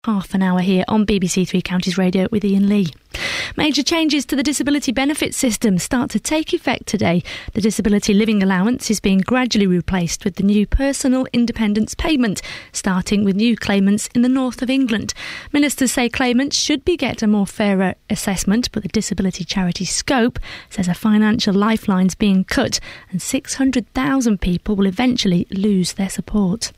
Half an hour here on BBC Three Counties Radio with Iain Lee. Major changes to the disability benefit system start to take effect today. The disability living allowance is being gradually replaced with the new personal independence payment, starting with new claimants in the north of England. Ministers say claimants should get a more fairer assessment, but the disability charity Scope says a financial lifeline's being cut and 600,000 people will eventually lose their support.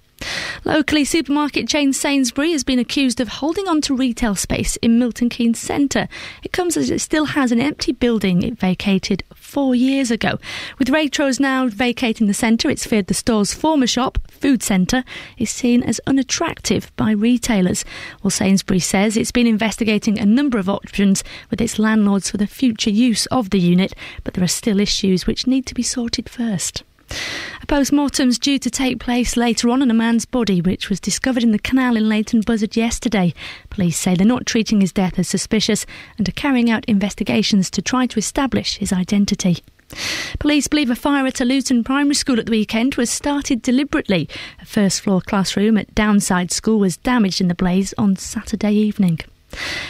Locally, supermarket chain Sainsbury has been accused of holding on to retail space in Milton Keynes Centre. It comes as it still has an empty building it vacated 4 years ago. With Waitrose now vacating the centre, it's feared the store's former shop, Food Centre, is seen as unattractive by retailers. Well, Sainsbury says it's been investigating a number of options with its landlords for the future use of the unit, but there are still issues which need to be sorted first. A post-mortem's due to take place later on a man's body, which was discovered in the canal in Leighton Buzzard yesterday. Police say they're not treating his death as suspicious and are carrying out investigations to try to establish his identity. Police believe a fire at a Luton primary school at the weekend was started deliberately. A first-floor classroom at Downside School was damaged in the blaze on Saturday evening.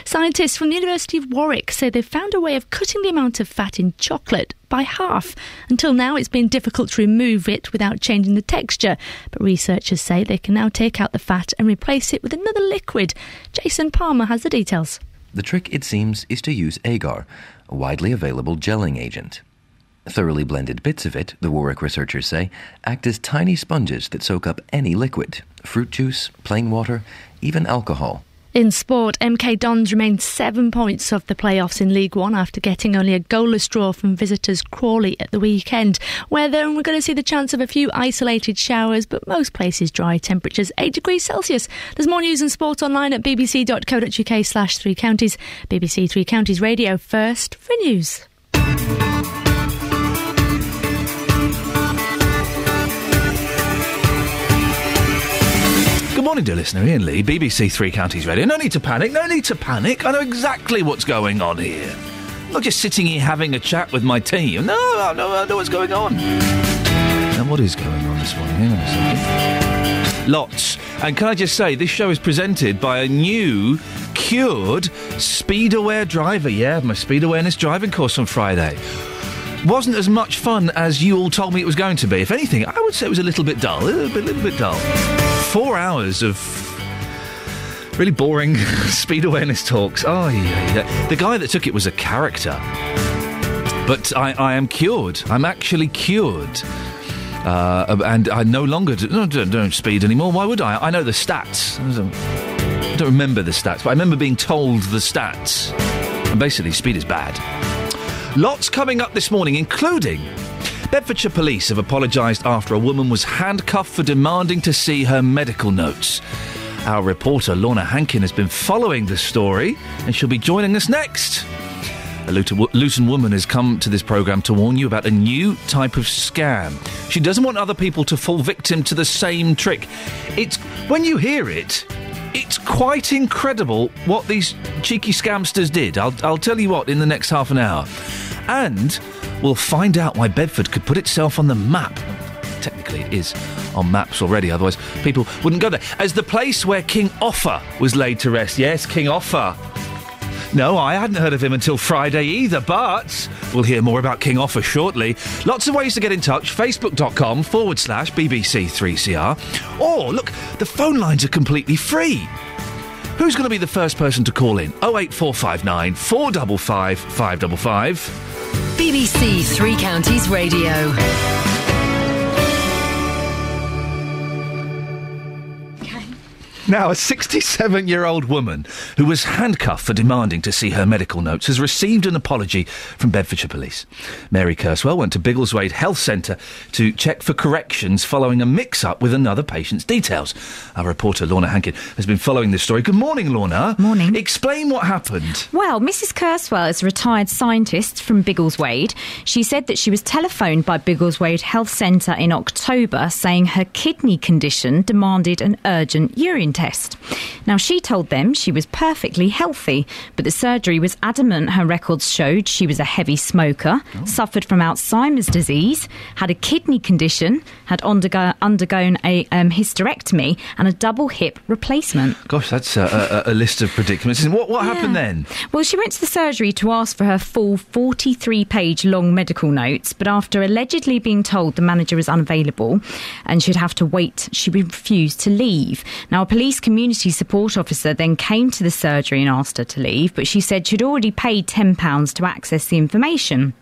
Scientists from the University of Warwick say they've found a way of cutting the amount of fat in chocolate by half. Until now, it's been difficult to remove it without changing the texture, but researchers say they can now take out the fat and replace it with another liquid. Jason Palmer has the details. The trick, it seems, is to use agar, a widely available gelling agent. Thoroughly blended bits of it, the Warwick researchers say, act as tiny sponges that soak up any liquid: fruit juice, plain water, even alcohol. In sport, MK Dons remained 7 points off the playoffs in League One after getting only a goalless draw from visitors Crawley at the weekend. Weather, and we're going to see the chance of a few isolated showers, but most places dry. Temperatures 8 degrees Celsius. There's more news and sport online at bbc.co.uk/Three Counties. BBC Three Counties Radio, first for news. Good morning, dear listener. Iain Lee, BBC Three Counties Radio. No need to panic. I know exactly what's going on here. I'm not just sitting here having a chat with my team. No, I know what's going on. Now, what is going on this morning? Hang on a second. Lots. And can I just say, this show is presented by a new, cured, speed-aware driver. Yeah, my speed awareness driving course on Friday. Wasn't as much fun as you all told me it was going to be. If anything, I would say it was a little bit dull. A little bit dull. 4 hours of really boring speed awareness talks. Oh, yeah. The guy that took it was a character. But I am cured. I'm actually cured. And I no longer don't speed anymore. Why would I? I know the stats. I don't remember the stats, but I remember being told the stats. And basically, speed is bad. Lots coming up this morning, including Bedfordshire Police have apologised after a woman was handcuffed for demanding to see her medical notes. Our reporter Lorna Hankin has been following the story and she'll be joining us next. A Luton woman has come to this programme to warn you about a new type of scam. She doesn't want other people to fall victim to the same trick. When you hear it, it's quite incredible what these cheeky scamsters did. I'll tell you what in the next half an hour. And we'll find out why Bedford could put itself on the map. Technically, it is on maps already, otherwise people wouldn't go there. As the place where King Offa was laid to rest. Yes, King Offa. No, I hadn't heard of him until Friday either, but we'll hear more about King Offa shortly. Lots of ways to get in touch. Facebook.com/BBC3CR. Or, look, the phone lines are completely free. Who's going to be the first person to call in? 08459 455 555. BBC Three Counties Radio. Now, a 67-year-old woman who was handcuffed for demanding to see her medical notes has received an apology from Bedfordshire Police. Mary Kurswell went to Biggleswade Health Centre to check for corrections following a mix-up with another patient's details. Our reporter, Lorna Hankin, has been following this story. Good morning, Lorna. Morning. Explain what happened. Well, Mrs. Kurswell is a retired scientist from Biggleswade. She said that she was telephoned by Biggleswade Health Centre in October saying her kidney condition demanded an urgent urine urine test. Now, she told them she was perfectly healthy, but the surgery was adamant her records showed she was a heavy smoker, suffered from Alzheimer's disease, had a kidney condition, had undergone a hysterectomy and a double hip replacement. Gosh, that's a list of predicaments. What happened then? Well, she went to the surgery to ask for her full 43-page long medical notes, but after allegedly being told the manager was unavailable and she'd have to wait, she refused to leave. Now, a police community support officer then came to the surgery and asked her to leave, but she said she'd already paid £10 to access the information.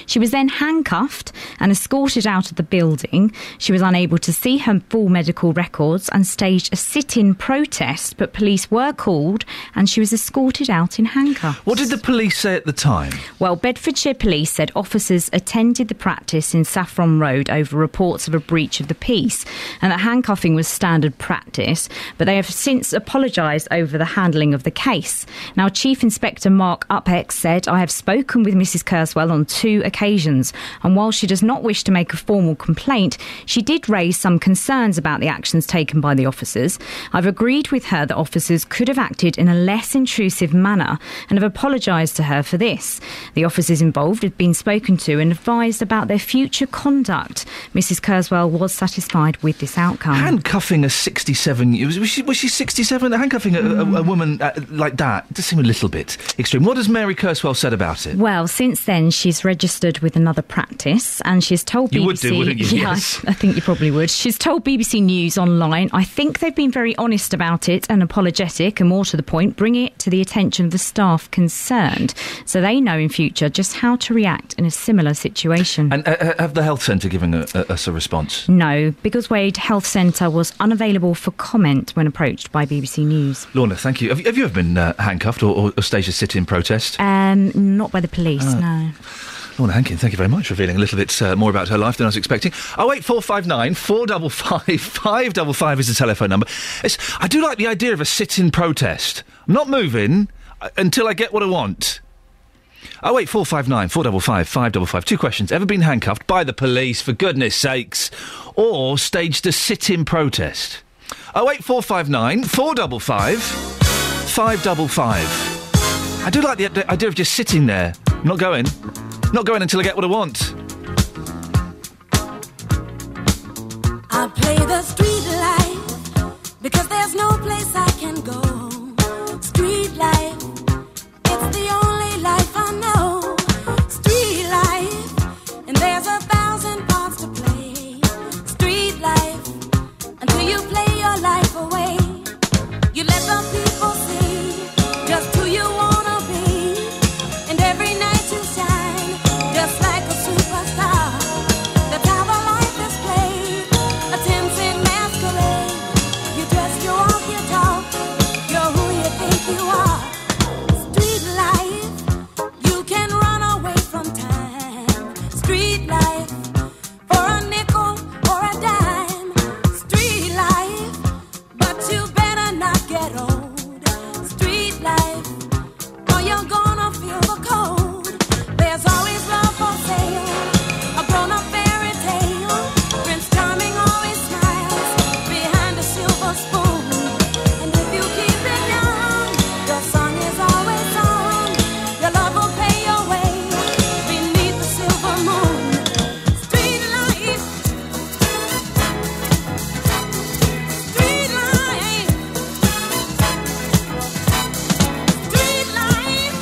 She was then handcuffed and escorted out of the building. She was unable to see her full medical records and staged a sit-in protest, but police were called and she was escorted out in handcuffs. What did the police say at the time? Well, Bedfordshire Police said officers attended the practice in Saffron Road over reports of a breach of the peace and that handcuffing was standard practice, but they have since apologised over the handling of the case. Now, Chief Inspector Mark Upex said, "I have spoken with Mrs Kurzweil on 2 occasions, and while she does not wish to make a formal complaint, she did raise some concerns about the actions taken by the officers. I've agreed with her that officers could have acted in a less intrusive manner and have apologised to her for this. The officers involved had been spoken to and advised about their future conduct." Mrs Kurzweil was satisfied with this outcome. Handcuffing a 67... Was she 67? Handcuffing a woman like that does seem a little bit extreme. What has Mary Kurzweil said about it? Well, since then, she's registered with another practice and she's told BBC... You would do, wouldn't you? Yeah, Yes. I think you probably would. She's told BBC News Online, "I think they've been very honest about it and apologetic, and more to the point, bring it to the attention of the staff concerned, so they know in future just how to react in a similar situation." And have the health centre given us a response? No. Biggleswade Health Centre was unavailable for comment when approached by BBC News. Lorna, thank you. Have you ever been handcuffed or staged a sit-in protest? Not by the police, no. Lorna Hankin, thank you very much for revealing a little bit more about her life than I was expecting. 08459 455 555 is the telephone number. I do like the idea of a sit-in protest. I'm not moving until I get what I want. 08459 455 555. 2 questions. Ever been handcuffed by the police, for goodness sakes, or staged a sit-in protest? 08459 455 555. I do like the idea of just sitting there. I'm not going. Not going until I get what I want. I play the street life because there's no place I can go. Street life, it's the only life I know. Street life, and there's 1,000 parts to play. Street life, until you play your life away. You let the people see just who you wanna be, and every night you shine just like a superstar. That's how the life is played, a tempting masquerade. You dress, you walk, you talk, you're who you think you are. Street life, you can run away from time. Street life, for a nickel or a dime. Street life, but you better not get old. Street life, or you're gonna feel the cold. There's always love for sale, a grown-up fairy tale. Prince Charming always smiles behind a silver spoon. And if you keep it young, your song is always on. Your love will pay your way beneath the silver moon. Street life, street life, street life.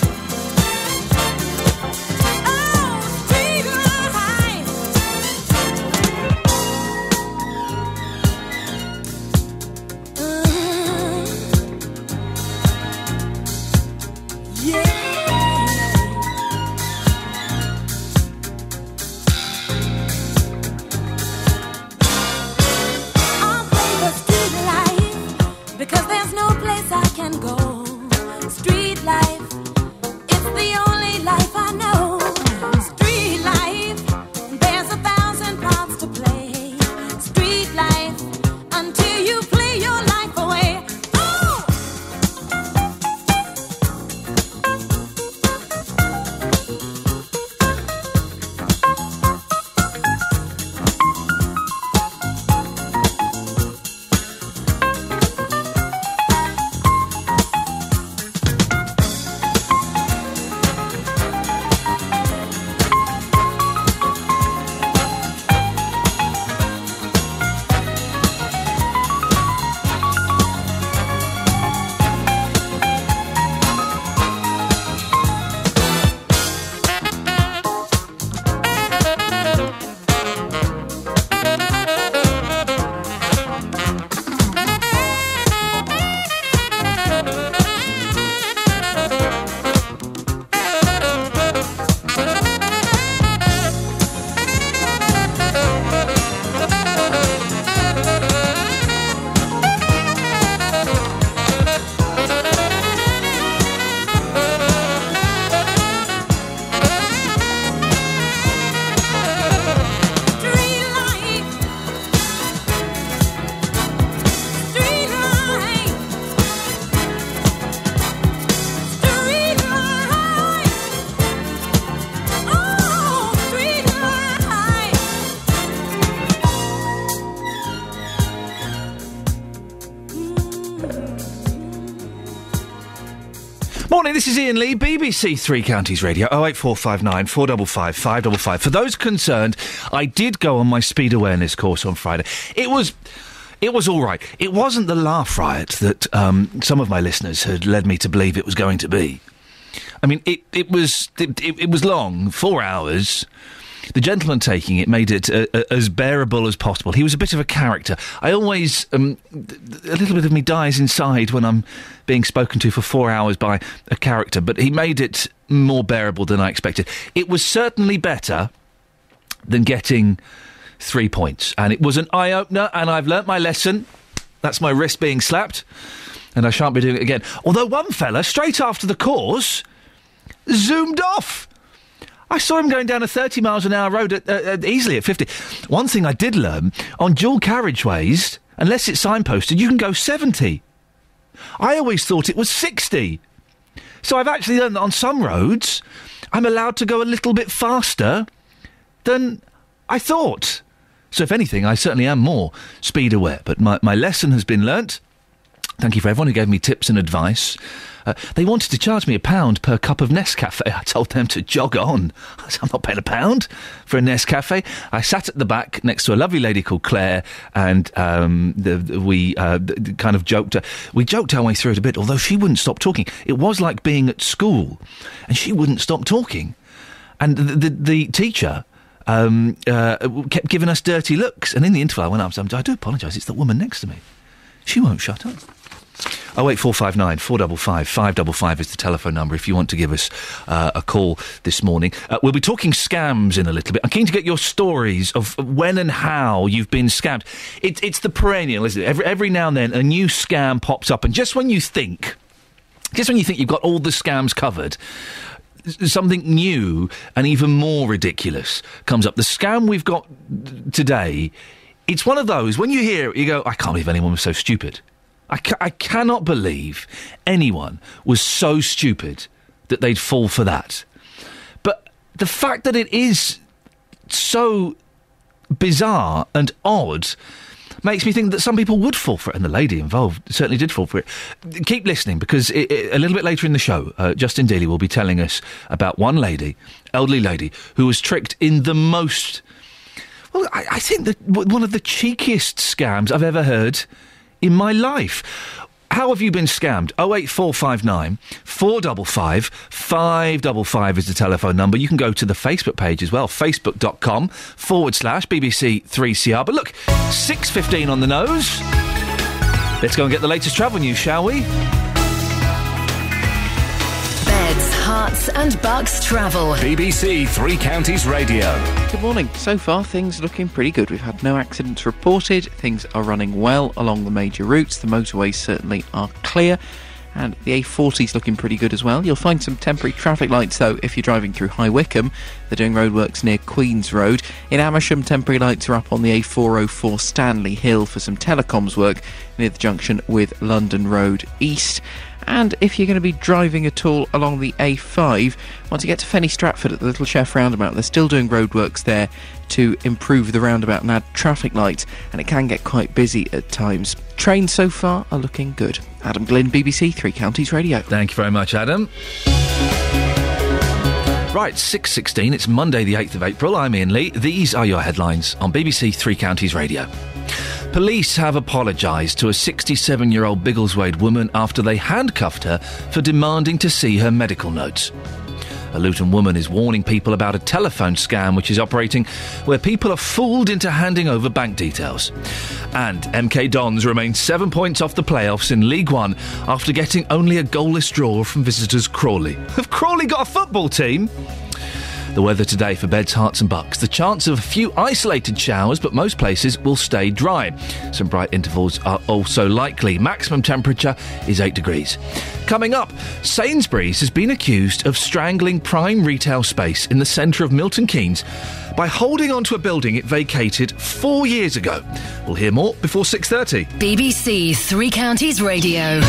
Oh, street life. I'll play the street life because there's no place I can go. Street life, it's the only life I know. Street life, there's 1,000 parts to play. Street life, until you play your life away. Oh! Morning, this is Iain Lee, BBC Three Counties Radio, 08459 455 555. For those concerned, I did go on my speed awareness course on Friday. It was all right. It wasn't the laugh riot that some of my listeners had led me to believe it was going to be. I mean, it was long, 4 hours. The gentleman taking it made it as bearable as possible. He was a bit of a character. I always... a little bit of me dies inside when I'm being spoken to for 4 hours by a character, but he made it more bearable than I expected. It was certainly better than getting 3 points. And it was an eye-opener, and I've learnt my lesson. That's my wrist being slapped, and I shan't be doing it again. Although one fella, straight after the course, zoomed off. I saw him going down a 30 miles an hour road easily at 50. One thing I did learn, on dual carriageways, unless it's signposted, you can go 70. I always thought it was 60. So I've actually learned that on some roads, I'm allowed to go a little bit faster than I thought. So if anything, I certainly am more speed aware. But my lesson has been learnt. Thank you for everyone who gave me tips and advice. They wanted to charge me £1 per cup of Nescafe. I told them to jog on. I said, I'm not paying £1 for a Nescafe. I sat at the back next to a lovely lady called Claire, and we kind of joked. We joked our way through it a bit, although she wouldn't stop talking. It was like being at school, and she wouldn't stop talking. And the teacher kept giving us dirty looks. And in the interval, I went up and said, I do apologise, it's the woman next to me. She won't shut up. 08459 455 555 is the telephone number if you want to give us a call this morning. We'll be talking scams in a little bit. I'm keen to get your stories of when and how you've been scammed. It's the perennial, isn't it? Every now and then a new scam pops up, and just when you think you've got all the scams covered, something new and even more ridiculous comes up. The scam we've got today, it's one of those, when you hear it, you go, I can't believe anyone was so stupid. I cannot believe anyone was so stupid that they'd fall for that. But the fact that it is so bizarre and odd makes me think that some people would fall for it, and the lady involved certainly did fall for it. Keep listening, because a little bit later in the show, Justin Dealey will be telling us about one lady, elderly lady, who was tricked in the most... Well, I think that one of the cheekiest scams I've ever heard in my life. How have you been scammed? 08459 455 555 is the telephone number. You can go to the Facebook page as well, facebook.com/BBC3CR. But look, 6:15 on the nose. Let's go and get the latest travel news, shall we? Beds, Herts and Bucks travel. BBC Three Counties Radio. Good morning. So far, things looking pretty good. We've had no accidents reported. Things are running well along the major routes. The motorways certainly are clear. And the A40's looking pretty good as well. You'll find some temporary traffic lights, though, if you're driving through High Wycombe. They're doing roadworks near Queen's Road. In Amersham, temporary lights are up on the A404 Stanley Hill for some telecoms work near the junction with London Road East. And if you're going to be driving at all along the A5, once you get to Fenny Stratford at the Little Chef roundabout, they're still doing roadworks there to improve the roundabout and add traffic lights, and it can get quite busy at times. Trains so far are looking good. Adam Glynn, BBC Three Counties Radio. Thank you very much, Adam. Right, 6:16, it's Monday the 8th of April. I'm Iain Lee. These are your headlines on BBC Three Counties Radio. Police have apologised to a 67-year-old Biggleswade woman after they handcuffed her for demanding to see her medical notes. A Luton woman is warning people about a telephone scam which is operating where people are fooled into handing over bank details. And MK Dons remain 7 points off the playoffs in League One after getting only a goalless draw from visitors Crawley. Have Crawley got a football team? The weather today for Beds, Herts and Bucks. The chance of a few isolated showers, but most places will stay dry. Some bright intervals are also likely. Maximum temperature is 8 degrees. Coming up, Sainsbury's has been accused of strangling prime retail space in the centre of Milton Keynes by holding onto a building it vacated 4 years ago. We'll hear more before 6:30. BBC Three Counties Radio.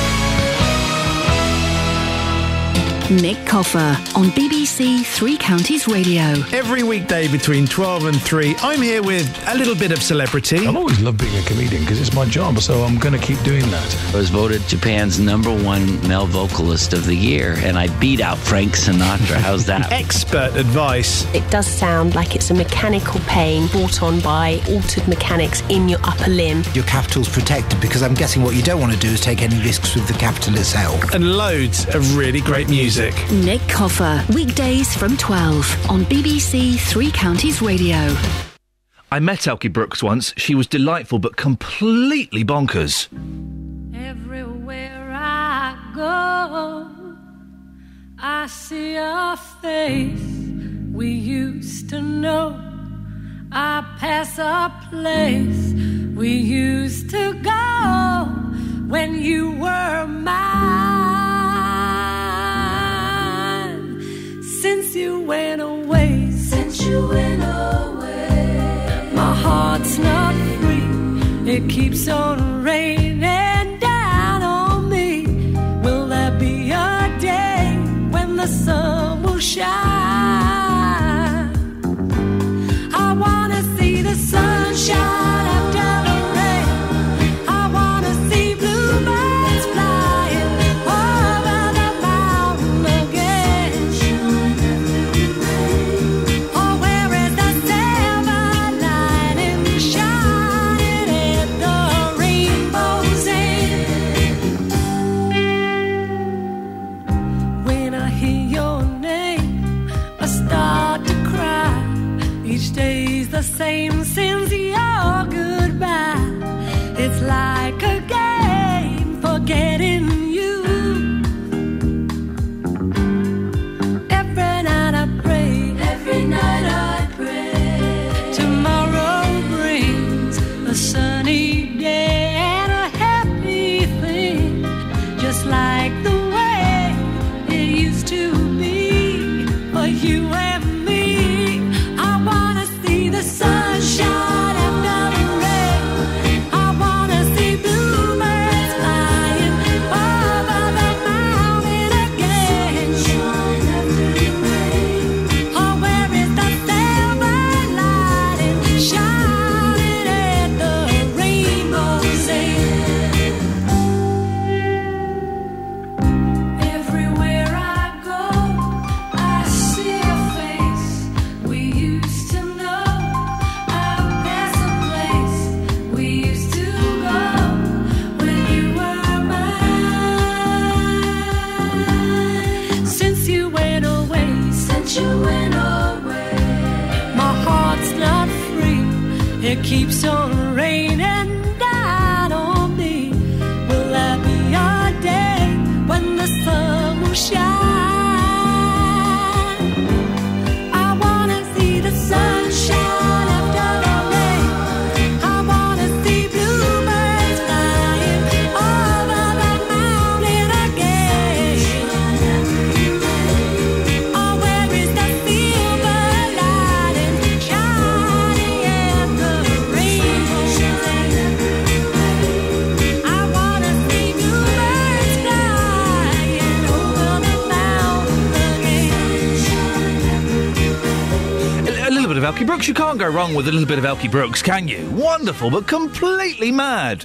Nick Coffer on BBC Three Counties Radio. Every weekday between 12 and 3, I'm here with a little bit of celebrity. I've always loved being a comedian because it's my job, so I'm going to keep doing that. I was voted Japan's #1 male vocalist of the year, and I beat out Frank Sinatra. How's that? Expert advice. It does sound like it's a mechanical pain brought on by altered mechanics in your upper limb. Your capital's protected, because I'm guessing what you don't want to do is take any risks with the capital itself. And loads of really great music. Nick Coffer, weekdays from 12 on BBC Three Counties Radio. I met Elkie Brooks once. She was delightful but completely bonkers. Everywhere I go, I see a face we used to know. I pass a place we used to go when you were mine. Since you went away, my heart's not free. It keeps on raining down on me. Will there be a day when the sun will shine? I wanna see the sunshine after the rain. I wanna see bluebirds flying over the mountain again. Oh, where is the silver lining shining at the rainbow's end? When I hear your name, I start to cry. Each day's the same since your goodbye. It's like a game forgetting you. Every night I pray, tomorrow brings a sunny day and a happy thing, just like the way it used to be for you and me. I wanna see the sunshine after the rain. I wanna see bluebirds flying over the mountain again. Oh, where is the silver lining shining at the rainbow's end? Everywhere I go, I see a face we used to know. I pass a place we used to go when you were mine. Since you went away, my heart's not free. It keeps on raining down on me. Will there be a day when the sun will shine? I wanna see the sunshine after the rain. I wanna see bluebirds flying over the mountain again. Oh, where is the silver lining shining at the rainbow's end? I wanna see bluebirds flying over the mountain again. A little bit of Elkie Brooks. You can't go wrong with a little bit of Elkie Brooks, can you? Wonderful, but completely mad.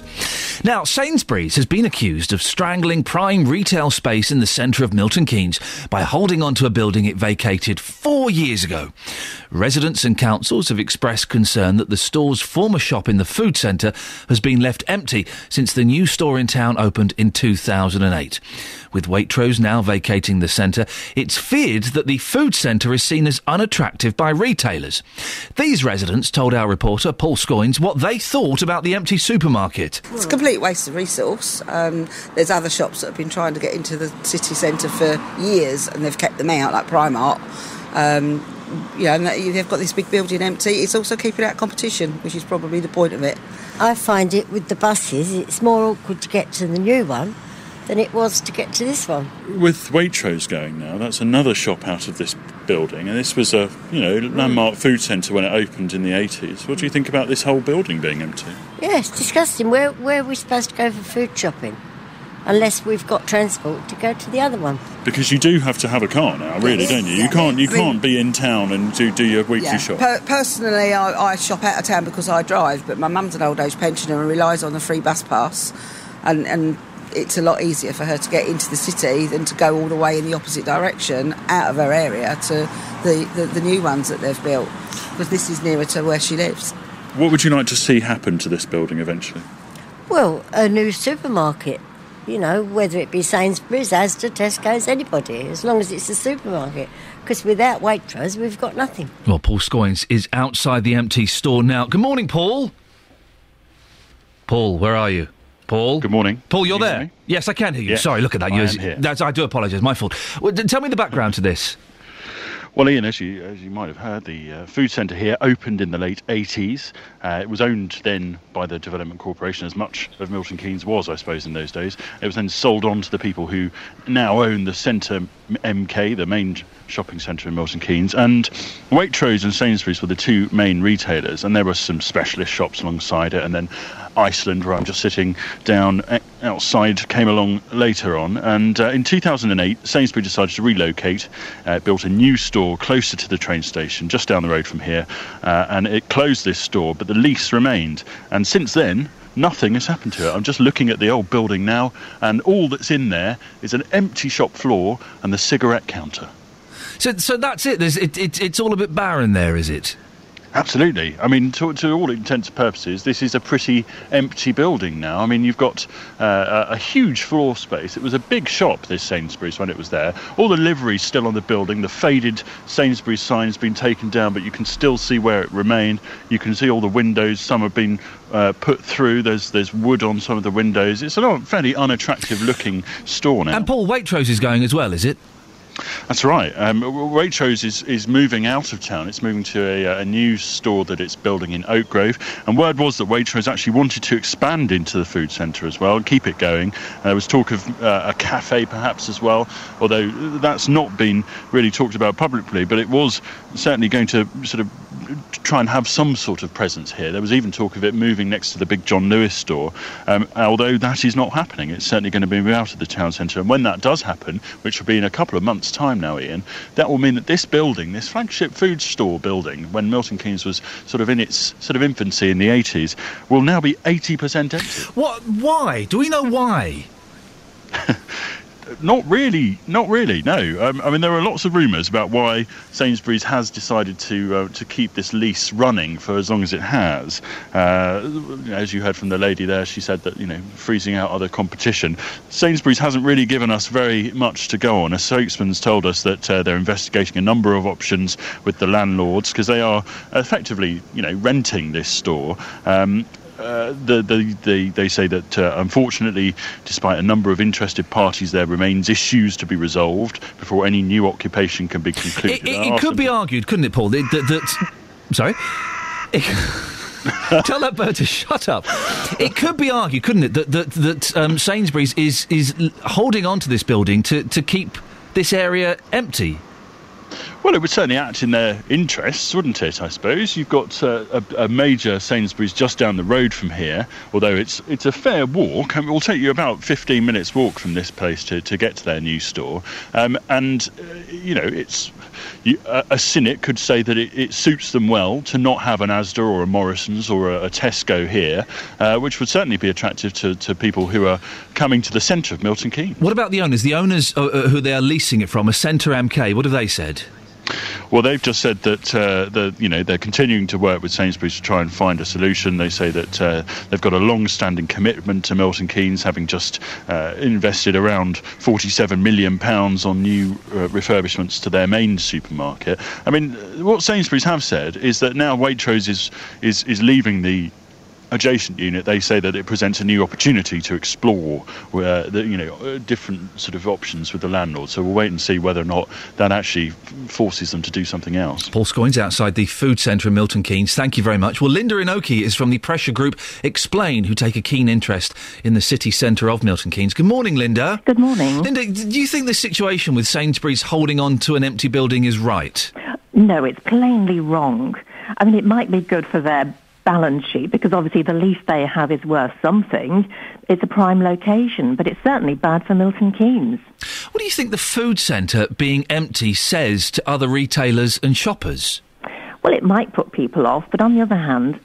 Now, Sainsbury's has been accused of strangling prime retail space in the centre of Milton Keynes by holding onto a building it vacated 4 years ago. Residents and councils have expressed concern that the store's former shop in the food centre has been left empty since the new store in town opened in 2008. With Waitrose now vacating the centre, it's feared that the food centre is seen as unattractive by retailers. These residents told our reporter, Paul Scoynes, what they thought about the empty supermarket. It's a complete waste of resource. There's other shops that have been trying to get into the city centre for years and they've kept them out, like Primark. And they've got this big building empty. It's also keeping out competition, which is probably the point of it. I find it with the buses, it's more awkward to get to the new one than it was to get to this one. With Waitrose going now, that's another shop out of this building, and this was a landmark food centre when it opened in the 80s. What do you think about this whole building being empty? Yeah, it's disgusting. Where are we supposed to go for food shopping? unless we've got transport to go to the other one. Because you do have to have a car now, really, don't you? You can't be in town and do your weekly shop. Personally, I shop out of town because I drive, but my mum's an old age pensioner and relies on the free bus pass, and it's a lot easier for her to get into the city than to go all the way in the opposite direction out of her area to the new ones that they've built, because this is nearer to where she lives. What would you like to see happen to this building eventually? Well, a new supermarket. You know, whether it be Sainsbury's, Asda, Tesco's, anybody, as long as it's a supermarket. Because without Waitrose, we've got nothing. Well, Paul Scoynes is outside the empty store now. Good morning, Paul. Paul, where are you? Paul? Good morning. Paul, you're there? Yes, I can hear you. Yes, Sorry, look at that. I am here. I do apologise, my fault. Well, tell me the background to this. Well, Ian, as you might have heard, the food centre here opened in the late 80s. It was owned then by the Development Corporation, as much of Milton Keynes was, I suppose, in those days. It was then sold on to the people who now own the Centre MK, the main shopping centre in Milton Keynes. And Waitrose and Sainsbury's were the two main retailers, and there were some specialist shops alongside it, and then Iceland, where I'm just sitting down outside, came along later on. And in 2008, Sainsbury's decided to relocate, built a new store closer to the train station, just down the road from here, and it closed this store, but the lease remained. And since then, nothing has happened to it. I'm just looking at the old building now, and all that's in there is an empty shop floor and the cigarette counter. So that's it? It's all a bit barren there, is it? Absolutely. I mean, to all intents and purposes, this is a pretty empty building now. I mean, you've got a huge floor space. It was a big shop, this Sainsbury's, when it was there. All the livery's still on the building. The faded Sainsbury's sign's been taken down, but you can still see where it remained. You can see all the windows. Some have been put through. There's wood on some of the windows. It's a fairly unattractive-looking store now. And Paul, Waitrose is going as well, is it? That's right. Waitrose is moving out of town. It's moving to a new store that it's building in Oak Grove. And word was that Waitrose actually wanted to expand into the food centre as well and keep it going. There was talk of a cafe perhaps as well, although that's not been really talked about publicly, but it was certainly going to sort of try and have some sort of presence here. There was even talk of it moving next to the big John Lewis store, although that is not happening. It's certainly going to be moved out of the town centre, and when that does happen, which will be in a couple of months' time now, Ian, that will mean that this building, this flagship food store building, when Milton Keynes was sort of in its sort of infancy in the 80s, will now be 80% empty. What? Why? Do we know why? Not really, no. I mean, there are lots of rumours about why Sainsbury's has decided to keep this lease running for as long as it has. As you heard from the lady there, she said that, freezing out other competition. Sainsbury's hasn't really given us very much to go on. A spokesman's told us that they're investigating a number of options with the landlords, because they are effectively, renting this store. They say that, unfortunately, despite a number of interested parties, there remains issues to be resolved before any new occupation can be concluded. It could be argued, couldn't it, Paul, Sorry? Tell that bird to shut up. It could be argued, couldn't it, that Sainsbury's is holding on to this building to keep this area empty? Well, it would certainly act in their interests, wouldn't it, I suppose? You've got a major Sainsbury's just down the road from here, although it's a fair walk. It will take you about 15 minutes walk from this place to get to their new store. It's a cynic could say that it suits them well to not have an Asda or a Morrison's or a Tesco here, which would certainly be attractive to people who are coming to the centre of Milton Keynes. What about the owners? The owners who they are leasing it from, a Centre MK, what have they said? Well, they've just said that they're continuing to work with Sainsbury's to try and find a solution. They say that they've got a long-standing commitment to Milton Keynes, having just invested around £47 million on new refurbishments to their main supermarket. I mean, what Sainsbury's have said is that now Waitrose is leaving the adjacent unit. They say that it presents a new opportunity to explore different sort of options with the landlord. So we'll wait and see whether or not that actually forces them to do something else. Paul Scoynes outside the food centre in Milton Keynes. Thank you very much. Well, Linda Inoki is from the pressure group Explain, who take a keen interest in the city centre of Milton Keynes. Good morning, Linda. Good morning. Linda, do you think this situation with Sainsbury's holding on to an empty building is right? No, it's plainly wrong. I mean, it might be good for their balance sheet, because obviously the lease they have is worth something. It's a prime location, but it's certainly bad for Milton Keynes. What do you think the food centre being empty says to other retailers and shoppers? Well, it might put people off, but on the other hand,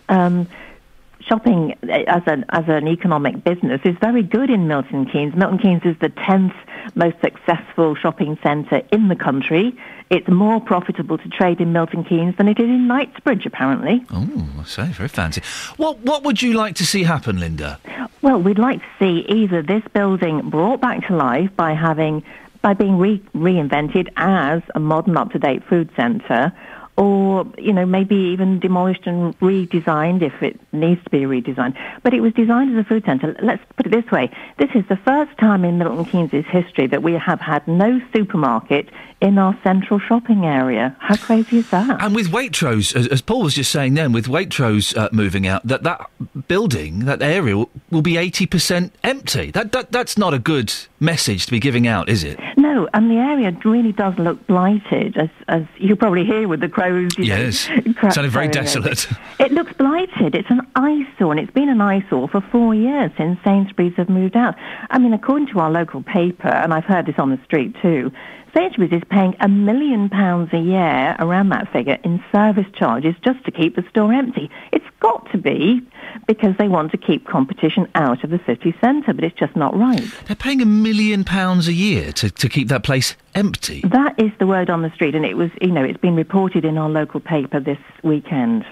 shopping as an economic business is very good in Milton Keynes. Milton Keynes is the 10th most successful shopping centre in the country. It's more profitable to trade in Milton Keynes than it is in Knightsbridge, apparently. Oh, I say, very fancy. What would you like to see happen, Linda? Well, we'd like to see either this building brought back to life by being reinvented as a modern, up-to-date food centre, or, maybe even demolished and redesigned if it needs to be redesigned. But it was designed as a food centre. Let's put it this way. This is the first time in Milton Keynes' history that we have had no supermarket in our central shopping area. How crazy is that? And with Waitrose, as Paul was just saying then, with Waitrose moving out, that building, that area, will be 80% empty. That's not a good message to be giving out, is it? No, and the area really does look blighted, as you probably hear with the crows. Yes, sounded very desolate. It looks blighted. It's an eyesore, and it's been an eyesore for 4 years since Sainsbury's have moved out. I mean, according to our local paper, and I've heard this on the street too, Sainsbury's is paying £1 million a year, around that figure, in service charges just to keep the store empty. It's got to be because they want to keep competition out of the city centre, but it's just not right. They're paying £1 million a year to keep that place empty. That is the word on the street, and it was, it's been reported in our local paper this weekend.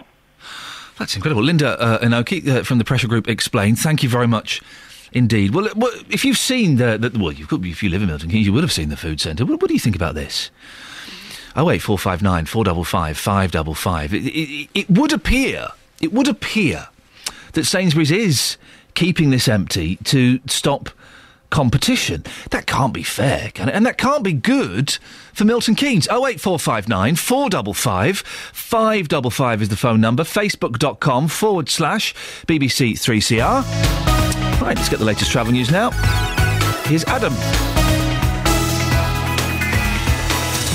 That's incredible. Linda Inoki from the Pressure Group Explained. Thank you very much indeed. Well, if you've seen if you live in Milton Keynes, you would have seen the food centre. What do you think about this? 08459 455 555. It would appear that Sainsbury's is keeping this empty to stop competition. That can't be fair, can it? And that can't be good for Milton Keynes. 08459 455 555 is the phone number. Facebook.com/BBC 3CR. Right, let's get the latest travel news now. Here's Adam.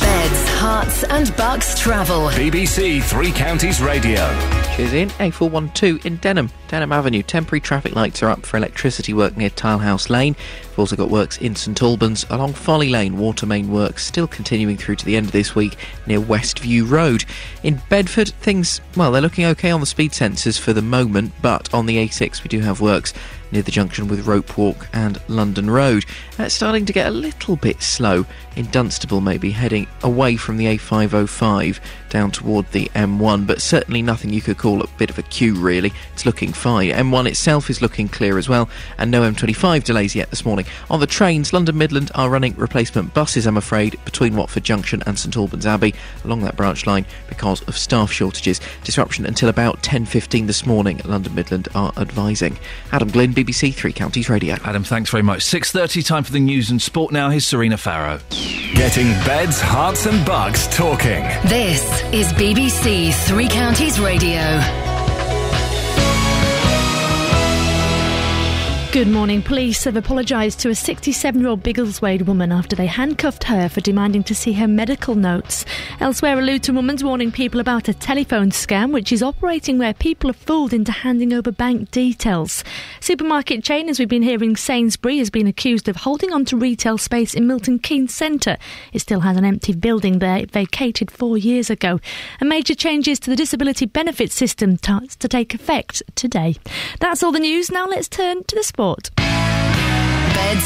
Beds, Herts and Bucks travel. BBC Three Counties Radio. Cheers, Ian. A412 in Denham Avenue. Temporary traffic lights are up for electricity work near Tilehouse Lane. We've also got works in St Albans along Folly Lane. Water main works still continuing through to the end of this week near Westview Road. In Bedford, things, they're looking okay on the speed sensors for the moment, but on the A6 we do have works near the junction with Rope Walk and London Road. It's starting to get a little bit slow in Dunstable, maybe heading away from the A505 down toward the M1, but certainly nothing you could call a bit of a queue, really. It's looking fine. M1 itself is looking clear as well, and no M25 delays yet this morning. On the trains, London Midland are running replacement buses, I'm afraid, between Watford Junction and St Albans Abbey along that branch line because of staff shortages. Disruption until about 10:15 this morning, London Midland are advising. Adam Glynn, BBC Three Counties Radio. Adam, thanks very much. 6:30, time for the news and sport now. Here's Serena Farrow. Getting beds, hearts and bugs talking. This is BBC Three Counties Radio. Good morning. Police have apologised to a 67-year-old Biggleswade woman after they handcuffed her for demanding to see her medical notes. Elsewhere, a Luton woman's warning people about a telephone scam which is operating where people are fooled into handing over bank details. Supermarket chain, as we've been hearing, Sainsbury has been accused of holding on to retail space in Milton Keynes Centre. It still has an empty building there it vacated 4 years ago. And major changes to the disability benefit system to take effect today. That's all the news. Now let's turn to the sport. Beds,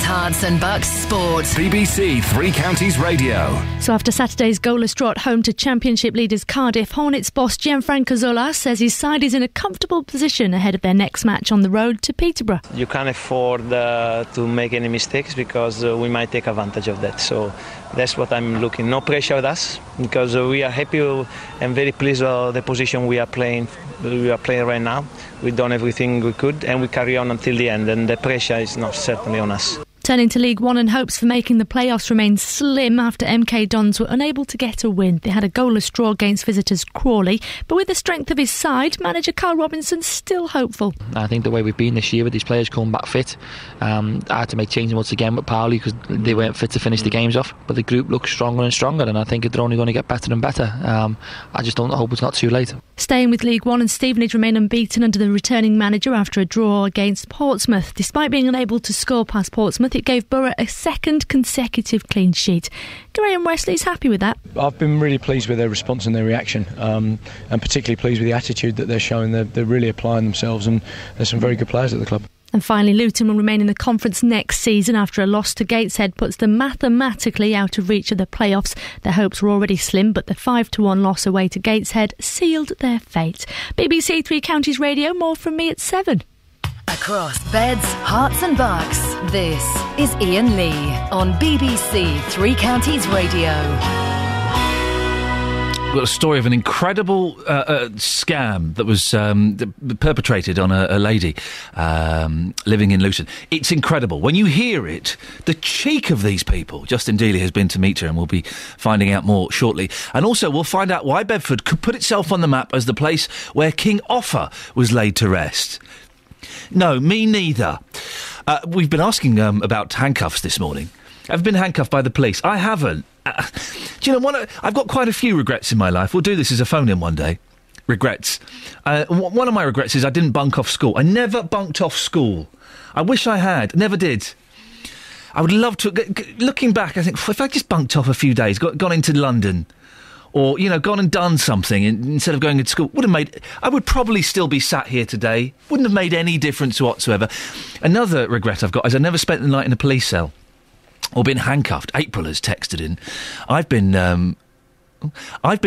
Herts and Bucks Sport. BBC Three Counties Radio. So after Saturday's goalless draw at home to Championship leaders Cardiff, Hornets boss Gianfranco Zola says his side is in a comfortable position ahead of their next match on the road to Peterborough. You can't afford to make any mistakes because we might take advantage of that. So that's what I'm looking. No pressure with us because we are happy and very pleased with the position we are playing. We are playing right now. We've done everything we could and we carry on until the end, and the pressure is not certainly on us. Turning to League One, and hopes for making the playoffs remain slim after MK Dons were unable to get a win. They had a goalless draw against visitors Crawley, but with the strength of his side, manager Carl Robinson's still hopeful. I think the way we've been this year with these players coming back fit, I had to make changes once again with Pauli because they weren't fit to finish the games off, but the group looks stronger and stronger, and I think they're only going to get better and better. I just don't hope it's not too late. Staying with League One, and Stevenage remain unbeaten under the returning manager after a draw against Portsmouth. Despite being unable to score past Portsmouth, it gave Borough a second consecutive clean sheet. Graham Wesley's happy with that. I've been really pleased with their response and their reaction, and particularly pleased with the attitude that they're showing. They're really applying themselves, and there's some very good players at the club. And finally, Luton will remain in the conference next season after a loss to Gateshead puts them mathematically out of reach of the playoffs. Their hopes were already slim, but the 5-1 loss away to Gateshead sealed their fate. BBC Three Counties Radio, more from me at 7. Across beds, hearts and bucks, this is Iain Lee on BBC Three Counties Radio. We've got a story of an incredible scam that was perpetrated on a lady living in Luton. It's incredible. When you hear it, the cheek of these people. Justin Dealey has been to meet her, and we'll be finding out more shortly. And also, we'll find out why Bedford could put itself on the map as the place where King Offa was laid to rest. No, me neither. We've been asking about handcuffs this morning. I've been handcuffed by the police. I haven't. Do you know, I've got quite a few regrets in my life. We'll do this as a phone-in one day. Regrets. One of my regrets is I didn't bunk off school. I never bunked off school. I wish I had. Never did. I would love to. Looking back, I think, if I just bunked off a few days, gone into London, or, gone and done something instead of going to school, I would probably still be sat here today. Wouldn't have made any difference whatsoever. Another regret I've got is I never spent the night in a police cell. Or been handcuffed. April has texted in. I've been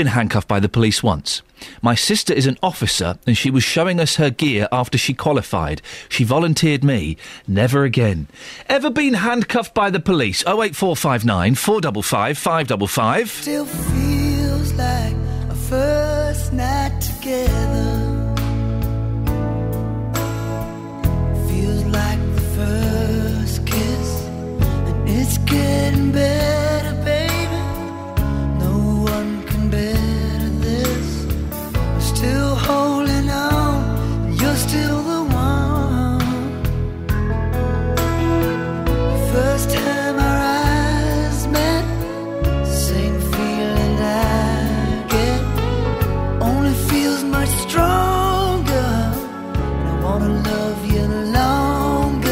handcuffed by the police once. My sister is an officer, and she was showing us her gear after she qualified. She volunteered me. Never again. Ever been handcuffed by the police? 08459 455 555. Still feels like a first night together. Feels like the first kiss. It's getting better, baby. No one can better this. We're still holding on, and you're still the one. First time our eyes met, same feeling I get. Only feels much stronger, and I wanna love you longer.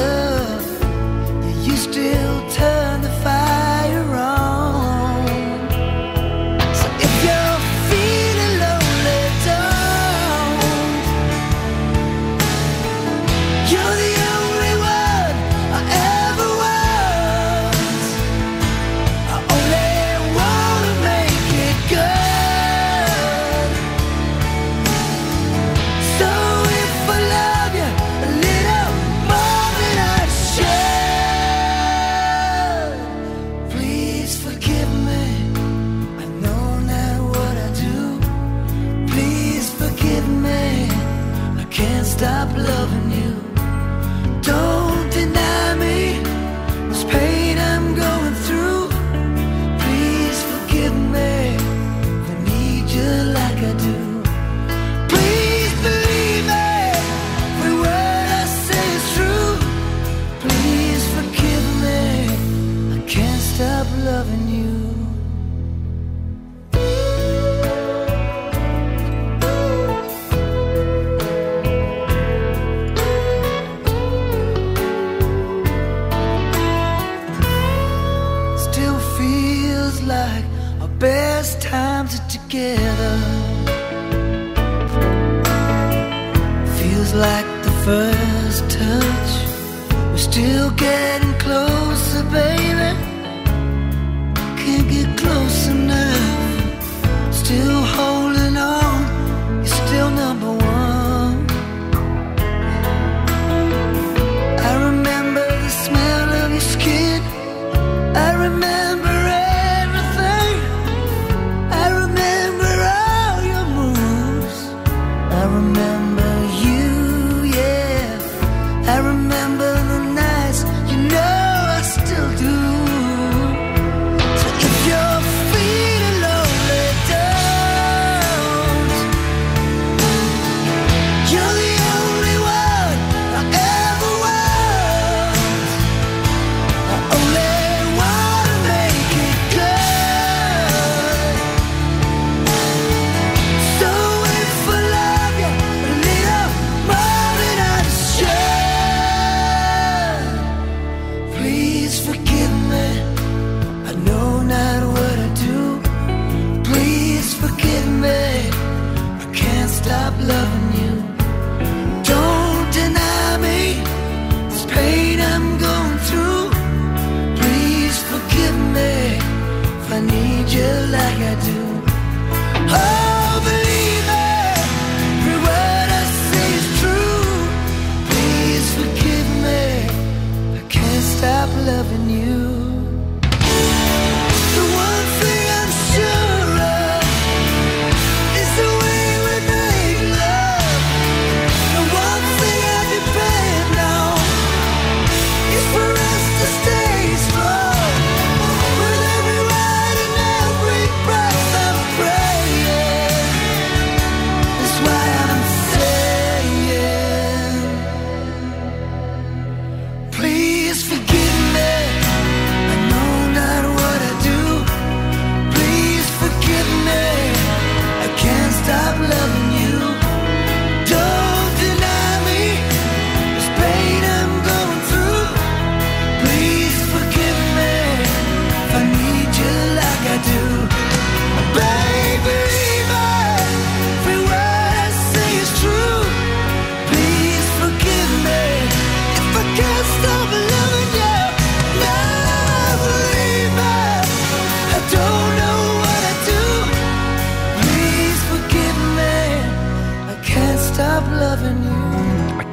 You still turn the fire on. So if you're feeling lonely, don't. You're the only one I ever was. I only wanna make it good. So if I love you a little more than I should, please forgive me. I know not what I do. Please forgive me. I can't stop loving you. Don't deny me this pain I'm going through. Please forgive me if I need you like I do. Please believe me, every word I say is true. Please forgive me. I can't stop loving you. Still feels like our best times are together. Feels like the first touch. We're still getting closer, baby. Can't get close enough. Still holding on. You're still number one. I remember the smell of your skin. I remember everything. I remember all your moves. I remember you, yeah. I remember the nights. You know I still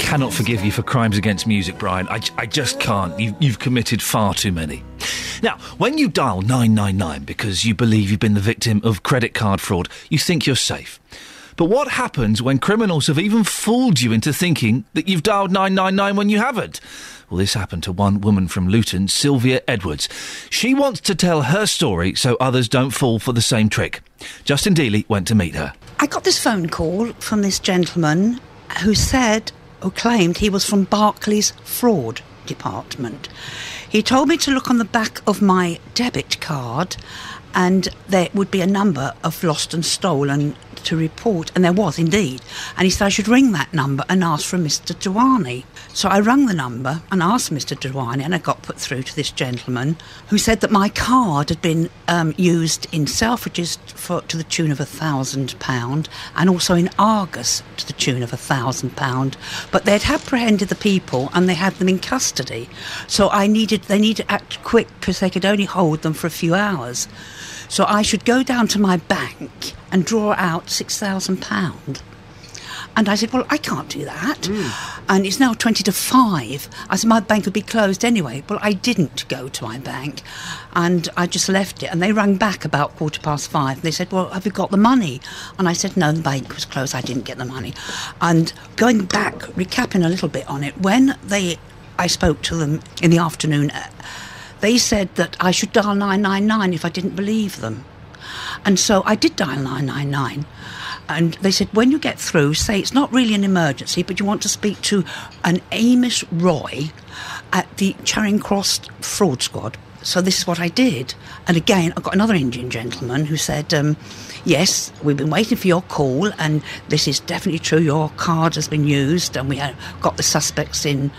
cannot forgive you for crimes against music, Brian. I just can't. You've committed far too many. Now, when you dial 999 because you believe you've been the victim of credit card fraud, you think you're safe. But what happens when criminals have even fooled you into thinking that you've dialed 999 when you haven't? Well, this happened to one woman from Luton, Sylvia Edwards. She wants to tell her story so others don't fall for the same trick. Justin Dealey went to meet her. I got this phone call from this gentleman who claimed he was from Barclays Fraud Department. He told me to look on the back of my debit card and there would be a number of lost and stolen to report, and there was indeed. And he said I should ring that number and ask for Mr. Dewani. So I rang the number and asked Mr. Dewani, and I got put through to this gentleman who said that my card had been used in Selfridges to the tune of £1,000 and also in Argos to the tune of £1,000. But they'd apprehended the people and they had them in custody. So they needed to act quick because they could only hold them for a few hours. So I should go down to my bank and draw out £6,000. And I said, well, I can't do that. And it's now 20 to 5. I said, my bank would be closed anyway. Well, I didn't go to my bank. And I just left it. And they rang back about 5:15. They said, well, have you got the money? And I said, no, the bank was closed. I didn't get the money. And going back, recapping a little bit on it, when I spoke to them in the afternoon, they said that I should dial 999 if I didn't believe them. And so I did dial 999. And they said, when you get through, say it's not really an emergency, but you want to speak to an Amish Roy at the Charing Cross Fraud Squad. So this is what I did. And again, I got another Indian gentleman who said, yes, we've been waiting for your call, and this is definitely true. Your card has been used, and we have got the suspects in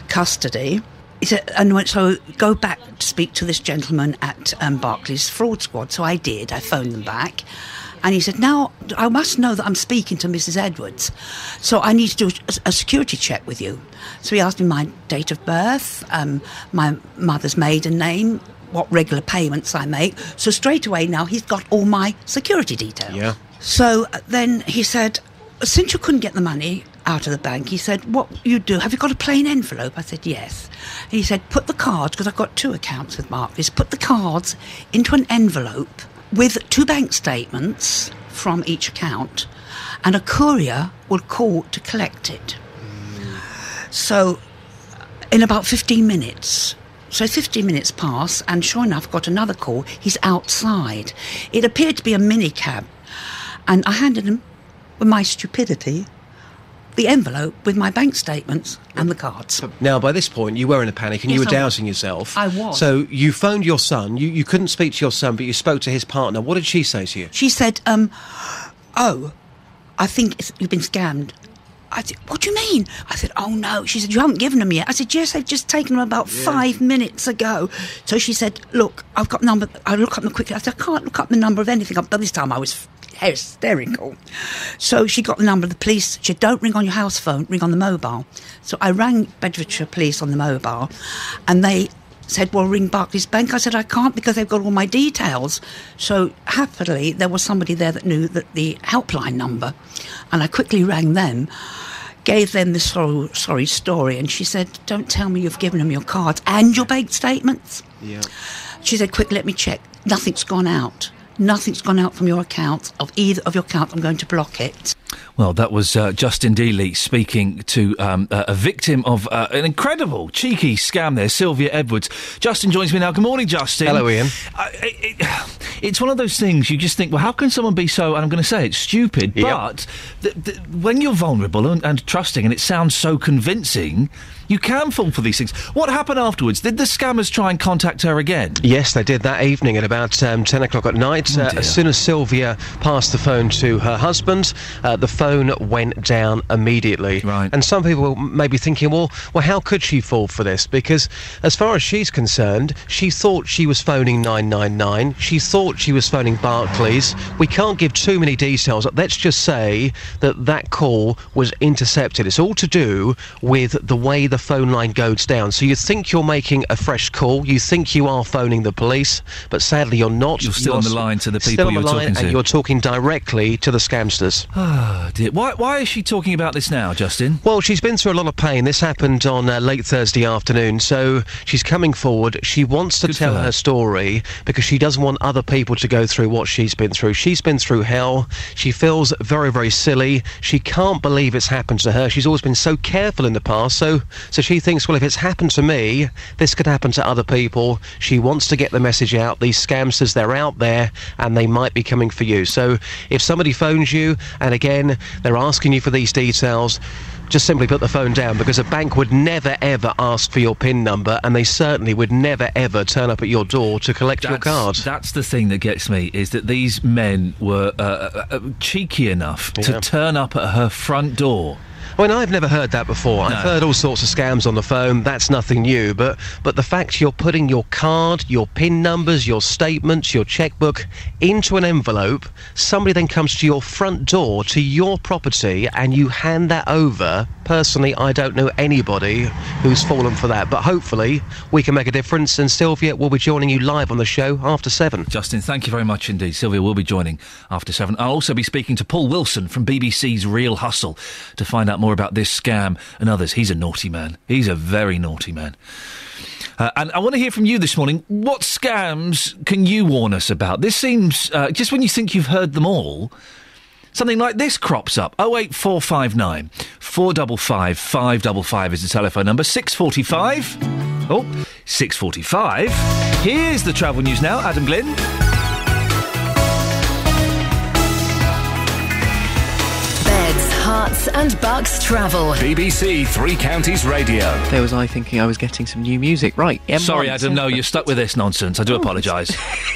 custody. He said, and so go back to speak to this gentleman at Barclays Fraud Squad. So I did. I phoned them back. And he said, now, I must know that I'm speaking to Mrs. Edwards, so I need to do a security check with you. So he asked me my date of birth, my mother's maiden name, what regular payments I make. So straight away now he's got all my security details. Yeah. So then he said, since you couldn't get the money out of the bank, he said, what you do, have you got a plain envelope? I said, yes. And he said, put the cards, because I've got 2 accounts with Barclays, put the cards into an envelope with 2 bank statements from each account, and a courier will call to collect it. So in about 15 minutes, so 15 minutes pass, and sure enough, got another call. He's outside. It appeared to be a minicab, and I handed him, with my stupidity, the envelope with my bank statements and the cards. Now, by this point, you were in a panic and Yes, you were I doubting yourself. I was. So you phoned your son. You couldn't speak to your son, but you spoke to his partner. What did she say to you? She said, oh, I think you've been scammed. I said, what do you mean? I said, oh, no. She said, you haven't given them yet. I said, yes, they've just taken them about 5 minutes ago. So she said, look, I've got the number. I look up them quickly. I said, I can't look up the number of anything. By this time I was hysterical. So she got the number of the police. She said, don't ring on your house phone, ring on the mobile. So I rang Bedfordshire Police on the mobile, and they said, well, ring Barclays Bank. I said, I can't because they've got all my details. So happily, there was somebody there that knew that the helpline number, and I quickly rang them, gave them the sorry story, and she said, don't tell me you've given them your cards and your bank statements. Yeah. She said, quick, let me check. Nothing's gone out. Nothing's gone out from your account, of either of your accounts. I'm going to block it. Well, that was Justin Dealey speaking to a victim of an incredible, cheeky scam there, Sylvia Edwards. Justin joins me now. Good morning, Justin. Hello, Ian. It's one of those things you just think, well, how can someone be so, and I'm going to say it's stupid, but when you're vulnerable and trusting and it sounds so convincing, you can fall for these things. What happened afterwards? Did the scammers try and contact her again? Yes, they did that evening at about 10 o'clock at night. As soon as Sylvia passed the phone to her husband, the phone went down immediately. Right. And some people may be thinking, well, how could she fall for this? Because as far as she's concerned, she thought she was phoning 999. She thought she was phoning Barclays. We can't give too many details. Let's just say that call was intercepted. It's all to do with the way the phone line goes down. So you think you're making a fresh call, you think you are phoning the police, but sadly you're not. You're still on the line to the people you're talking to. And you're talking directly to the scamsters. Oh, dear. Why is she talking about this now, Justin? Well, she's been through a lot of pain. This happened on late Thursday afternoon, so she's coming forward. She wants to tell her story because she doesn't want other people to go through what she's been through. She's been through hell. She feels very, very silly. She can't believe it's happened to her. She's always been so careful in the past, so she thinks, well, if it's happened to me, this could happen to other people. She wants to get the message out. These scamsters, they're out there, and they might be coming for you. So if somebody phones you, and again, they're asking you for these details, just simply put the phone down, because a bank would never, ever ask for your PIN number, and they certainly would never, ever turn up at your door to collect your card. That's the thing that gets me, is that these men were cheeky enough to turn up at her front door. I mean, I've never heard that before. I've heard all sorts of scams on the phone. That's nothing new. But the fact you're putting your card, your PIN numbers, your statements, your chequebook into an envelope, somebody then comes to your front door, to your property, and you hand that over. Personally, I don't know anybody who's fallen for that. But hopefully, we can make a difference. And Sylvia will be joining you live on the show after 7. Justin, thank you very much indeed. Sylvia will be joining after 7. I'll also be speaking to Paul Wilson from BBC's Real Hustle to find out more about this scam and others. He's a naughty man. He's a very naughty man. And I want to hear from you this morning. What scams can you warn us about? This seems, just when you think you've heard them all, something like this crops up. 08459 455 555 is the telephone number. 6:45. Oh, 6:45. Here's the travel news now. Adam Glynn. Herts and Bucks travel. BBC Three Counties Radio. There was I thinking I was getting some new music. Right, M1. Sorry, Adam, no, you're stuck with this nonsense. I do apologise.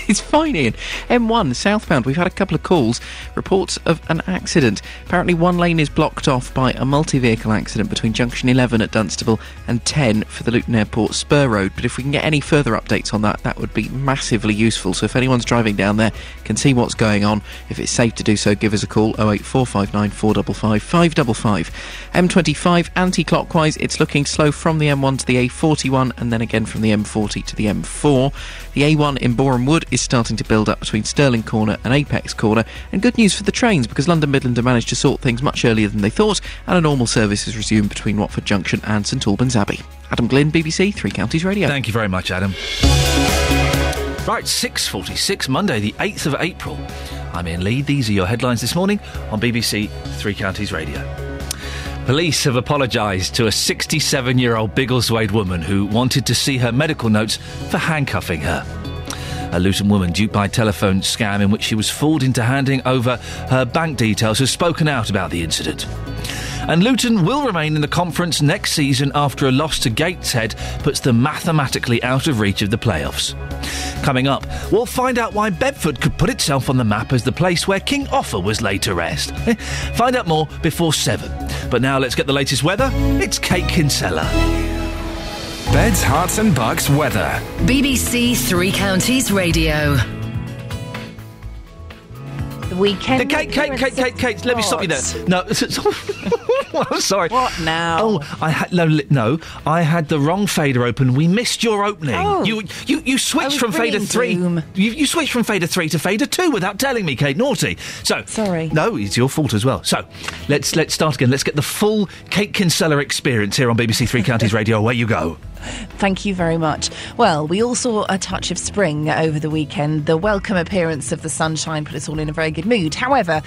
It's fine, Ian. M1, southbound. We've had a couple of calls. Reports of an accident. Apparently one lane is blocked off by a multi-vehicle accident between junction 11 at Dunstable and 10 for the Luton Airport Spur Road. But if we can get any further updates on that would be massively useful. So if anyone's driving down there, can see what's going on, if it's safe to do so, give us a call. 08459 455 555. M25 anti-clockwise, it's looking slow from the M1 to the A41 and then again from the M40 to the M4. The A1 in Boreham Wood is starting to build up between Stirling Corner and Apex Corner. And good news for the trains, because London Midland have managed to sort things much earlier than they thought, and a normal service is resumed between Watford Junction and St Albans Abbey. Adam Glynn, BBC Three Counties Radio. Thank you very much, Adam. Right, 6:46, Monday the 8th of April. I'm Iain Lee. These are your headlines this morning on BBC Three Counties Radio. Police have apologised to a 67-year-old Biggleswade woman who wanted to see her medical notes for handcuffing her. A Luton woman duped by telephone scam in which she was fooled into handing over her bank details has spoken out about the incident. And Luton will remain in the conference next season after a loss to Gateshead puts them mathematically out of reach of the playoffs. Coming up, we'll find out why Bedford could put itself on the map as the place where King Offa was laid to rest. Find out more before 7. But now let's get the latest weather. It's Kate Kinsella. Beds, Herts and Bucks weather. BBC Three Counties Radio. The weekend. Kate, let me stop you there. No, I'm sorry. What now? Oh, I had I had the wrong fader open. We missed your opening. Oh. You switched from fader 3. You switched from fader 3 to fader 2 without telling me, Kate. Naughty. So sorry. No, it's your fault as well. So let's start again. Let's get the full Kate Kinsella experience here on BBC Three Counties Radio. Away you go. Thank you very much. Well, we all saw a touch of spring over the weekend. The welcome appearance of the sunshine put us all in a very good mood. However,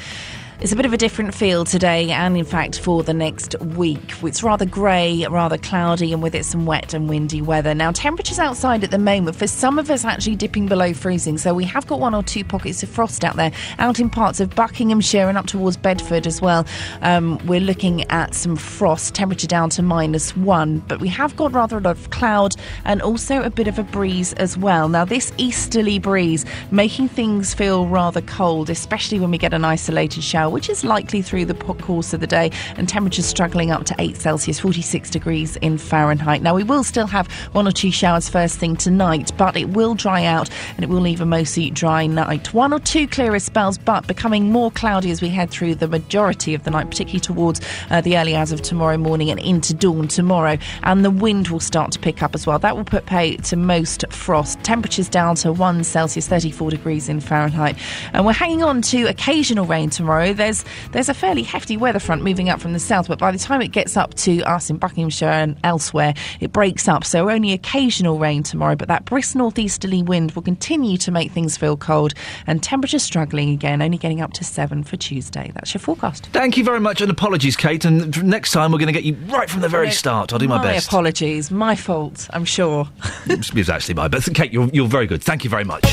it's a bit of a different feel today and, in fact, for the next week. It's rather grey, rather cloudy, and with it some wet and windy weather. Now, temperatures outside at the moment, for some of us, actually dipping below freezing. So we have got 1 or 2 pockets of frost out there, out in parts of Buckinghamshire and up towards Bedford as well. We're looking at some frost, temperature down to -1. But we have got rather a lot of cloud and also a bit of a breeze as well. Now, this easterly breeze making things feel rather cold, especially when we get an isolated shower, which is likely through the course of the day, and temperatures struggling up to 8 Celsius, 46 degrees in Fahrenheit. Now, we will still have 1 or 2 showers first thing tonight, but it will dry out and it will leave a mostly dry night. 1 or 2 clearer spells, but becoming more cloudy as we head through the majority of the night, particularly towards the early hours of tomorrow morning and into dawn tomorrow. And the wind will start to pick up as well. That will put pay to most frost. Temperatures down to 1 Celsius, 34 degrees in Fahrenheit. And we're hanging on to occasional rain tomorrow. there's a fairly hefty weather front moving up from the south, but by the time it gets up to us in Buckinghamshire and elsewhere, it breaks up. So only occasional rain tomorrow, but that brisk northeasterly wind will continue to make things feel cold, and temperatures struggling again, only getting up to 7 for Tuesday. That's your forecast. Thank you very much, and apologies, Kate. And next time we're going to get you right from the very start. I'll do my best. My apologies. My fault, I'm sure. It was actually my best. Kate, you're very good. Thank you very much.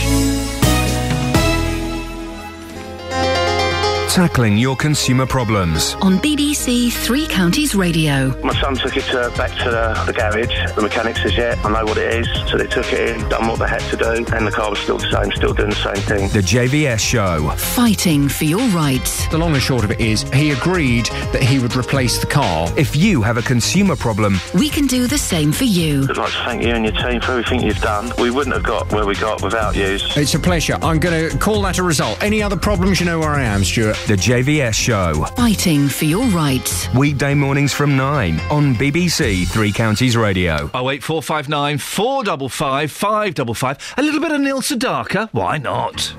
Tackling your consumer problems. On BBC Three Counties Radio. My son took it back to the garage. The mechanic says, yeah, I know what it is. So they took it in, done what they had to do, and the car was still the same, still doing the same thing. The JVS Show. Fighting for your rights. The long and short of it is, he agreed that he would replace the car. If you have a consumer problem, we can do the same for you. I'd like to thank you and your team for everything you've done. We wouldn't have got where we got without you. It's a pleasure. I'm going to call that a result. Any other problems, you know where I am, Stuart. The JVS Show. Fighting for your rights. Weekday mornings from 9 on BBC Three Counties Radio. 08459 455 555. A little bit of Neil Sedaka. Why not?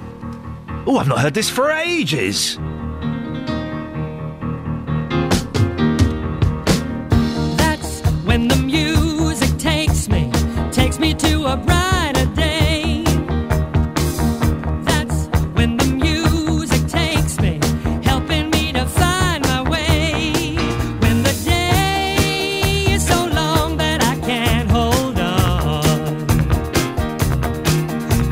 Oh, I've not heard this for ages. That's when the music takes me to a brighter day. That's when the music takes me, helping me to find my way. When the day is so long that I can't hold on.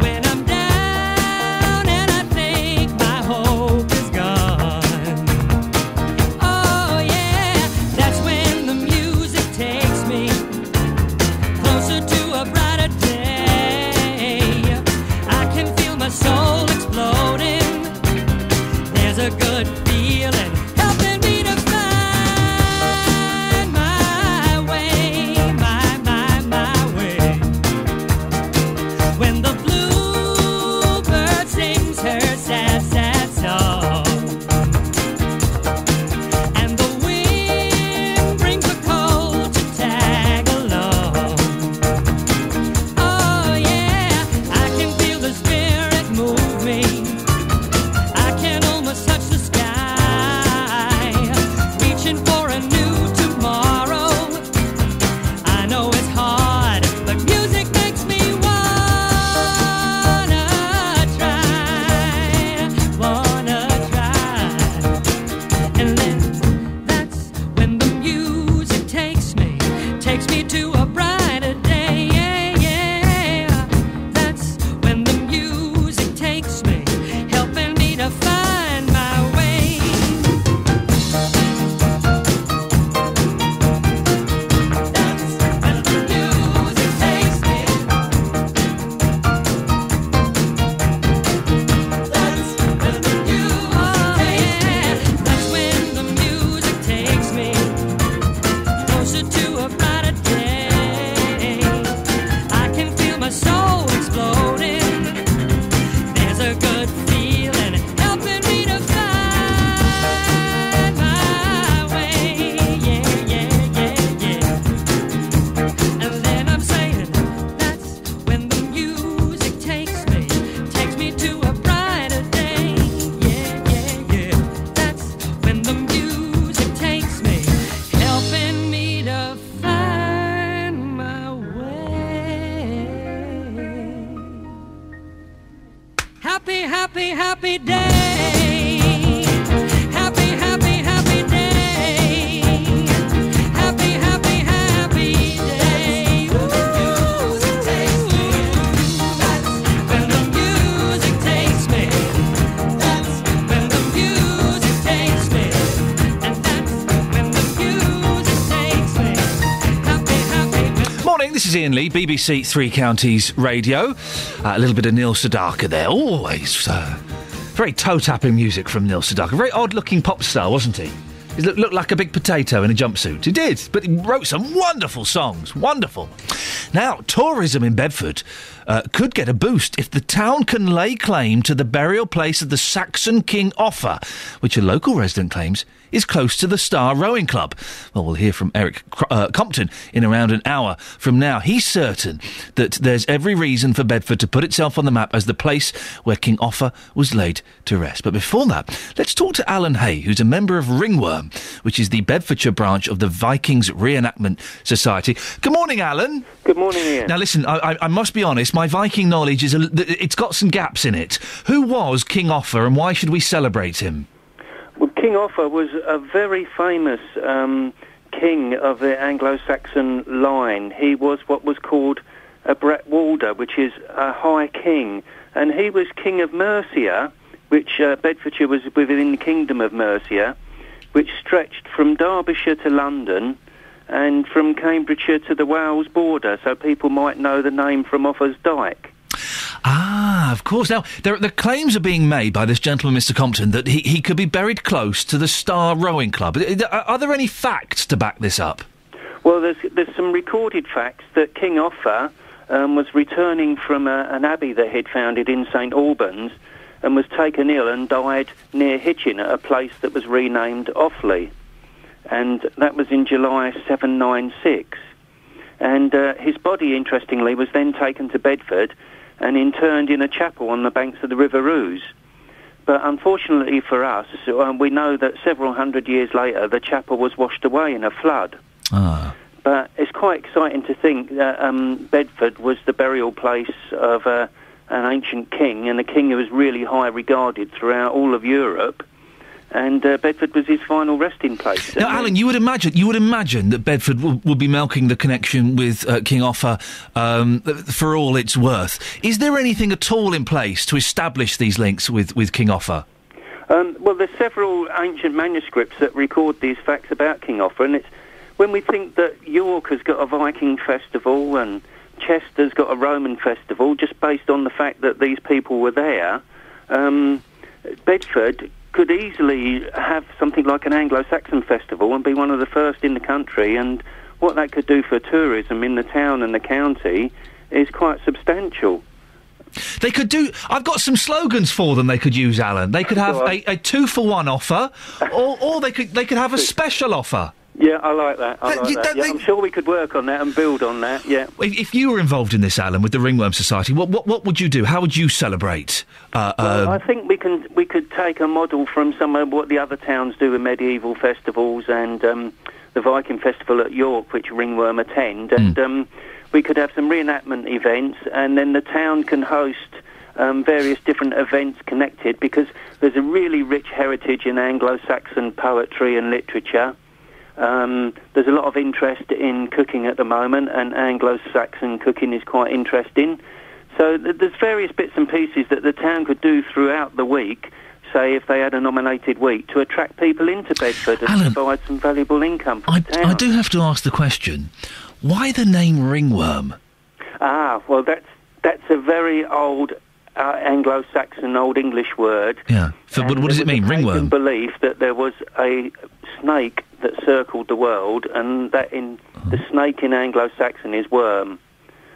When I'm down and I think my hope is gone. Oh yeah, that's when the music takes me closer to a brighter day. I can feel my soul exploding. There's a good feeling helping me to find my way, my way. When the bluebird sings her sad, sad song, and the wind brings a cold to tag along. Oh yeah, I can feel the spirit move me. I can almost touch the sky, reaching for a new tomorrow. I know it's hard, but music makes me wanna try. And then that's when the music takes me to a brighter day. Yeah, yeah. That's when the music takes me, helping me to find my way. That's when the music takes me. That's when the music takes me closer to a brighter day. I can feel my soul exploding. There's a good feeling helping me to find my way. Yeah, yeah, yeah, yeah. And then I'm saying that's when the music takes me to a brighter day. Yeah, yeah, yeah. That's when the music takes me, helping me to find my way. Happy, happy, happy day. Happy, happy, happy day. Happy, happy, happy day. Music takes me. That's when the music takes me. That's when the music takes me. And that's when the music takes me. Happy, happy. Morning, this is Iain Lee, BBC Three Counties Radio. A little bit of Neil Sedaka there. Always very toe-tapping music from Neil Sedaka. Very odd-looking pop star, wasn't he? He looked like a big potato in a jumpsuit. He did, but he wrote some wonderful songs. Wonderful. Now, tourism in Bedford could get a boost if the town can lay claim to the burial place of the Saxon King Offa, which a local resident claims is close to the Star Rowing Club. Well, we'll hear from Eric Compton in around an hour from now. He's certain that there's every reason for Bedford to put itself on the map as the place where King Offa was laid to rest. But before that, let's talk to Alan Hay, who's a member of Ringworm, which is the Bedfordshire branch of the Vikings Reenactment Society. Good morning, Alan. Good morning, Ian. Now, listen, I must be honest, my Viking knowledge it's got some gaps in it. Who was King Offa and why should we celebrate him? Well, King Offa was a very famous king of the Anglo-Saxon line. He was what was called a Bretwalder, which is a high king. And he was king of Mercia, which Bedfordshire was within the kingdom of Mercia, which stretched from Derbyshire to London and from Cambridgeshire to the Wales border, so people might know the name from Offa's Dyke. Ah, of course. Now, the claims are being made by this gentleman, Mr. Compton, that he could be buried close to the Star Rowing Club. Are there any facts to back this up? Well, there's some recorded facts that King Offa was returning from an abbey that he'd founded in St Albans and was taken ill and died near Hitchin at a place that was renamed Offley. And that was in July 796. And his body, interestingly, was then taken to Bedford and interned in a chapel on the banks of the River Ouse. But unfortunately for us, we know that several hundred years later, the chapel was washed away in a flood. Ah. But it's quite exciting to think that Bedford was the burial place of an ancient king, and a king who was really high regarded throughout all of Europe. And Bedford was his final resting place. Now, Alan, you would imagine that Bedford will be milking the connection with King Offa for all it's worth. Is there anything at all in place to establish these links with King Offa? Well, there's several ancient manuscripts that record these facts about King Offa, and it's when we think that York has got a Viking festival and Chester's got a Roman festival, just based on the fact that these people were there, Bedford could easily have something like an Anglo-Saxon festival and be one of the first in the country, and what that could do for tourism in the town and the county is quite substantial. They could do... I've got some slogans for them they could use, Alan. They could have a 2-for-1 offer, or they could have a special offer. Yeah, I like that. Yeah, I'm sure we could work on that and build on that, yeah. If you were involved in this, Alan, with the Ringworm Society, what would you do? How would you celebrate? Well, I think we could take a model from some of what the other towns do with medieval festivals and the Viking Festival at York, which Ringworm attend, and we could have some reenactment events, and then the town can host various different events connected, because there's a really rich heritage in Anglo-Saxon poetry and literature. There's a lot of interest in cooking at the moment, and Anglo-Saxon cooking is quite interesting. So there's various bits and pieces that the town could do throughout the week, say if they had a nominated week, to attract people into Bedford and Alan, provide some valuable income for the town. I do have to ask the question, why the name Ringworm? Well, that's a very old Anglo-Saxon, Old English word. Yeah. So what does it mean, ringworm? Belief that there was a snake that circled the world, and that the snake in Anglo-Saxon is worm,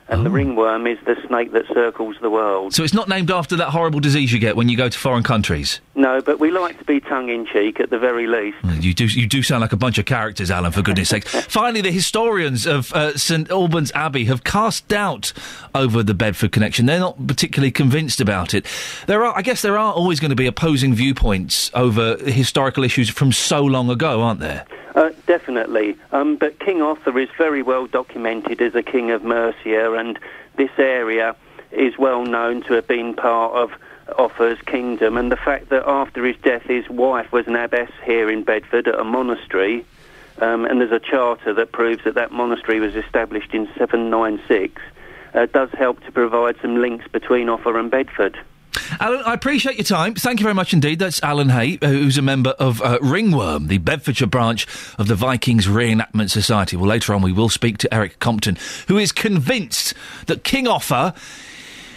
and the ringworm is the snake that circles the world. So it's not named after that horrible disease you get when you go to foreign countries? No, but we like to be tongue-in-cheek at the very least. You do sound like a bunch of characters, Alan, for goodness sake. Finally, the historians of St Albans Abbey have cast doubt over the Bedford connection. They're not particularly convinced about it. I guess there are always going to be opposing viewpoints over historical issues from so long ago, aren't there? Definitely. But King Offa is very well documented as a king of Mercia, and this area is well known to have been part of Offa's kingdom, and the fact that after his death his wife was an abbess here in Bedford at a monastery, and there's a charter that proves that monastery was established in 796, does help to provide some links between Offa and Bedford. Alan, I appreciate your time. Thank you very much indeed. That's Alan Hay, who's a member of Ringworm, the Bedfordshire branch of the Vikings Reenactment Society. Well, later on we will speak to Eric Compton, who is convinced that King Offa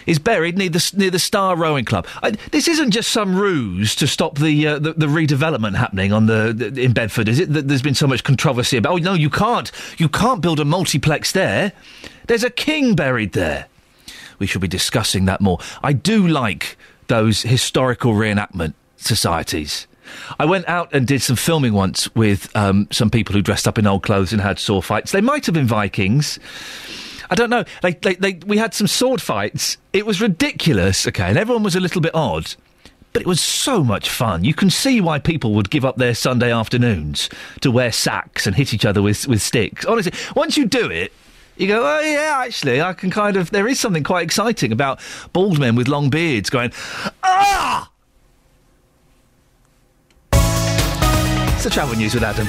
is buried near the Star Rowing Club. This isn't just some ruse to stop the redevelopment happening in Bedford, is it? There's been so much controversy about. Oh no, you can't build a multiplex there. There's a king buried there. we should be discussing that more. I do like those historical reenactment societies. I went out and did some filming once with some people who dressed up in old clothes and had sword fights. They might have been Vikings. I don't know. We had some sword fights. It was ridiculous, okay, and everyone was a little bit odd. But it was so much fun. You can see why people would give up their Sunday afternoons to wear sacks and hit each other with sticks. Honestly, once you do it, you go, oh, yeah, actually, I can kind of... There is something quite exciting about bald men with long beards going, ah! It's the travel news with Adam.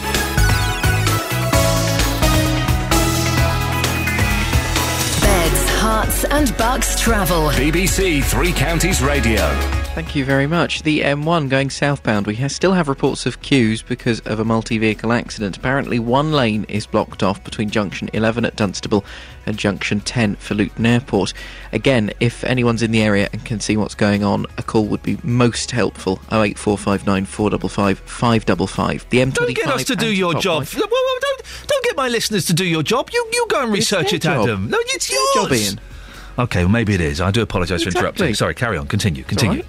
Beds, Hearts and Bucks travel. BBC Three Counties Radio. Thank you very much. The M1 going southbound, we still have reports of queues because of a multi-vehicle accident. Apparently one lane is blocked off between junction 11 at Dunstable and junction 10 for Luton Airport. Again, if anyone's in the area and can see what's going on, a call would be most helpful. 08459 455 555. The M25. Don't get us to do your job. Don't get my listeners to do your job. You go and research it, Adam. No, it's yours. Job, Ian. OK, well, maybe it is. I do apologise for interrupting. Sorry, carry on. Continue. Right.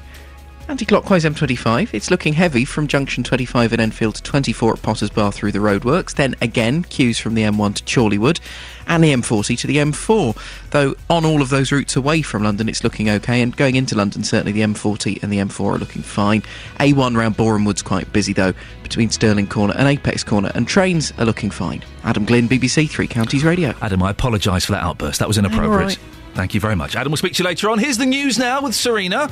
Anti-clockwise M25, it's looking heavy from junction 25 at Enfield to 24 at Potters Bar through the roadworks. Then again, queues from the M1 to Chorleywood and the M40 to the M4. Though on all of those routes away from London, it's looking OK. And going into London, certainly the M40 and the M4 are looking fine. A1 round Boreham Wood's quite busy, though, between Stirling Corner and Apex Corner. And trains are looking fine. Adam Glynn, BBC Three Counties Radio. Adam, I apologise for that outburst. That was inappropriate. All right. Thank you very much. Adam, we'll speak to you later on. Here's the news now with Serena.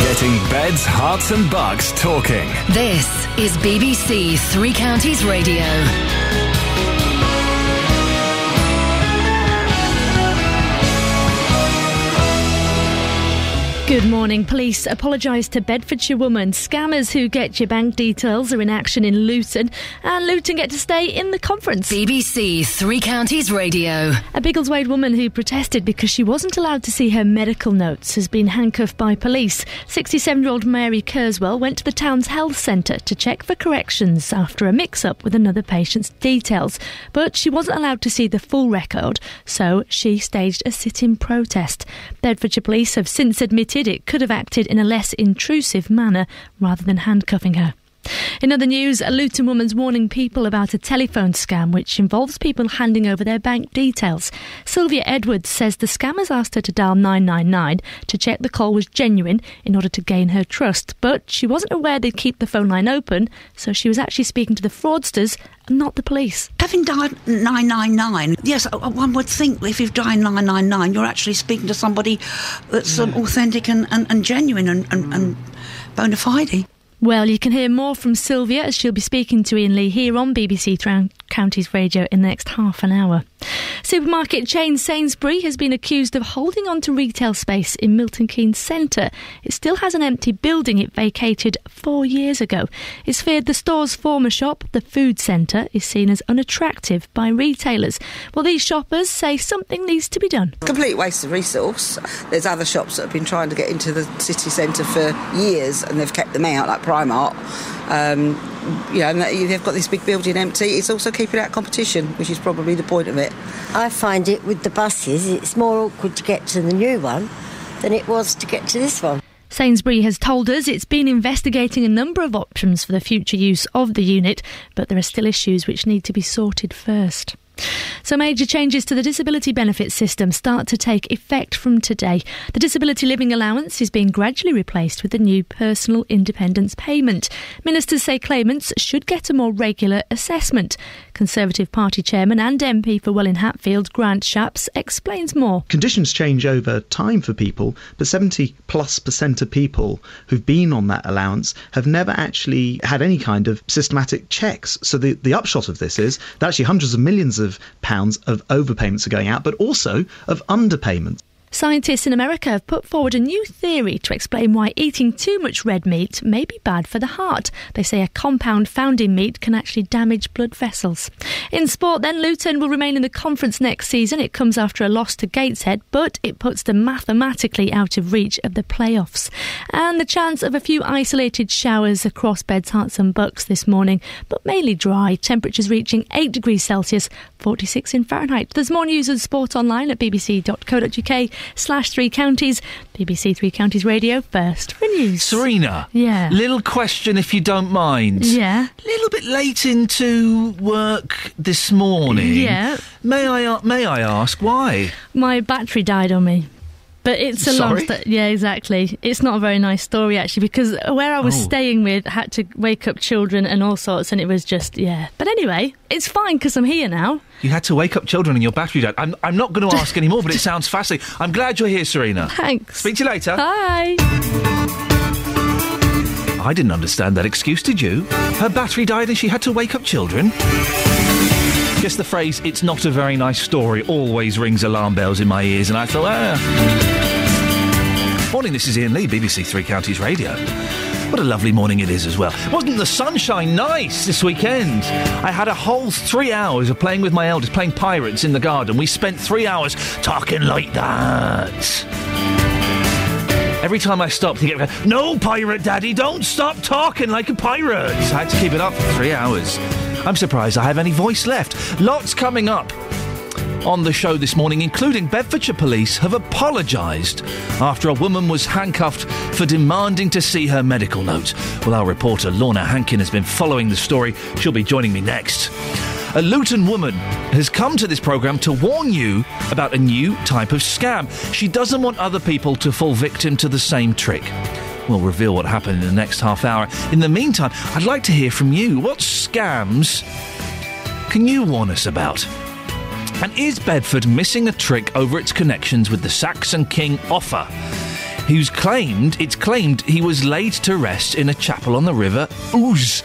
Getting beds, hearts and bucks talking. This is BBC Three Counties Radio. Good morning. Police apologise to Bedfordshire woman. Scammers who get your bank details are in action in Luton, and Luton get to stay in the conference. BBC Three Counties Radio. A Biggleswade woman who protested because she wasn't allowed to see her medical notes has been handcuffed by police. 67-year-old Mary Kerswell went to the town's health centre to check for corrections after a mix-up with another patient's details. But she wasn't allowed to see the full record, so she staged a sit-in protest. Bedfordshire police have since admitted it could have acted in a less intrusive manner rather than handcuffing her. In other news, a Luton woman's warning people about a telephone scam which involves people handing over their bank details. Sylvia Edwards says the scammers asked her to dial 999 to check the call was genuine in order to gain her trust, but she wasn't aware they'd keep the phone line open, so she was actually speaking to the fraudsters and not the police. Having dialed 999, yes, one would think if you've dialed 999, you're actually speaking to somebody that's authentic and genuine and bona fide. Well, you can hear more from Sylvia as she'll be speaking to Iain Lee here on BBC Three Counties Radio in the next half an hour. Supermarket chain Sainsbury has been accused of holding on to retail space in Milton Keynes Centre. It still has an empty building it vacated 4 years ago. It's feared the store's former shop, the food centre, is seen as unattractive by retailers. Well, these shoppers say something needs to be done. Complete waste of resource. There's other shops that have been trying to get into the city centre for years and they've kept them out, like Primark. And they've got this big building empty. It's also keeping out competition, which is probably the point of it. I find it with the buses, it's more awkward to get to the new one than it was to get to this one. Sainsbury has told us it's been investigating a number of options for the future use of the unit, but there are still issues which need to be sorted first. So major changes to the disability benefit system start to take effect from today. The disability living allowance is being gradually replaced with the new personal independence payment. Ministers say claimants should get a more regular assessment. Conservative Party Chairman and MP for Welwyn Hatfield, Grant Shapps, explains more. Conditions change over time for people, but 70+% of people who've been on that allowance have never actually had any kind of systematic checks. So the upshot of this is that actually hundreds of millions of pounds of overpayments are going out, but also of underpayments. Scientists in America have put forward a new theory to explain why eating too much red meat may be bad for the heart. They say a compound found in meat can actually damage blood vessels. In sport then, Luton will remain in the conference next season. It comes after a loss to Gateshead, but it puts them mathematically out of reach of the playoffs. And the chance of a few isolated showers across Beds, Herts and Bucks this morning, but mainly dry. Temperatures reaching 8 degrees Celsius, 46 in Fahrenheit. There's more news and sport online at bbc.co.uk. bbc.co.uk/Three Counties. BBC Three Counties Radio first for news. Serena. Yeah. Little question, if you don't mind. Yeah. Little bit late into work this morning. Yeah. May I ask why? My battery died on me. But it's a long Sorry? story. Yeah, exactly. It's not a very nice story, actually, because where I was staying with had to wake up children and all sorts, and it was just, yeah. But anyway, it's fine because I'm here now. You had to wake up children and your battery died. I'm not going to ask any more, but it sounds fascinating. I'm glad you're here, Serena. Thanks. Speak to you later. Bye. I didn't understand that excuse, did you? Her battery died and she had to wake up children? Guess the phrase, "it's not a very nice story," always rings alarm bells in my ears, and I thought, Morning, this is Iain Lee, BBC Three Counties Radio. What a lovely morning it is as well. Wasn't the sunshine nice this weekend? I had a whole 3 hours of playing with my eldest, playing pirates in the garden. We spent 3 hours talking like that. Every time I stopped, he'd get, "No, Pirate Daddy, don't stop talking like a pirate." I had to keep it up for 3 hours. I'm surprised I have any voice left. Lots coming up on the show this morning, including Bedfordshire Police have apologised after a woman was handcuffed for demanding to see her medical note. Well, our reporter Lorna Hankin has been following the story. She'll be joining me next. A Luton woman has come to this programme to warn you about a new type of scam. She doesn't want other people to fall victim to the same trick. We'll reveal what happened in the next half hour. In the meantime, I'd like to hear from you. What scams can you warn us about? And is Bedford missing a trick over its connections with the Saxon King Offa, it's claimed he was laid to rest in a chapel on the River Ouse?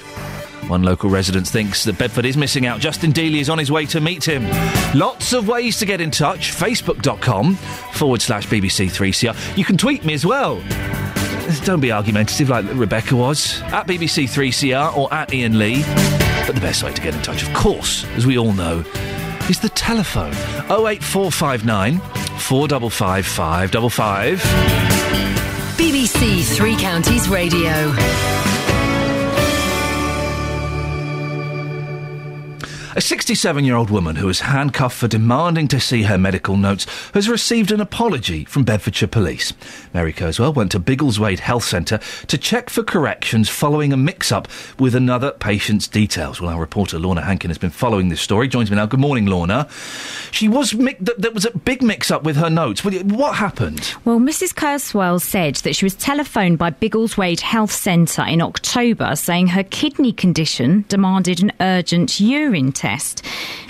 One local resident thinks that Bedford is missing out. Justin Dealey is on his way to meet him. Lots of ways to get in touch. Facebook.com/BBC3CR. You can tweet me as well. Don't be argumentative like Rebecca was. At BBC3CR or at Iain Lee. But the best way to get in touch, of course, as we all know, is the telephone. 08459 455 555. BBC Three Counties Radio. A 67-year-old woman who was handcuffed for demanding to see her medical notes has received an apology from Bedfordshire Police. Mary Kurzweil went to Biggleswade Health Centre to check for corrections following a mix-up with another patient's details. Well, our reporter Lorna Hankin has been following this story. Joins me now. Good morning, Lorna. There was a big mix-up with her notes. What happened? Well, Mrs. Kurzweil said that she was telephoned by Biggleswade Health Centre in October saying her kidney condition demanded an urgent urine test.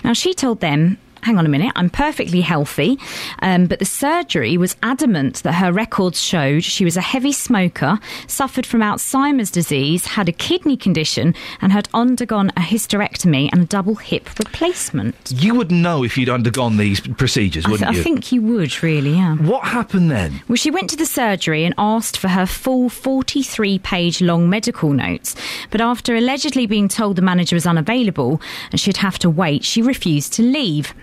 Now, she told them, hang on a minute, I'm perfectly healthy, but the surgery was adamant that her records showed she was a heavy smoker, suffered from Alzheimer's disease, had a kidney condition and had undergone a hysterectomy and a double hip replacement. You would know if you'd undergone these procedures, wouldn't you? I think you would, really, yeah. What happened then? Well, she went to the surgery and asked for her full 43-page long medical notes, but after allegedly being told the manager was unavailable and she'd have to wait, she refused to leave.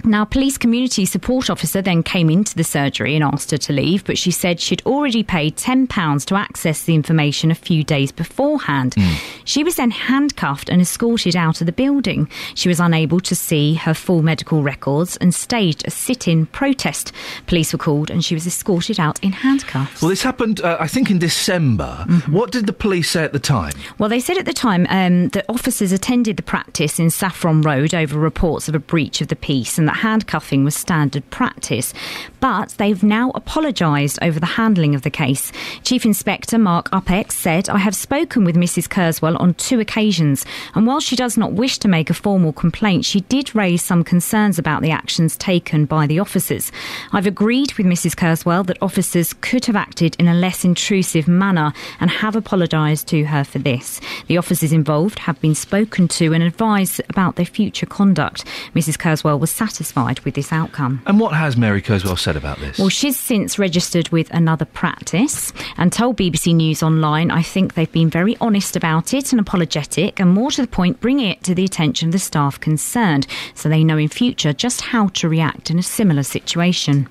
Now, police community support officer then came into the surgery and asked her to leave, but she said she'd already paid £10 to access the information a few days beforehand. She was then handcuffed and escorted out of the building. She was unable to see her full medical records and staged a sit-in protest. Police were called and she was escorted out in handcuffs. Well, this happened, I think, in December. What did the police say at the time? Well, they said at the time that officers attended the practice in Saffron Road over reports of a breach of the peace and that handcuffing was standard practice. But they've now apologised over the handling of the case. Chief Inspector Mark Upex said, "I have spoken with Mrs. Kurzweil on 2 occasions, and while she does not wish to make a formal complaint, she did raise some concerns about the actions taken by the officers. I've agreed with Mrs. Kurzweil that officers could have acted in a less intrusive manner and have apologised to her for this. The officers involved have been spoken to and advised about their future conduct." Mrs. Kurzweil was satisfied with this outcome. And what has Mary Kurzweil said about this? Well, she's since registered with another practice and told BBC News Online, "I think they've been very honest about it and apologetic, and more to the point, bringing it to the attention of the staff concerned, so they know in future just how to react in a similar situation."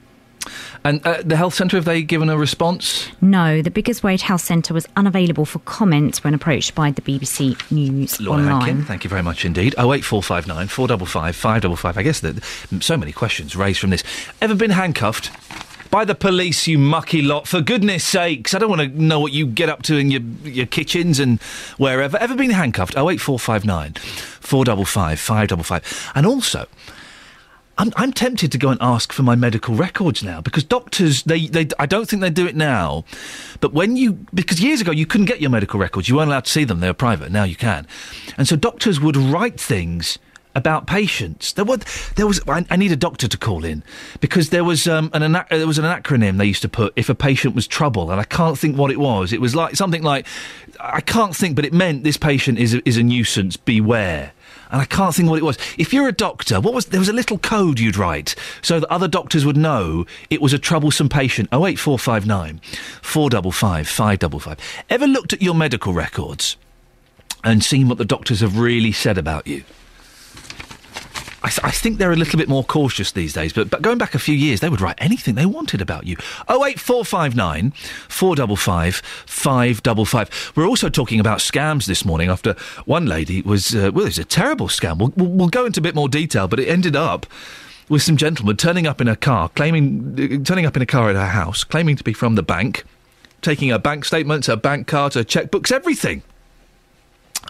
And the health centre, have they given a response? No, the Biggleswade Health Centre was unavailable for comment when approached by the BBC News Lorna Online. Hankin, thank you very much indeed. 08459 455 555. I guess that so many questions raised from this. Ever been handcuffed By the police, you mucky lot. For goodness sakes, I don't want to know what you get up to in your kitchens and wherever. Ever been handcuffed? 08459 455 555. And also, I'm tempted to go and ask for my medical records now, because doctors, they I don't think they do it now, but because years ago you couldn't get your medical records, you weren't allowed to see them, they were private, now you can. And so doctors would write things about patients. There was. I need a doctor to call in, because there was an acronym they used to put if a patient was trouble, and I can't think what it was. It was like something like, I can't think, but it meant this patient is a nuisance, beware. And I can't think what it was. If you're a doctor, there was a little code you'd write so that other doctors would know it was a troublesome patient. 08459 455 555. Ever looked at your medical records and seen what the doctors have really said about you? I think they're a little bit more cautious these days, but going back a few years, they would write anything they wanted about you. 08459 455 555. We're also talking about scams this morning after one lady was, it was a terrible scam. We'll go into a bit more detail, but it ended up with some gentlemen turning up in a car at her house, claiming to be from the bank, taking her bank statements, her bank cards, her checkbooks, everything.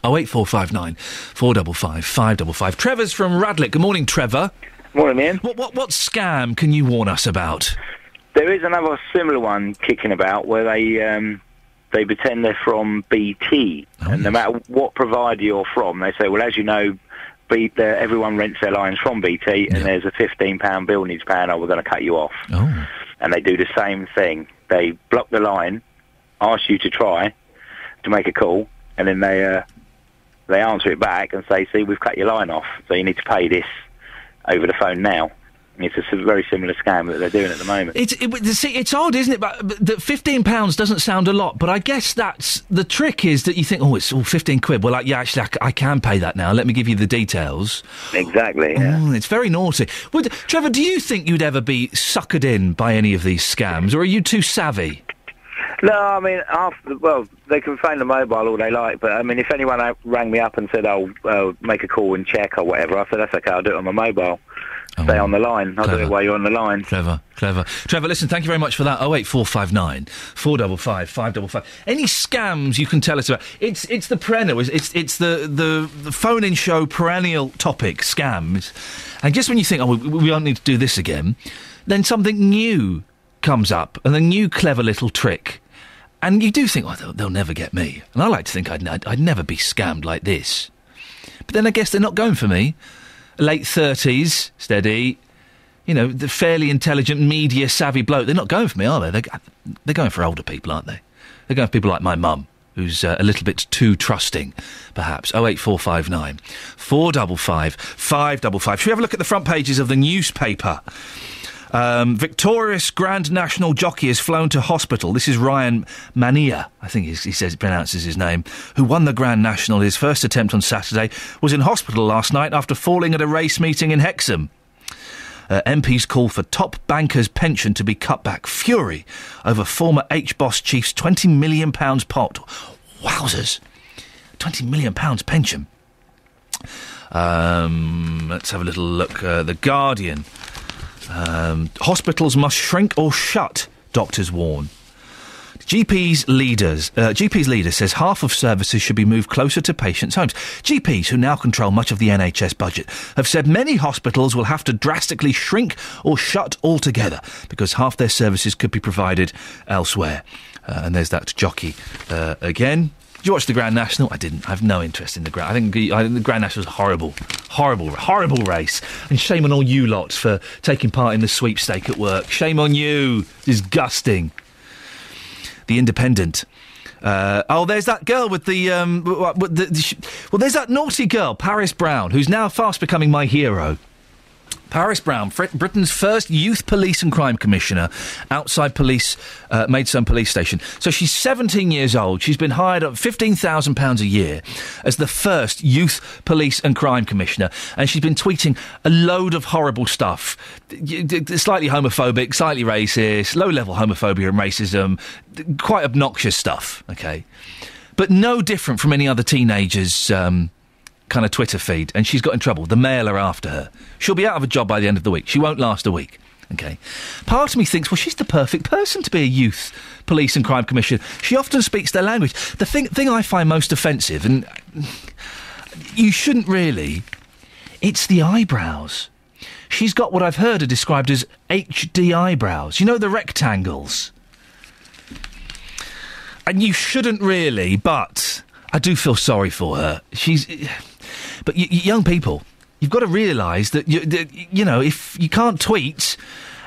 08459 455 555. Trevor's from Radlett. Good morning, Trevor. Morning, Ian. What scam can you warn us about? There is another similar one kicking about where they pretend they're from BT, and no matter what provider you're from, they say, well, as you know, everyone rents their lines from BT, and there's a £15 bill needs paying, we're going to cut you off. Oh. And they do the same thing. They block the line, ask you to try to make a call, and then they answer it back and say, see, we've cut your line off, so you need to pay this over the phone now. And it's a very similar scam that they're doing at the moment. It's odd, isn't it? But that £15 doesn't sound a lot, but I guess that's the trick, is that you think, it's all 15 quid. Well, actually, I can pay that now. Let me give you the details. Exactly, yeah. It's very naughty. Trevor, do you think you'd ever be suckered in by any of these scams, or are you too savvy? No, I mean, they can phone the mobile all they like, but, I mean, if anyone rang me up and said, make a call and check or whatever, I said, that's okay, I'll do it on my mobile. Stay on the line. I'll do it while you're on the line. Clever. Trevor, listen, thank you very much for that. 08459 455 555. Any scams you can tell us about? It's the perennial, it's the phone-in show perennial topic, scams. And just when you think, we don't need to do this again, then something new comes up, and a new clever little trick. And you do think, they'll never get me. And I like to think I'd never be scammed like this. But then I guess they're not going for me. Late 30s, steady, the fairly intelligent, media-savvy bloke. They're not going for me, are they? They're going for older people, aren't they? They're going for people like my mum, who's a little bit too trusting, perhaps. 08459 455 555. Should we have a look at the front pages of the newspaper? Victorious Grand National jockey is flown to hospital. This is Ryan Mania, I think he pronounces his name, who won the Grand National. His first attempt on Saturday was in hospital last night after falling at a race meeting in Hexham. MPs call for top banker's pension to be cut back. Fury over former H-Boss chief's £20 million pot. Wowzers. £20 million pension. Let's have a little look. The Guardian. Hospitals must shrink or shut, doctors warn. GP's leader says half of services should be moved closer to patients' homes. GPs, who now control much of the NHS budget, have said many hospitals will have to drastically shrink or shut altogether because half their services could be provided elsewhere. And there's that jockey again. Did you watch the Grand National? I didn't. I have no interest in the Grand. I think the Grand National was horrible race. And shame on all you lot for taking part in the sweepstake at work. Shame on you. Disgusting. The Independent. There's that girl with there's that naughty girl, Paris Brown, who's now fast becoming my hero. Paris Brown, Britain's first youth police and crime commissioner outside Maidstone police station. So she's 17 years old. She's been hired at £15,000 a year as the first youth police and crime commissioner. And she's been tweeting a load of horrible stuff. Slightly homophobic, slightly racist, low-level homophobia and racism. Quite obnoxious stuff, OK? But no different from any other teenagers' kind of Twitter feed, and she's got in trouble. The Mail are after her. She'll be out of a job by the end of the week. She won't last a week. OK? Part of me thinks, well, she's the perfect person to be a youth police and crime commissioner. She often speaks their language. The thing I find most offensive, and you shouldn't really, it's the eyebrows. She's got what I've heard are described as HD eyebrows. You know, the rectangles. And you shouldn't really, but I do feel sorry for her. But young people, you've got to realise that, you know, if you can't tweet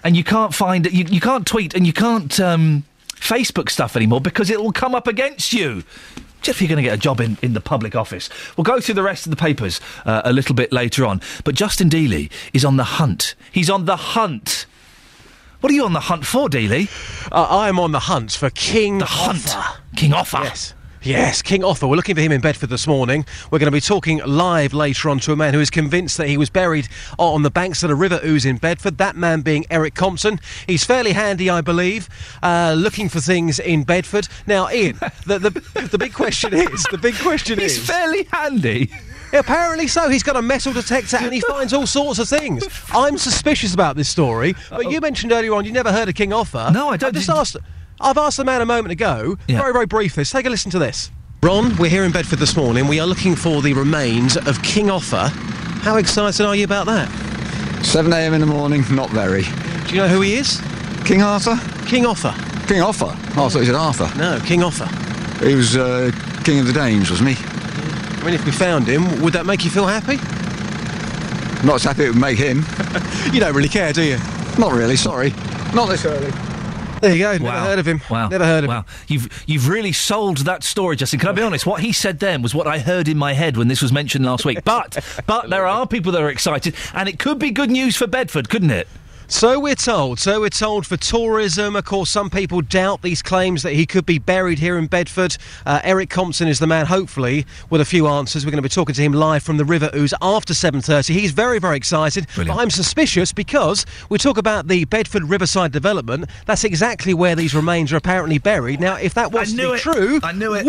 and you can't find it, you can't tweet and you can't Facebook stuff anymore because it will come up against you. Just if you're going to get a job in the public office. We'll go through the rest of the papers a little bit later on. But Justin Dealey is on the hunt. He's on the hunt. What are you on the hunt for, Dealey? I am on the hunt for King Offa. King Offa? Yes, King Offa. We're looking for him in Bedford this morning. We're going to be talking live later on to a man who is convinced that he was buried on the banks of the River Ouse in Bedford, that man being Eric Compton. He's fairly handy, I believe, looking for things in Bedford. Now, Ian, the big question is... He's fairly handy? Apparently so. He's got a metal detector and he finds all sorts of things. I'm suspicious about this story, but you mentioned earlier on you never heard of King Offa. No, I don't. I've asked the man a moment ago, very, very briefly. Let's take a listen to this. Ron, we're here in Bedford this morning. We are looking for the remains of King Offa. How excited are you about that? 7 a.m. in the morning, not very. Do you know who he is? King Arthur? King Offa. King Offa? Oh, I thought he said Arthur. No, King Offa. He was King of the Danes, wasn't he? I mean, if we found him, would that make you feel happy? Not as happy it would make him. You don't really care, do you? Not really, sorry. Not this early. There you go, never heard of him. Wow. Never heard of him. Wow. You've really sold that story, Justin. Can I be honest? What he said then was what I heard in my head when this was mentioned last week. But there are people that are excited, and it could be good news for Bedford, couldn't it? So we're told for tourism. Of course, some people doubt these claims that he could be buried here in Bedford. Eric Compton is the man, hopefully, with a few answers. We're going to be talking to him live from the River Ouse after 7:30. He's very, very excited. Brilliant. But I'm suspicious because we talk about the Bedford Riverside development. That's exactly where these remains are apparently buried. Now, if that was to be true, I knew it.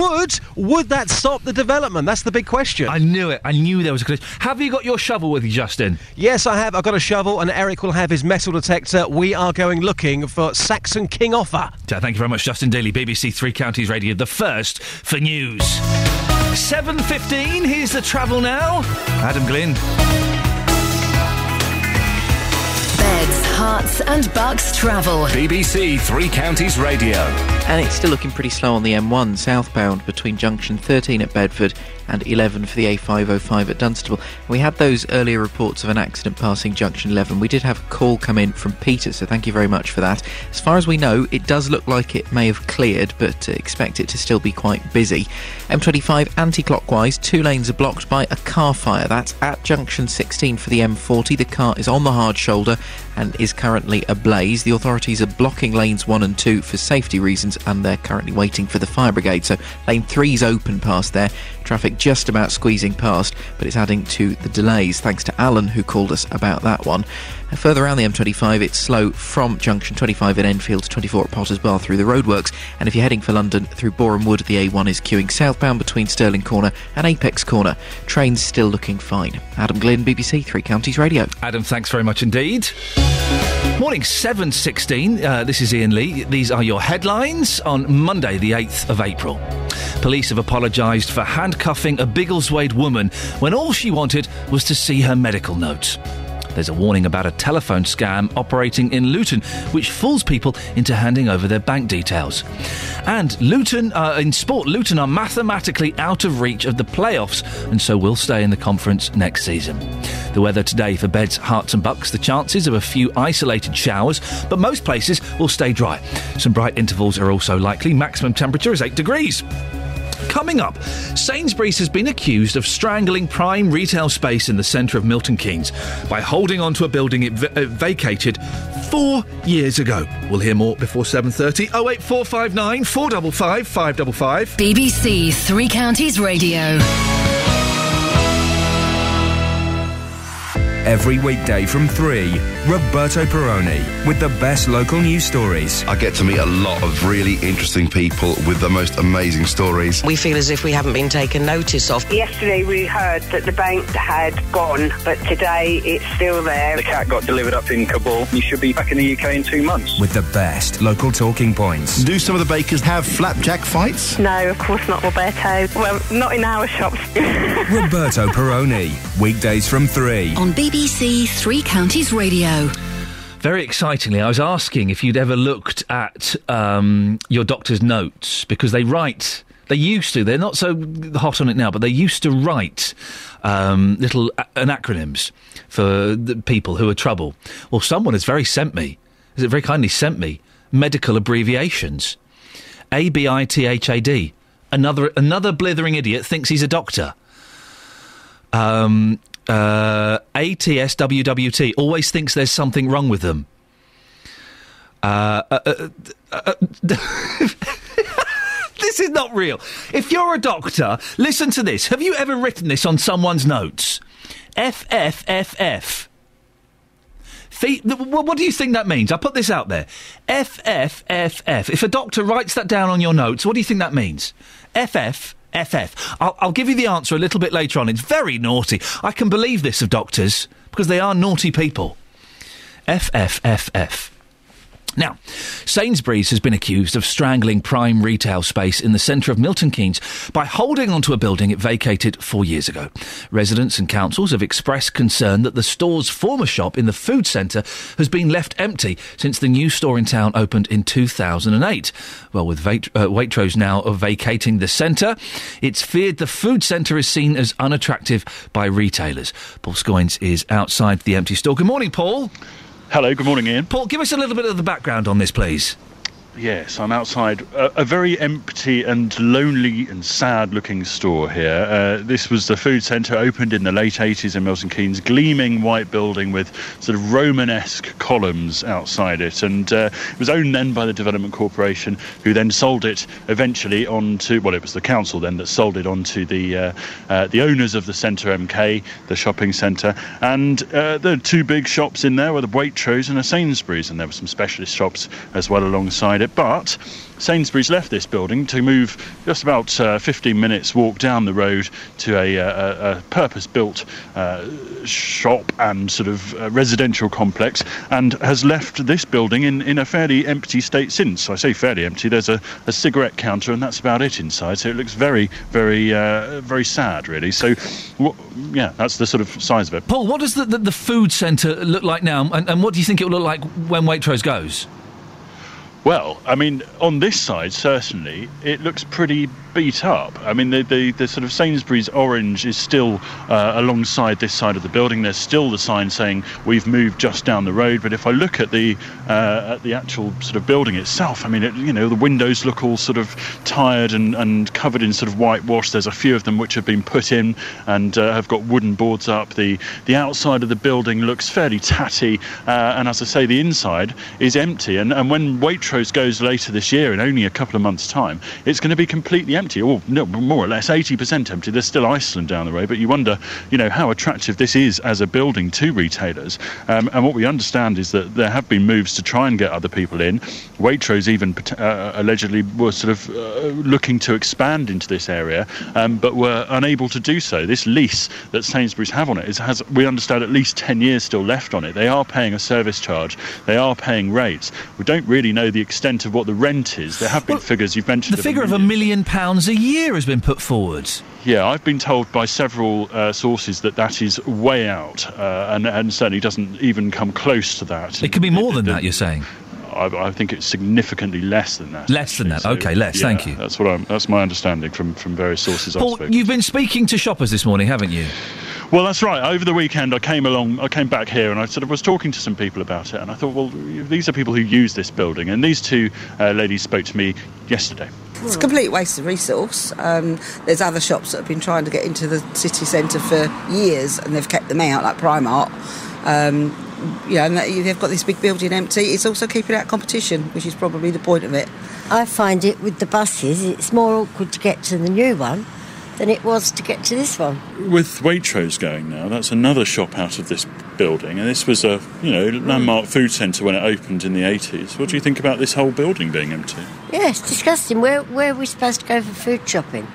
Would that stop the development? That's the big question. I knew it. I knew there was a question. Have you got your shovel with you, Justin? Yes, I have. I've got a shovel, and Eric will have his metal detector. We are going looking for Saxon King Offa. Thank you very much, Justin Daly, BBC Three Counties Radio, the first for news. 7:15, here's the travel now. Adam Glynn. Beds, hearts and bucks travel. BBC Three Counties Radio. And it's still looking pretty slow on the M1 southbound between junction 13 at Bedford and 11 for the A505 at Dunstable. We had those earlier reports of an accident passing junction 11. We did have a call come in from Peter, so thank you very much for that. As far as we know, it does look like it may have cleared, but expect it to still be quite busy. M25 anti-clockwise, 2 lanes are blocked by a car fire. That's at junction 16 for the M40. The car is on the hard shoulder and is currently ablaze. The authorities are blocking lanes 1 and 2 for safety reasons, and they're currently waiting for the fire brigade. So lane 3's open past there. Traffic just about squeezing past, but it's adding to the delays. Thanks to Alan, who called us about that one. And further around the M25, it's slow from junction 25 at Enfield to 24 at Potters Bar through the roadworks. And if you're heading for London through Boreham Wood, the A1 is queuing southbound between Stirling Corner and Apex Corner. Trains still looking fine. Adam Glynn, BBC Three Counties Radio. Adam, thanks very much indeed. Morning, 7:16. This is Iain Lee. These are your headlines on Monday, the 8th of April. Police have apologised for handcuffing a Biggleswade woman when all she wanted was to see her medical note. There's a warning about a telephone scam operating in Luton, which fools people into handing over their bank details. And Luton, in sport, Luton are mathematically out of reach of the playoffs, and so will stay in the conference next season. The weather today for Beds, Herts and Bucks, the chances of a few isolated showers, but most places will stay dry. Some bright intervals are also likely. Maximum temperature is 8 degrees. Coming up, Sainsbury's has been accused of strangling prime retail space in the centre of Milton Keynes by holding on to a building it vacated 4 years ago. We'll hear more before 7:30. 08459 455 555. BBC Three Counties Radio. Every weekday from 3, Roberto Perrone with the best local news stories. I get to meet a lot of really interesting people with the most amazing stories. We feel as if we haven't been taken notice of. Yesterday we heard that the bank had gone, but today it's still there. The cat got delivered up in Kabul. You should be back in the UK in 2 months. With the best local talking points. Do some of the bakers have flapjack fights? No, of course not, Roberto. Well, not in our shops. Roberto Perrone, weekdays from 3. On BBC Three Counties Radio. Very excitingly, I was asking if you'd ever looked at your doctor's notes, because they used to, they're not so hot on it now, but they used to write little acronyms for the people who are trouble. Well, someone has very kindly sent me medical abbreviations. ABITHAD. Another blithering idiot thinks he's a doctor. ATSWWT always thinks there's something wrong with them. This is not real. If you're a doctor, listen to this. Have you ever written this on someone's notes? FFFF. What do you think that means? I put this out there. FFFF. If a doctor writes that down on your notes, what do you think that means? FF. I'll give you the answer a little bit later on. It's very naughty. I can believe this of doctors, because they are naughty people. FFFF. Now, Sainsbury's has been accused of strangling prime retail space in the centre of Milton Keynes by holding onto a building it vacated 4 years ago. Residents and councils have expressed concern that the store's former shop in the food centre has been left empty since the new store in town opened in 2008. Well, with Waitrose now vacating the centre, it's feared the food centre is seen as unattractive by retailers. Paul Scoynes is outside the empty store. Good morning, Paul. Hello, good morning, Ian. Paul, give us a little bit of the background on this, please. Yes, I'm outside a very empty and lonely and sad-looking store here. This was the food centre, opened in the late 80s in Milton Keynes, gleaming white building with sort of Romanesque columns outside it. And it was owned then by the Development Corporation, who then sold it eventually onto, well, it was the council then that sold it onto the owners of the centre, MK, the shopping centre. And there are two big shops in there, were the Waitrose and a Sainsbury's, and there were some specialist shops as well alongside it. But Sainsbury's left this building to move just about 15 minutes walk down the road to a purpose-built shop and sort of residential complex, and has left this building in a fairly empty state since. I say fairly empty. There's a cigarette counter, and that's about it inside. So it looks very, very, very sad, really. So, that's the sort of size of it. Paul, what does the food centre look like now, and what do you think it will look like when Waitrose goes? Well, I mean, on this side, certainly, it looks pretty beat up. I mean, the sort of Sainsbury's orange is still alongside this side of the building. There's still the sign saying we've moved just down the road. But if I look at the actual sort of building itself, I mean, the windows look all sort of tired and covered in sort of whitewash. There's a few of them which have been put in and have got wooden boards up. The outside of the building looks fairly tatty, and as I say, the inside is empty. And when Waitrose goes later this year, in only a couple of months' time, it's going to be completely empty, or no, more or less 80% empty. There's still Iceland down the road, but you wonder, how attractive this is as a building to retailers. And what we understand is that there have been moves to try and get other people in. Waitrose even allegedly were sort of looking to expand into this area, but were unable to do so. This lease that Sainsbury's have on it has, we understand, at least 10 years still left on it. They are paying a service charge. They are paying rates. We don't really know the extent of what the rent is. There have been figures you've mentioned. The figure of £1 million a year has been put forward. Yeah, I've been told by several sources that is way out, and certainly doesn't even come close to that. It could be more than that, you're saying? I think it's significantly less than that. Less than that. Okay, less. Yeah, thank you. That's my understanding from various sources. Paul, you've been speaking to shoppers this morning, haven't you? Well, that's right. Over the weekend, I came back here, and I sort of was talking to some people about it, and I thought, well, these are people who use this building, and these two ladies spoke to me yesterday. It's a complete waste of resource. There's other shops that have been trying to get into the city centre for years, and they've kept them out, like Primark. And they've got this big building empty. It's also keeping out competition, which is probably the point of it. I find it with the buses, it's more awkward to get to the new one than it was to get to this one. With Waitrose going now, that's another shop out of this building, and this was a landmark food centre when it opened in the 80s. What do you think about this whole building being empty? Yeah, it's disgusting. Where are we supposed to go for food shopping?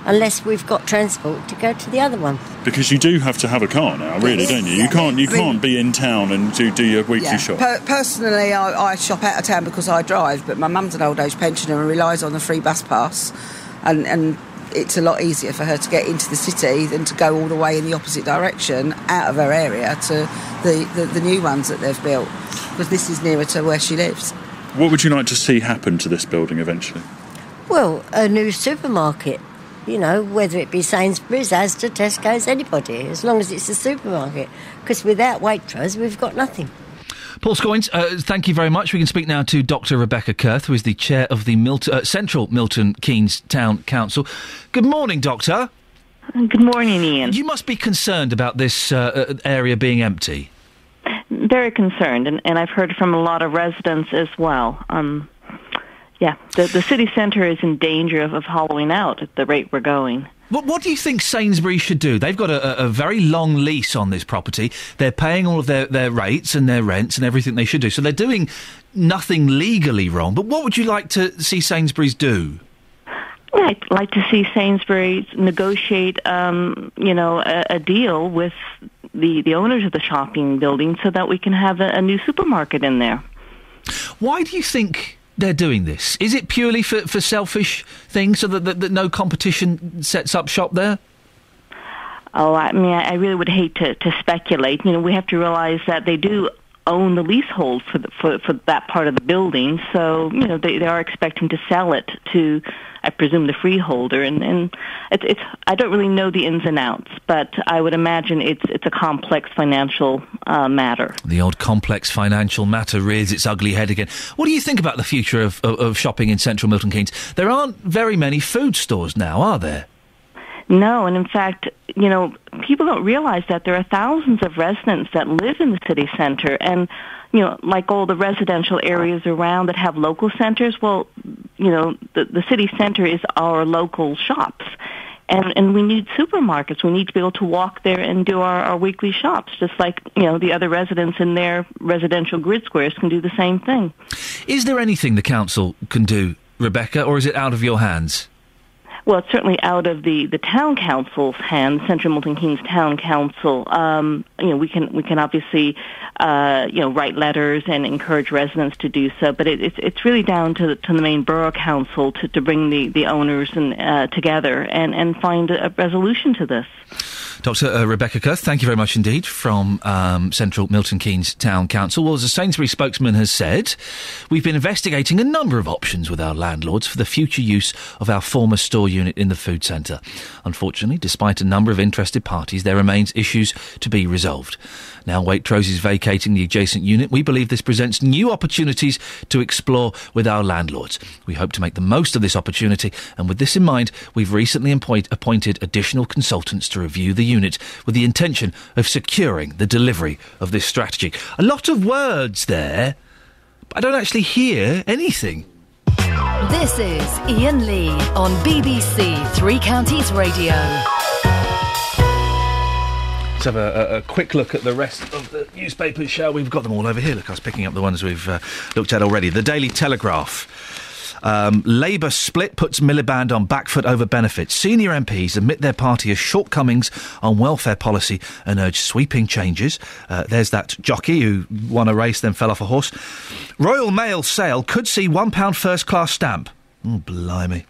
Unless we've got transport to go to the other one. Because you do have to have a car now, really, don't you? You can't be in town and do your weekly shop. Personally, I shop out of town because I drive, but my mum's an old age pensioner and relies on the free bus pass, and it's a lot easier for her to get into the city than to go all the way in the opposite direction out of her area to the new ones that they've built, because this is nearer to where she lives. What would you like to see happen to this building eventually? Well, a new supermarket. Whether it be Sainsbury's, Asda, Tesco's, anybody, as long as it's a supermarket. Because without Waitrose, we've got nothing. Paul Scoins, thank you very much. We can speak now to Dr. Rebecca Kurth, who is the chair of the Central Milton Keynes Town Council. Good morning, Doctor. Good morning, Ian. You must be concerned about this area being empty. Very concerned, and I've heard from a lot of residents as well. Yeah, the city centre is in danger of hollowing out at the rate we're going. What do you think Sainsbury's should do? They've got a very long lease on this property. They're paying all of their rates and their rents and everything they should do. So they're doing nothing legally wrong. But what would you like to see Sainsbury's do? I'd like to see Sainsbury's negotiate, a deal with the owners of the shopping building so that we can have a new supermarket in there. Why do you think they're doing this? Is it purely for selfish things so that no competition sets up shop there? Oh, I mean, I really would hate to speculate. We have to realise that they do own the leasehold for that part of the building, so they are expecting to sell it to, I presume, the freeholder, and it's I don't really know the ins and outs, but I would imagine it's a complex financial matter. The old complex financial matter rears its ugly head again. What do you think about the future of shopping in central Milton Keynes? There aren't very many food stores now, are there? No, and in fact, people don't realize that there are thousands of residents that live in the city centre, and, like all the residential areas around that have local centres, well, the city centre is our local shops. And we need supermarkets. We need to be able to walk there and do our weekly shops, just like, the other residents in their residential grid squares can do the same thing. Is there anything the council can do, Rebecca, or is it out of your hands? Well, it's certainly out of the town council's hands, Central Milton Keynes Town Council. We can obviously, write letters and encourage residents to do so, but it's really down to the main borough council to bring the owners together and find a resolution to this. Dr. Rebecca Kurth, thank you very much indeed from Central Milton Keynes Town Council. Well, as a Sainsbury's spokesman has said, we've been investigating a number of options with our landlords for the future use of our former store unit in the food centre. Unfortunately, despite a number of interested parties, there remains issues to be resolved. Now Waitrose is vacating the adjacent unit. We believe this presents new opportunities to explore with our landlords. We hope to make the most of this opportunity, and with this in mind, we've recently appointed additional consultants to review the unit with the intention of securing the delivery of this strategy. A lot of words there, but I don't actually hear anything. This is Iain Lee on BBC Three Counties Radio. Let's have a quick look at the rest of the newspapers, shall we? We've got them all over here. Look, I was picking up the ones we've looked at already. The Daily Telegraph. Labour split puts Miliband on back foot over benefits. Senior MPs admit their party has shortcomings on welfare policy and urge sweeping changes. There's that jockey who won a race then fell off a horse. Royal Mail sale could see £1 first-class stamp. Oh, blimey.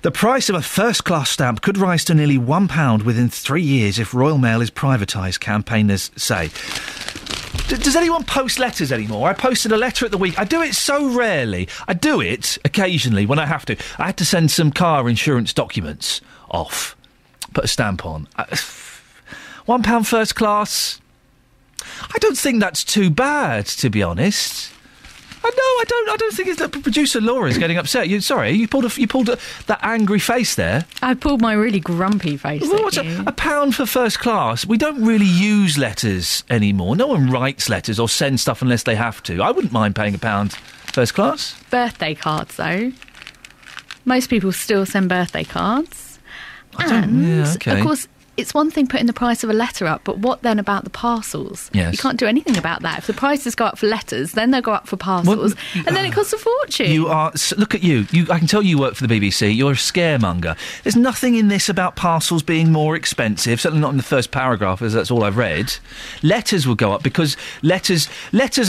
The price of a first-class stamp could rise to nearly £1 within 3 years if Royal Mail is privatised, campaigners say. Does anyone post letters anymore? I posted a letter at the week. I do it so rarely. I do it occasionally when I have to. I had to send some car insurance documents off. Put a stamp on. £1 first class. I don't think that's too bad, to be honest. I don't think it's that producer Laura's getting upset. You pulled that angry face there. I pulled my really grumpy face. Well, what's a pound for first class? We don't really use letters anymore. No one writes letters or sends stuff unless they have to. I wouldn't mind paying £1 first class. Birthday cards, though. Most people still send birthday cards. And, of course, it's one thing putting the price of a letter up, but what then about the parcels? Yes. You can't do anything about that. If the prices go up for letters, then they'll go up for parcels, and then it costs a fortune. You are. Look at you. I can tell you work for the BBC. You're a scaremonger. There's nothing in this about parcels being more expensive. Certainly not in the first paragraph, as that's all I've read. Letters will go up because letters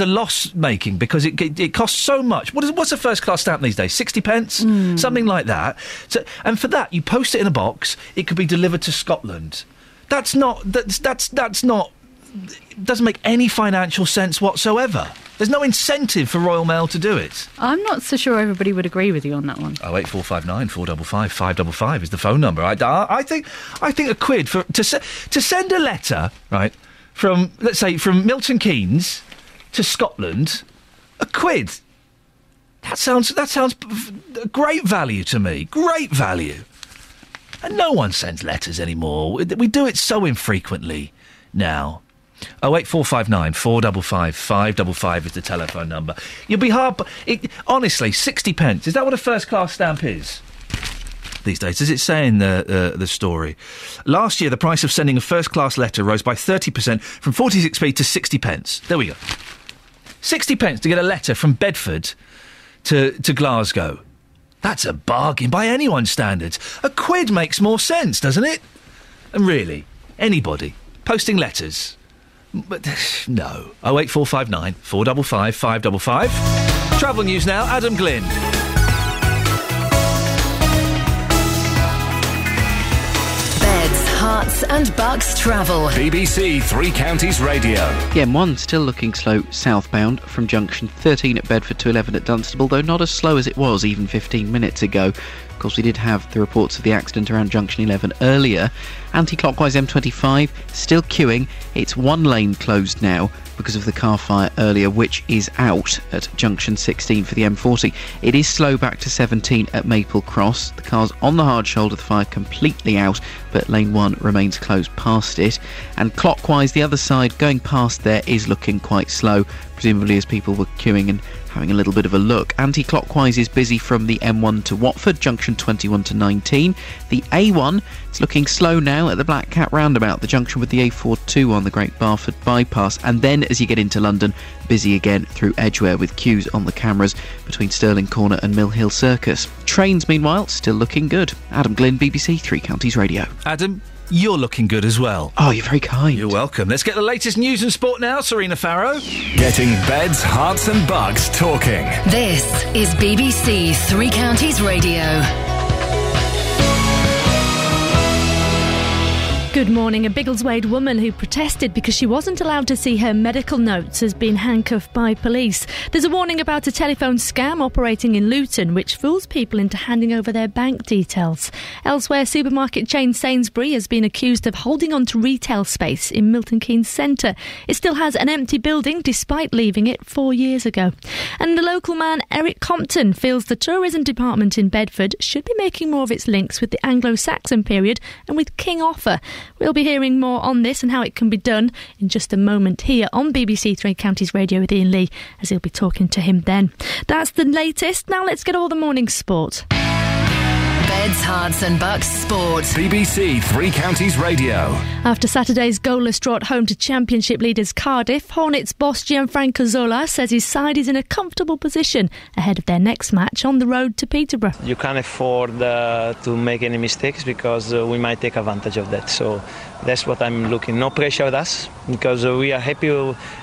are loss making because it costs so much. What's a first class stamp these days? 60p, something like that. So, and for that, you post it in a box. It could be delivered to Scotland. That's not. It doesn't make any financial sense whatsoever. There's no incentive for Royal Mail to do it. I'm not so sure everybody would agree with you on that one. 08459 455 555 is the phone number. I think a quid to send a letter, right, from, let's say, from Milton Keynes to Scotland, a quid. That sounds great value to me. Great value. And no one sends letters anymore. We do it so infrequently now. 08459 455 555 is the telephone number. You'll be hard... honestly, 60p. Is that what a first-class stamp is these days? Does it say in the story? Last year, the price of sending a first-class letter rose by 30% from 46p to 60p. There we go. 60p to get a letter from Bedford to Glasgow. That's a bargain by anyone's standards. A quid makes more sense, doesn't it? And really, anybody posting letters... But no. 08459 455 555. Travel news now. Adam Glynn. Beds, Herts and Bucks travel. BBC Three Counties Radio. The M1 still looking slow southbound from junction 13 at Bedford to 11 at Dunstable, though not as slow as it was even 15 minutes ago. Of course, we did have the reports of the accident around junction 11 earlier. Anti-clockwise M25 still queuing. It's one lane closed now because of the car fire earlier, which is out at junction 16 for the M40. It is slow back to 17 at Maple Cross. The car's on the hard shoulder of the fire, completely out, but lane 1 remains closed past it. And clockwise, the other side going past there is looking quite slow, presumably as people were queuing and having a little bit of a look. Anti-clockwise is busy from the M1 to Watford, junction 21 to 19. The A1 is looking slow now at the Black Cat roundabout, the junction with the A42 on the Great Barford bypass. And then as you get into London, busy again through Edgware with queues on the cameras between Stirling Corner and Mill Hill Circus. Trains, meanwhile, still looking good. Adam Glynn, BBC Three Counties Radio. Adam, you're looking good as well. Oh, you're very kind. You're welcome. Let's get the latest news and sport now. Serena Farrow. Getting beds, hearts and bugs talking. This is BBC Three Counties Radio. Good morning. A Biggleswade woman who protested because she wasn't allowed to see her medical notes has been handcuffed by police. There's a warning about a telephone scam operating in Luton which fools people into handing over their bank details. Elsewhere, supermarket chain Sainsbury has been accused of holding on to retail space in Milton Keynes Centre. It still has an empty building despite leaving it 4 years ago. And the local man Eric Compton feels the tourism department in Bedford should be making more of its links with the Anglo-Saxon period and with King Offa. We'll be hearing more on this and how it can be done in just a moment here on BBC Three Counties Radio with Iain Lee, as he'll be talking to him then. That's the latest. Now let's get all the morning sport. Beds, Herts and Bucks Sport. BBC Three Counties Radio. After Saturday's goalless draw at home to Championship leaders Cardiff, Hornets boss Gianfranco Zola says his side is in a comfortable position ahead of their next match on the road to Peterborough. You can't afford to make any mistakes because we might take advantage of that. So that's what I'm looking. No pressure on us because we are happy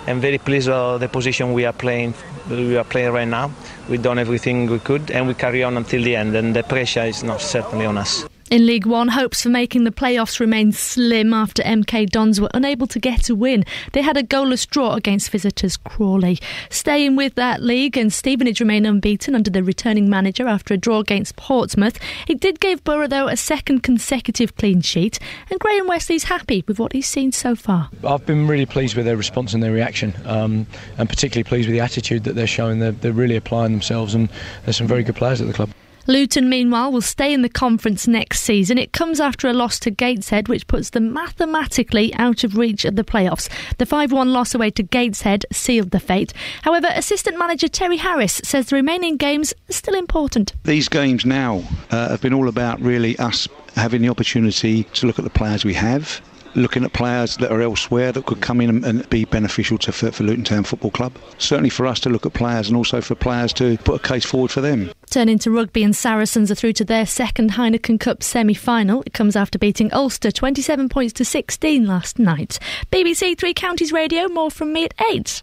and very pleased with the position we are playing. We are playing right now. We've done everything we could and we carry on until the end, and the pressure is not certainly on us. In League One, hopes for making the playoffs remain slim after MK Dons were unable to get a win. They had a goalless draw against visitors Crawley. Staying with that league, and Stevenage remain unbeaten under the returning manager after a draw against Portsmouth. It did give Borough, though, a second consecutive clean sheet, and Graham Wesley's happy with what he's seen so far. I've been really pleased with their response and their reaction, and particularly pleased with the attitude that they're showing. They're really applying themselves, and there's some very good players at the club. Luton, meanwhile, will stay in the conference next season. It comes after a loss to Gateshead, which puts them mathematically out of reach of the playoffs. The 5-1 loss away to Gateshead sealed the fate. However, assistant manager Terry Harris says the remaining games are still important. These games now have been all about really us having the opportunity to look at the players we have, looking at players that are elsewhere that could come in and be beneficial for Luton Town Football Club. Certainly for us to look at players and also for players to put a case forward for them. Turning to rugby, and Saracens are through to their second Heineken Cup semi-final. It comes after beating Ulster 27 points to 16 last night. BBC Three Counties Radio, more from me at 8.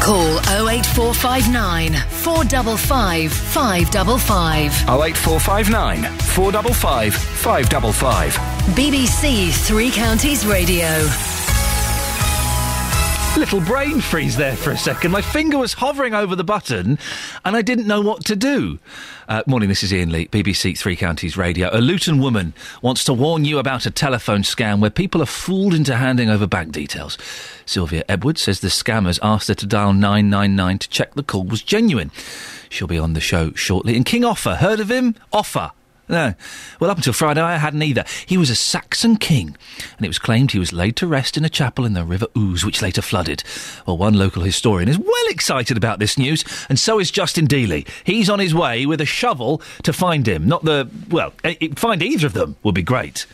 Call 08459 455 555. 08459 455 555. BBC Three Counties Radio. Little brain freeze there for a second. My finger was hovering over the button and I didn't know what to do. Morning, this is Iain Lee, BBC Three Counties Radio. A Luton woman wants to warn you about a telephone scam where people are fooled into handing over bank details. Sylvia Edwards says the scammers asked her to dial 999 to check the call was genuine. She'll be on the show shortly. And King Offa, heard of him? Offa. No. Well, up until Friday, I hadn't either. He was a Saxon king, and it was claimed he was laid to rest in a chapel in the River Ouse, which later flooded. Well, one local historian is well excited about this news, and so is Justin Dealey. He's on his way with a shovel to find him. Find either of them would be great.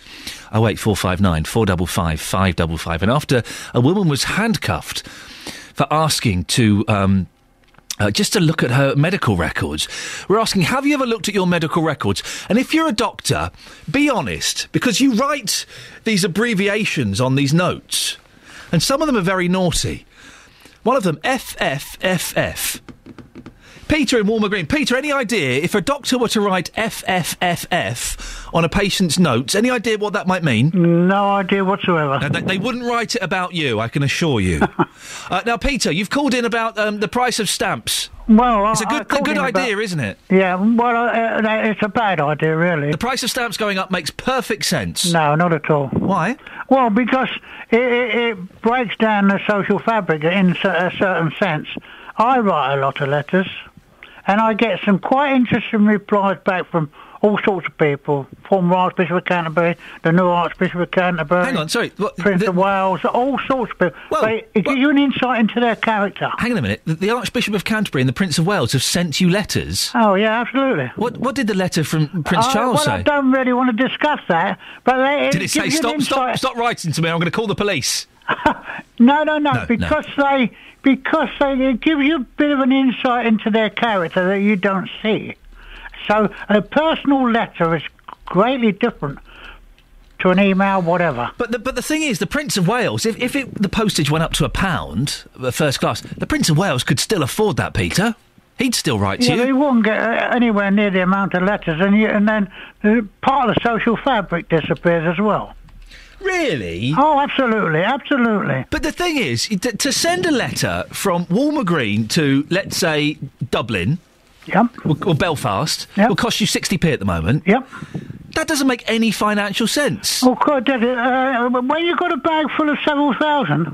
08459 455 555. And after a woman was handcuffed for asking to... just to look at her medical records. We're asking, have you ever looked at your medical records? And if you're a doctor, be honest, because you write these abbreviations on these notes, and some of them are very naughty. One of them, FFFF. Peter in Walmer Green. Peter, any idea, if a doctor were to write FFFF on a patient's notes, any idea what that might mean? No idea whatsoever. Now, they wouldn't write it about you, I can assure you. Now, Peter, you've called in about the price of stamps. Well, it's a good idea, isn't it? Yeah, well, it's a bad idea, really. The price of stamps going up makes perfect sense. No, not at all. Why? Well, because it breaks down the social fabric in a certain sense. I write a lot of letters, and I get some quite interesting replies back from all sorts of people. Former Archbishop of Canterbury, the new Archbishop of Canterbury. Hang on, sorry. Prince of Wales, all sorts of people. It gives you an insight into their character. Hang on a minute. The Archbishop of Canterbury and the Prince of Wales have sent you letters? Oh, yeah, absolutely. What did the letter from Prince Charles say? I don't really want to discuss that. But did it say, stop writing to me, I'm going to call the police? No, because they give you a bit of an insight into their character that you don't see. So a personal letter is greatly different to an email, whatever. But the thing is, the Prince of Wales, if the postage went up to £1, first class, the Prince of Wales could still afford that, Peter. He'd still write to you. Yeah, he wouldn't get anywhere near the amount of letters, and then part of the social fabric disappears as well. Really? Oh, absolutely. But the thing is, to send a letter from Walmer Green to, let's say, Dublin... Yep. Or Belfast, will cost you 60p at the moment. Yep. That doesn't make any financial sense. Oh, God, does it? When you've got a bag full of several thousand...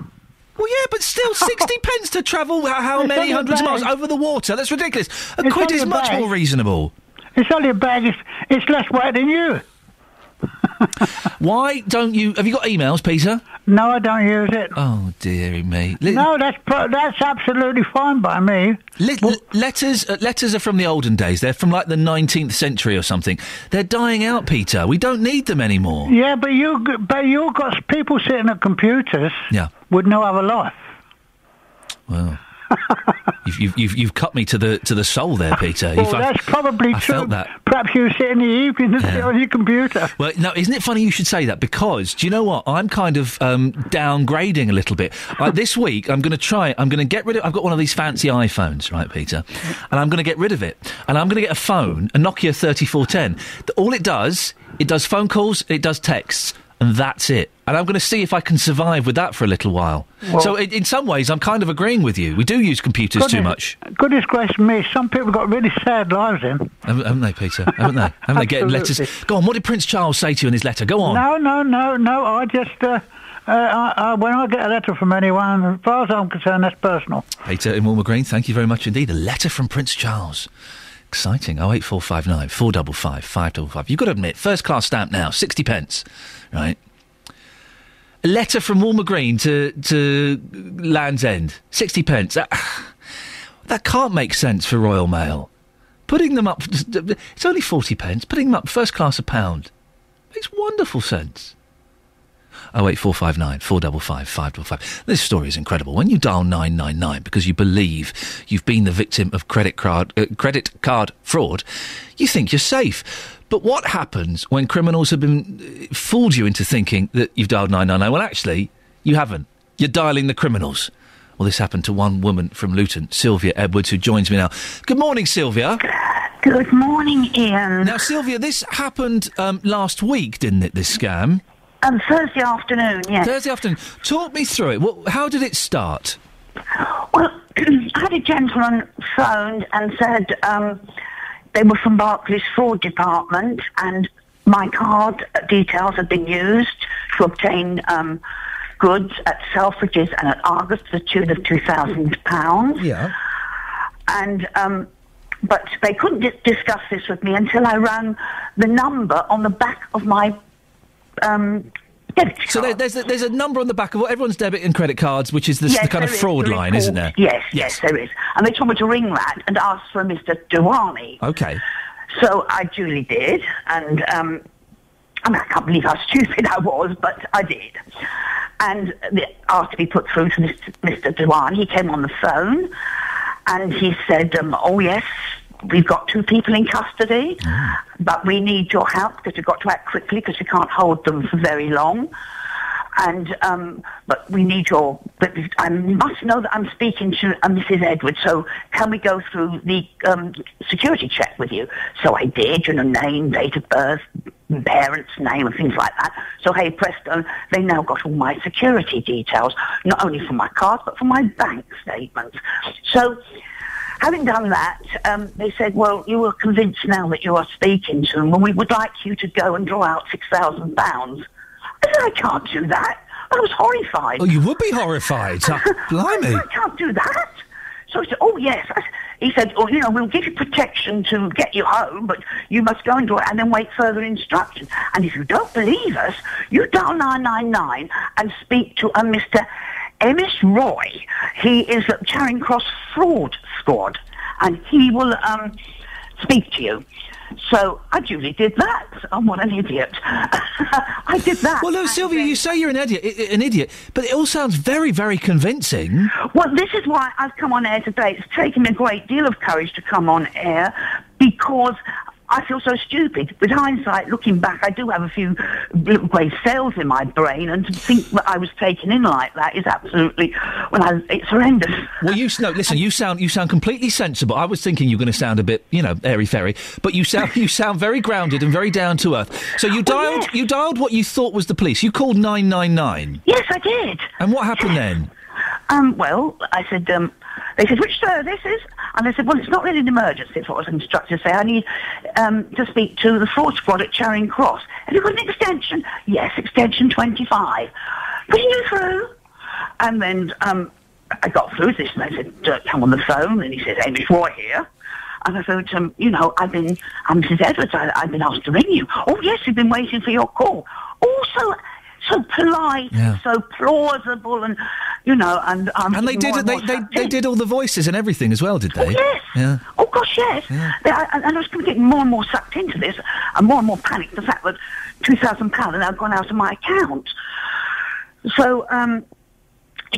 Well, yeah, but still 60 pence to travel how many hundreds of miles over the water? That's ridiculous. A quid is much more reasonable. It's only a bag. It's less weight than you. Why don't you... Have you got emails, Peter? No, I don't use it. Oh, dearie me. No, that's absolutely fine by me. Letters are from the olden days. They're from, like, the 19th century or something. They're dying out, Peter. We don't need them anymore. Yeah, but you've got people sitting at computers with no other life. Well... You've cut me to the soul there, Peter. Well, that's probably true. I felt that. Perhaps you sit in the evening and sit on your computer. Well, no, isn't it funny you should say that? Because, do you know what? I'm kind of downgrading a little bit. This week, I'm going to get rid of... I've got one of these fancy iPhones, right, Peter? And I'm going to get rid of it. And I'm going to get a phone, a Nokia 3410. All it does phone calls, it does texts. And that's it. And I'm going to see if I can survive with that for a little while. Well, so in some ways, I'm kind of agreeing with you. We do use computers too much. Goodness gracious me, some people got really sad lives in. Haven't they, Peter? Haven't they? Haven't they getting letters? Go on, what did Prince Charles say to you in his letter? Go on. No. I just... when I get a letter from anyone, as far as I'm concerned, that's personal. Peter in Walmer Green, thank you very much indeed. A letter from Prince Charles. exciting. 08459 455 555. You've got to admit, first-class stamp now, 60 pence, right? A letter from Walmer Green to Land's End, 60 pence. That can't make sense for Royal Mail. Putting them up, it's only 40 pence. Putting them up first class £1 makes wonderful sense. 08459 455 555. This story is incredible. When you dial 999 because you believe you've been the victim of credit card fraud, you think you're safe. But what happens when criminals have fooled you into thinking that you've dialed 999? Well, actually, you haven't. You're dialing the criminals. Well, this happened to one woman from Luton, Sylvia Edwards, who joins me now. Good morning, Sylvia. Good morning, Iain. Now, Sylvia, this happened last week, didn't it, this scam? Thursday afternoon, yes. Thursday afternoon. Talk me through it. How did it start? Well, I had a gentleman phoned and said they were from Barclays Fraud Department and my card details had been used to obtain goods at Selfridges and at Argos to the tune of £2,000. Yeah. And but they couldn't discuss this with me until I rang the number on the back of my debit card. So there's a number on the back of everyone's debit and credit cards, which is the kind of fraud line, isn't there? Yes, there is. And they told me to ring that and ask for a Mr. Duani. Okay. So I duly did, and I mean, I can't believe how stupid I was, but I did. And asked to be put through to Mr. Duani. He came on the phone, and he said, oh, yes, we've got 2 people in custody, but we need your help because we've got to act quickly because we can't hold them for very long. And but we need your. But I must know that I'm speaking to Mrs. Edwards. So can we go through the security check with you? So I did. Name, date of birth, parents' name, and things like that. So hey, presto, they now got all my security details, not only for my card but for my bank statements. So. Having done that, they said, well, you are convinced now that you are speaking to them, and we would like you to go and draw out £6,000. I said, I can't do that. I was horrified. Oh, you would be horrified. Blimey. I can't do that. So he said, oh, yes. He said, oh, we'll give you protection to get you home, but you must go and draw it and then wait further instructions. And if you don't believe us, you dial 999 and speak to a Mr. Emish Roy. He is at Charing Cross Fraud Squad, and he will speak to you. So I duly did that. I'm what an idiot. I did that. Well, no, Sylvia, you say you're an idiot, but it all sounds very, very convincing. Well, this is why I've come on air today. It's taken me a great deal of courage to come on air because I feel so stupid. With hindsight, looking back, I do have a few little grey cells in my brain, and to think that I was taken in like that is absolutely, it's horrendous. Well, listen, you sound completely sensible. I was thinking you were going to sound a bit, airy-fairy, but you sound very grounded and very down to earth. So you dialed what you thought was the police. You called 999. Yes, I did. And what happened then? Well, I said, they said, which service is? And I said, well, it's not really an emergency. That's what I was instructed to say. I need to speak to the fraud squad at Charing Cross. Have you got an extension? Yes, extension 25. Putting you through. And then I got through this, and I said, come on the phone. And he said, Amy Roy here. And I said, I'm Mrs. Edwards. I've been asked to ring you. Oh, yes, we've been waiting for your call. Also, so polite, so plausible, and and they did all the voices and everything as well, did they? Oh, yes. Yeah. Oh gosh, yes. Yeah. And I was getting more and more sucked into this, and more panicked. The fact that £2,000 had now gone out of my account. So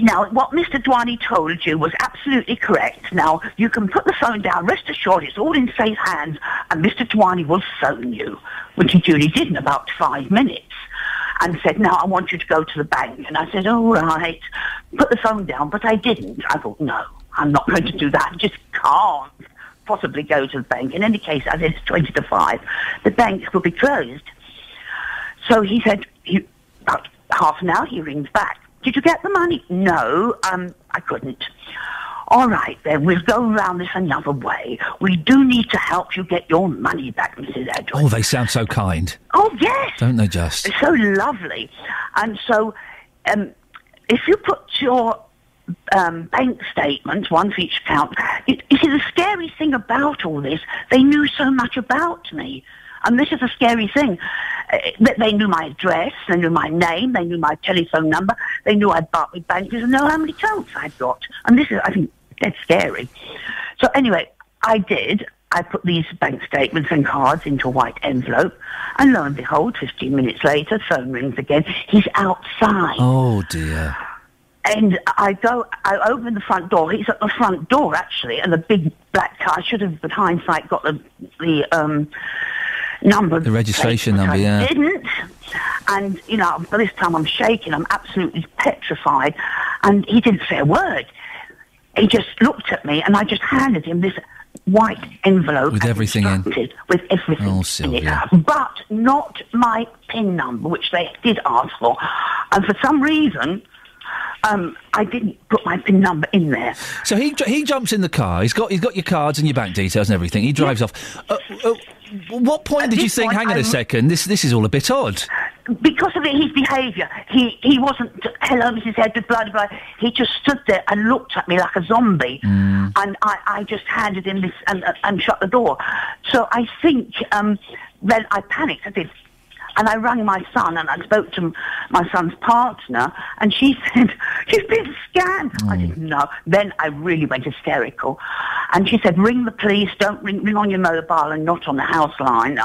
now what Mr. Duani told you was absolutely correct. Now you can put the phone down. Rest assured, it's all in safe hands, and Mr. Duani will phone you, which he duly did in about 5 minutes. And said, now I want you to go to the bank. And I said, all right, put the phone down. But I didn't. I thought, no, I'm not going to do that. I just can't possibly go to the bank. In any case, I said, it's 20 to 5. The bank will be closed. So he said, about half an hour, he rings back. Did you get the money? No, I couldn't. All right, then, we'll go around this another way. We do need to help you get your money back, Mrs. Edwards. Oh, they sound so kind. Oh, yes. Don't they just? It's so lovely. And so, if you put your bank statements, one for each account. You see, the scary thing about all this, they knew so much about me. And this is a scary thing. They knew my address, they knew my name, they knew my telephone number, they knew I'd Barclays bankers and know how many accounts I'd got. And this is, I think, dead scary. So anyway, I put these bank statements and cards into a white envelope, and lo and behold, 15 minutes later, phone rings again. He's outside. Oh, dear. And I open the front door. He's at the front door, actually, and the big black car. I should have, with hindsight, got the number. The registration number, yeah. I didn't. And, you know, by this time I'm shaking. I'm absolutely petrified. And he didn't say a word. He just looked at me, and I just handed him this white envelope. With everything in. With everything Oh, in Sylvia. it. But not my PIN number, which they did ask for. And for some reason, I didn't put my PIN number in there. So he jumps in the car. He's got your cards and your bank details and everything. He drives off. What point did you think? Hang on a second. This is all a bit odd. Because of his behaviour, he wasn't. Hello, Mrs. Edward, blah blah blah. He just stood there and looked at me like a zombie, and I just handed him this and shut the door. So I think then I panicked. I did. And I rang my son, and I spoke to my son's partner, and she said, "You've been scammed." I didn't know. Then I really went hysterical. And she said, "Ring the police, don't ring on your mobile and not on the house line."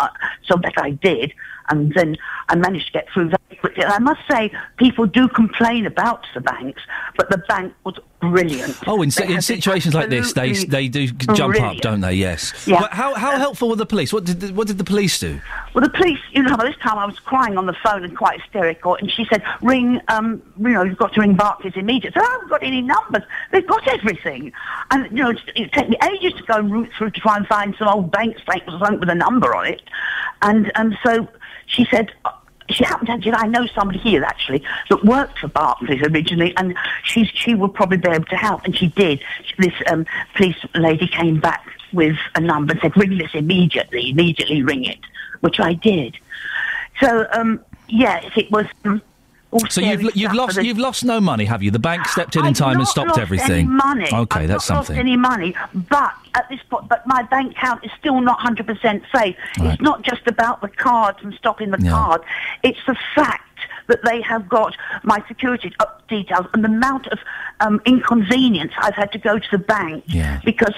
So that I did, and then I managed to get through very quickly. And I must say, people do complain about the banks, but the bank was brilliant. Oh, in situations like this, they do jump up, don't they? Yes. Yeah. But how helpful were the police? What did the police do? Well, the police, you know, by this time I was crying on the phone and quite hysterical, and she said, "Ring, you've got to ring Barclays immediately." I said, "I haven't got any numbers. They've got everything." And, you know, it took me ages to go and root through to try and find some old bank statement with a number on it. And so she said, she happened to, I know somebody here actually that worked for Barclays originally, and she would probably be able to help, and she did. This police lady came back with a number and said, "Ring this immediately ring it," which I did. So yes, it was. So you've lost no money, have you? The bank stepped in time and stopped everything. I've not lost any money. Okay, that's something. I've not lost any money, but at this point, my bank account is still not 100% safe. Right. It's not just about the cards and stopping the card. It's the fact that they have got my security details and the amount of inconvenience I've had to go to the bank. Yeah. Because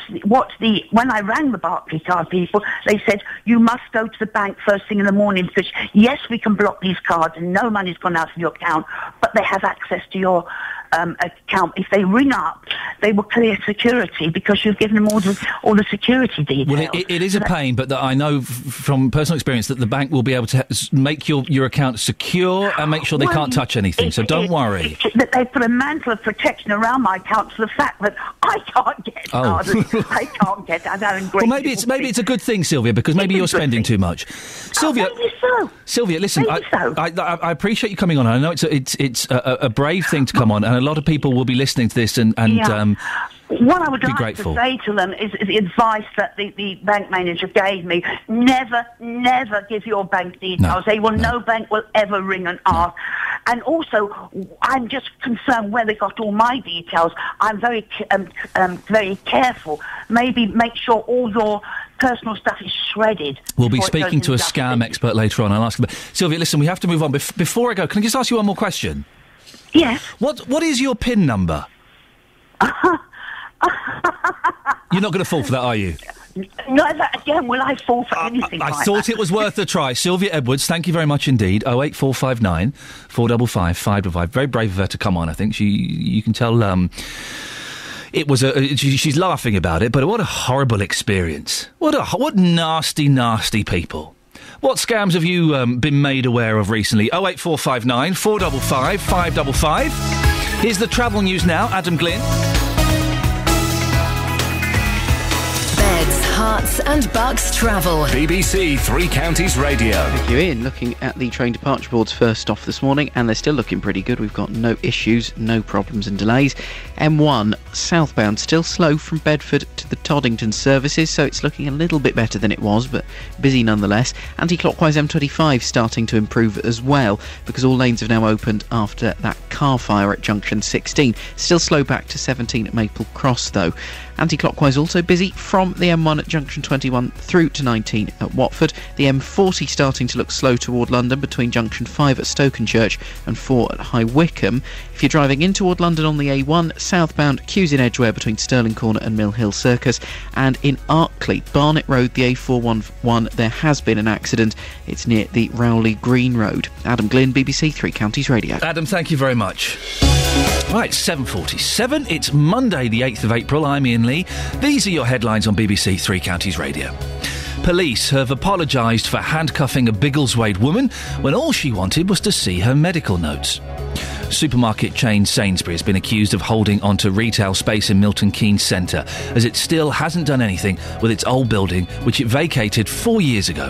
when I rang the Barclays card people, they said, "You must go to the bank first thing in the morning, because yes, we can block these cards and no money's gone out of your account, but they have access to your account. If they ring up, they will clear security because you've given them all the security details." Well, it is a pain, but I know from personal experience that the bank will be able to make your account secure and make sure they can't touch anything. So don't worry. They put a mantle of protection around my account for the fact that I can't get cards. I can't get. I'm having great. Well, maybe it's a good thing, Sylvia, because maybe you're spending too much. Sylvia, maybe so. Sylvia, listen, I appreciate you coming on. I know it's a brave thing to come on, and a lot of people will be listening to this and what I would like grateful. to say to them is the advice that the bank manager gave me: never give your bank details. No bank will ever ring and ask. And also, I'm just concerned where they got all my details. I'm very careful. Maybe make sure all your personal stuff is shredded. We'll be speaking to a scam expert later on. I'll ask them. Sylvia, listen, we have to move on. Before I go, can I just ask you one more question? Yes. What is your PIN number? You're not going to fall for that, are you? No, again, will I fall for anything I like thought that? it was worth a try. Sylvia Edwards, thank you very much indeed. 08459 455 555. Very brave of her to come on, I think. You can tell it was she's laughing about it, but what a horrible experience. What nasty, nasty people. What scams have you been made aware of recently? 08459 455 555. Here's the travel news now. Adam Glynn. Beds, Hearts and Bucks travel. BBC Three Counties Radio. Thank you, Ian. Looking at the train departure boards first off this morning, and they're still looking pretty good. We've got no issues, no problems and delays. M1 southbound still slow from Bedford to the Toddington services, so it's looking a little bit better than it was, but busy nonetheless. Anti-clockwise M25 starting to improve as well, because all lanes have now opened after that car fire at junction 16. Still slow back to 17 at Maple Cross though. Anti-clockwise also busy from the M1 at junction 21 through to 19 at Watford. The M40 starting to look slow toward London between junction 5 at Stokenchurch and 4 at High Wycombe. If you're driving in toward London on the A1, southbound queues in Edgware between Stirling Corner and Mill Hill Circus. And in Arkley, Barnet Road, the A411, there has been an accident. It's near the Rowley Green Road. Adam Glynn, BBC Three Counties Radio. Adam, thank you very much. Right, 7:47. It's Monday, the 8th of April. I'm Iain Lee. These are your headlines on BBC Three Counties Radio. Police have apologised for handcuffing a Biggleswade woman when all she wanted was to see her medical notes. Supermarket chain Sainsbury's has been accused of holding onto retail space in Milton Keynes Centre, as it still hasn't done anything with its old building, which it vacated 4 years ago.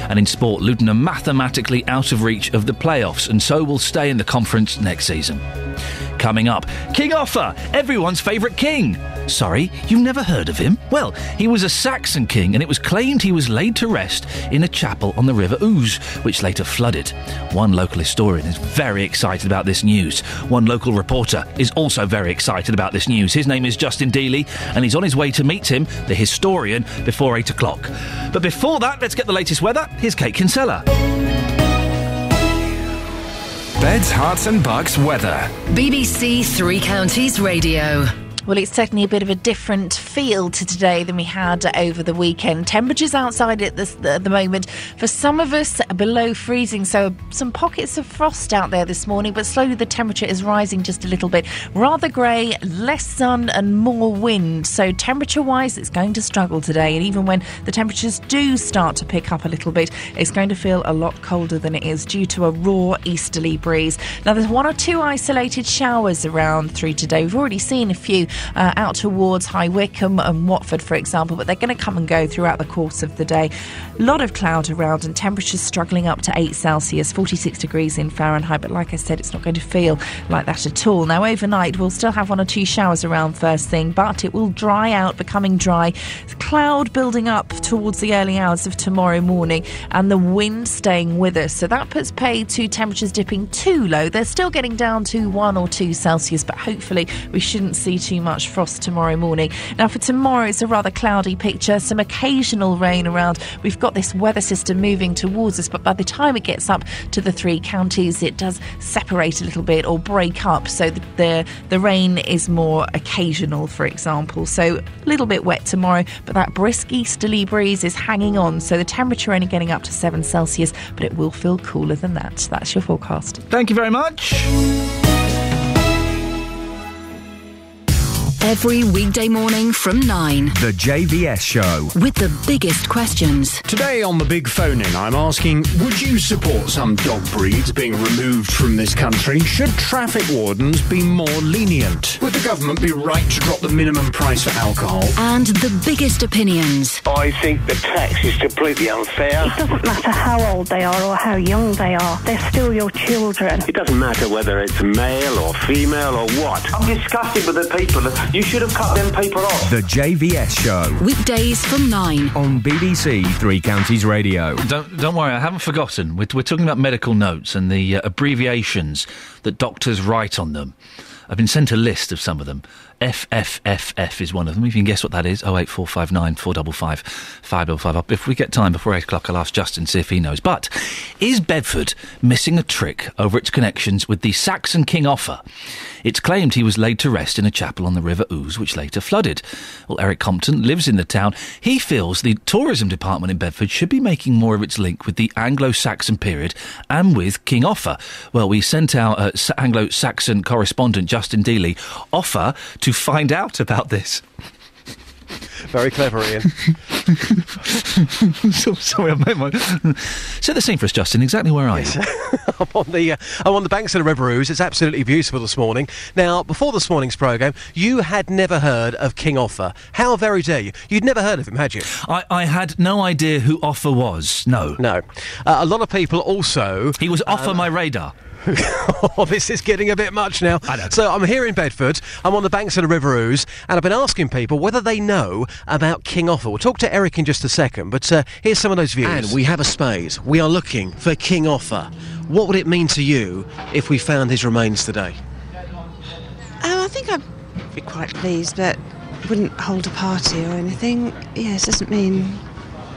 And in sport, Luton are mathematically out of reach of the playoffs, and so will stay in the conference next season. Coming up, King Offa, everyone's favourite king. Sorry, you've never heard of him? Well, he was a Saxon king, and it was claimed he was laid to rest in a chapel on the River Ouse, which later flooded. One local historian is very excited about this news. One local reporter is also very excited about this news. His name is Justin Dealey, and he's on his way to meet him, the historian, before 8 o'clock. But before that, let's get the latest weather. Here's Kate Kinsella. Beds, Hearts and Bucks weather. BBC Three Counties Radio. Well, it's certainly a bit of a different feel to today than we had over the weekend. Temperatures outside at the moment, for some of us, below freezing. So some pockets of frost out there this morning, but slowly the temperature is rising just a little bit. Rather grey, less sun and more wind. So temperature-wise, it's going to struggle today. And even when the temperatures do start to pick up a little bit, it's going to feel a lot colder than it is due to a raw easterly breeze. Now, there's one or two isolated showers around through today. We've already seen a few out towards High Wycombe and Watford, for example, but they're going to come and go throughout the course of the day. A lot of cloud around and temperatures struggling up to 8 Celsius, 46 degrees in Fahrenheit, but like I said, it's not going to feel like that at all. Now, overnight, we'll still have one or two showers around first thing, but it will dry out, becoming dry. Cloud building up towards the early hours of tomorrow morning, and the wind staying with us. So that puts pay to temperatures dipping too low. They're still getting down to 1 or 2 Celsius, but hopefully we shouldn't see too much frost tomorrow morning. Now, for tomorrow, it's a rather cloudy picture, some occasional rain around. We've got this weather system moving towards us, but by the time it gets up to the three counties, it does separate a little bit or break up, so the rain is more occasional, for example. So a little bit wet tomorrow, but that brisk easterly breeze is hanging on, so the temperature only getting up to 7 Celsius, but it will feel cooler than that. That's your forecast. Thank you very much. Every weekday morning from 9. The JVS Show. With the biggest questions. Today on the Big Phone-In, I'm asking, would you support some dog breeds being removed from this country? Should traffic wardens be more lenient? Would the government be right to drop the minimum price for alcohol? And the biggest opinions. I think the tax is completely unfair. It doesn't matter how old they are or how young they are. They're still your children. It doesn't matter whether it's male or female or what. I'm disgusted with the people that... You should have cut them people off. The JVS Show. Weekdays from 9. On BBC Three Counties Radio. Don't worry, I haven't forgotten. We're talking about medical notes and the abbreviations that doctors write on them. I've been sent a list of some of them. FFFF is one of them. If you can guess what that is, 08459 455 555. If we get time before 8 o'clock, I'll ask Justin, see if he knows. But is Bedford missing a trick over its connections with the Saxon King Offa? It's claimed he was laid to rest in a chapel on the River Ouse, which later flooded. Well, Eric Compton lives in the town. He feels the tourism department in Bedford should be making more of its link with the Anglo-Saxon period and with King Offa. Well, we sent our Anglo-Saxon correspondent, Justin Dealey, Offa to find out about this. Very clever, Ian. Sorry, I've made my... Set the scene for us, Justin. Exactly where are you? I'm on the banks of the River Ouse. It's absolutely beautiful this morning. Now, before this morning's programme, you had never heard of King Offa. How very dare you? You'd never heard of him, had you? I had no idea who Offa was. No. A lot of people also... He was off on my radar. Oh, this is getting a bit much now. I know. So I'm here in Bedford. I'm on the banks of the River Ouse, and I've been asking people whether they know about King Offa. We'll talk to Eric in just a second, but here's some of those views. And we have a spade. We are looking for King Offa. What would it mean to you if we found his remains today? I think I'd be quite pleased, but wouldn't hold a party or anything. Yes, doesn't mean...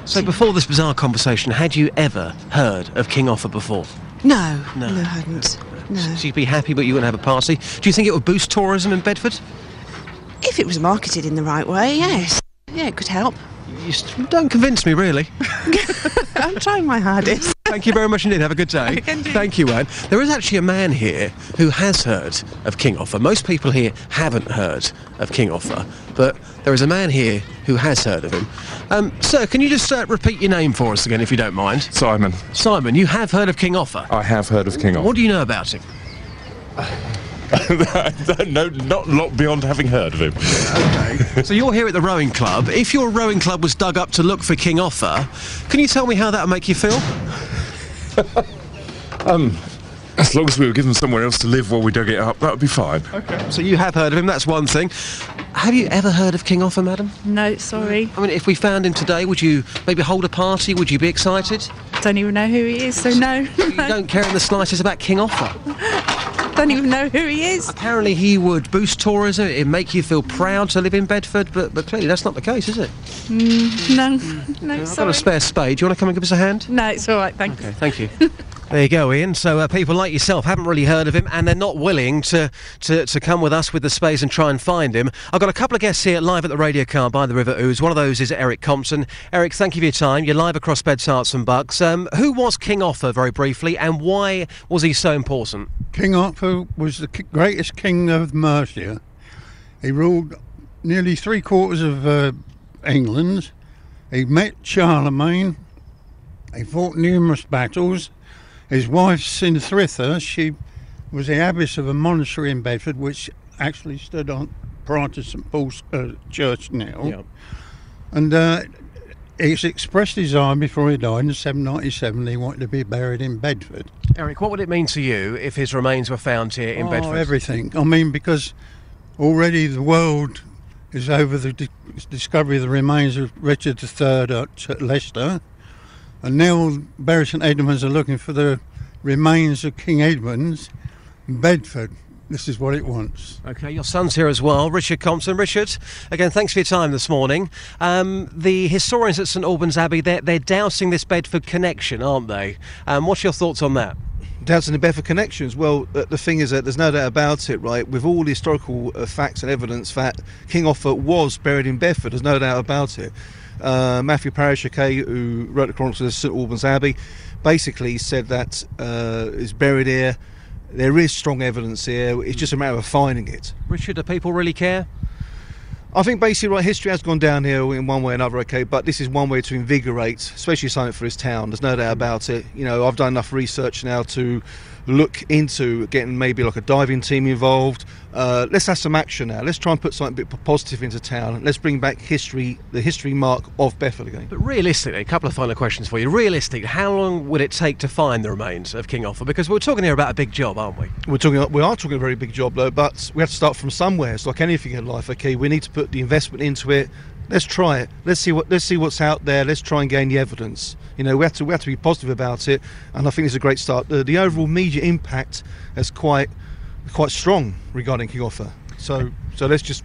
So before this bizarre conversation, had you ever heard of King Offa before? No, I hadn't. No. So you'd be happy, but you wouldn't have a party. Do you think it would boost tourism in Bedford? If it was marketed in the right way, yes. Yeah, it could help. You don't convince me, really. I'm trying my hardest. Thank you very much indeed. Have a good day. Thank you, Anne. There is actually a man here who has heard of King Offa. Most people here haven't heard of King Offa, but there is a man here who has heard of him. Sir, can you just repeat your name for us again, if you don't mind? Simon. Simon, you have heard of King Offa? I have heard of King Offa. What do you know about him? No, not a lot beyond having heard of him. Okay. So you're here at the rowing club. If your rowing club was dug up to look for King Offa, can you tell me how that would make you feel? As long as we were given somewhere else to live while we dug it up, that would be fine. Okay. So you have heard of him, that's one thing. Have you ever heard of King Offa, madam? No, sorry. I mean, if we found him today, would you maybe hold a party? Would you be excited? Don't even know who he is, so no. You don't care in the slightest about King Offa? Don't even know who he is. Apparently he would boost tourism, it'd make you feel proud to live in Bedford, but clearly that's not the case, is it? No, I've sorry. got a spare spade. Do you want to come and give us a hand? No, it's all right, thanks. Okay, thank you. There you go, Ian. So people like yourself haven't really heard of him, and they're not willing to come with us with the spades and try and find him. I've got a couple of guests here live at the radio car by the River Ouse. One of those is Eric Compton. Eric, thank you for your time. You're live across Beds, Herts and Bucks. Who was King Offa, very briefly, and why was he so important? King Offa was the greatest king of Mercia. He ruled nearly 3/4 of England. He met Charlemagne. He fought numerous battles. His wife, Cynthritha, she was the abbess of a monastery in Bedford, which actually stood on prior to St Paul's Church now. Yep. And he's expressed his desire before he died in 797 he wanted to be buried in Bedford. Eric, what would it mean to you if his remains were found here in Bedford? Everything. I mean, because already the world is over the discovery of the remains of Richard III at Leicester. And now Bury St Edmunds are looking for the remains of King Edmunds in Bedford. This is what it wants. OK, your son's here as well, Richard Compton. Richard, again, thanks for your time this morning. The historians at St Albans Abbey, they're doubting this Bedford connection, aren't they? What's your thoughts on that? Doubting the Bedford connections? Well, the thing is that there's no doubt about it, right? With all the historical facts and evidence that King Offa was buried in Bedford, there's no doubt about it. Matthew Parish, who wrote the Chronicles of St Albans Abbey, basically said that is buried here. There is strong evidence here. It's just a matter of finding it. Richard, do people really care? I think basically, right, history has gone downhill in one way or another, okay, but this is one way to invigorate, especially something for his town. There's no doubt about it. You know, I've done enough research now to look into getting maybe like a diving team involved. Let's have some action now. Let's try and put something a bit positive into town. Let's bring back history, the history mark of Bedford again. But realistically, a couple of final questions for you. Realistically, how long would it take to find the remains of King Offa? Because we're talking here about a big job, aren't we? We are talking a very big job, though, but we have to start from somewhere. It's like anything in life, okay? We need to put the investment into it. Let's try it. Let's see what's out there. Let's try and gain the evidence. You know, we have to be positive about it, and I think it's a great start. The overall media impact is quite strong regarding King Offa. So let's just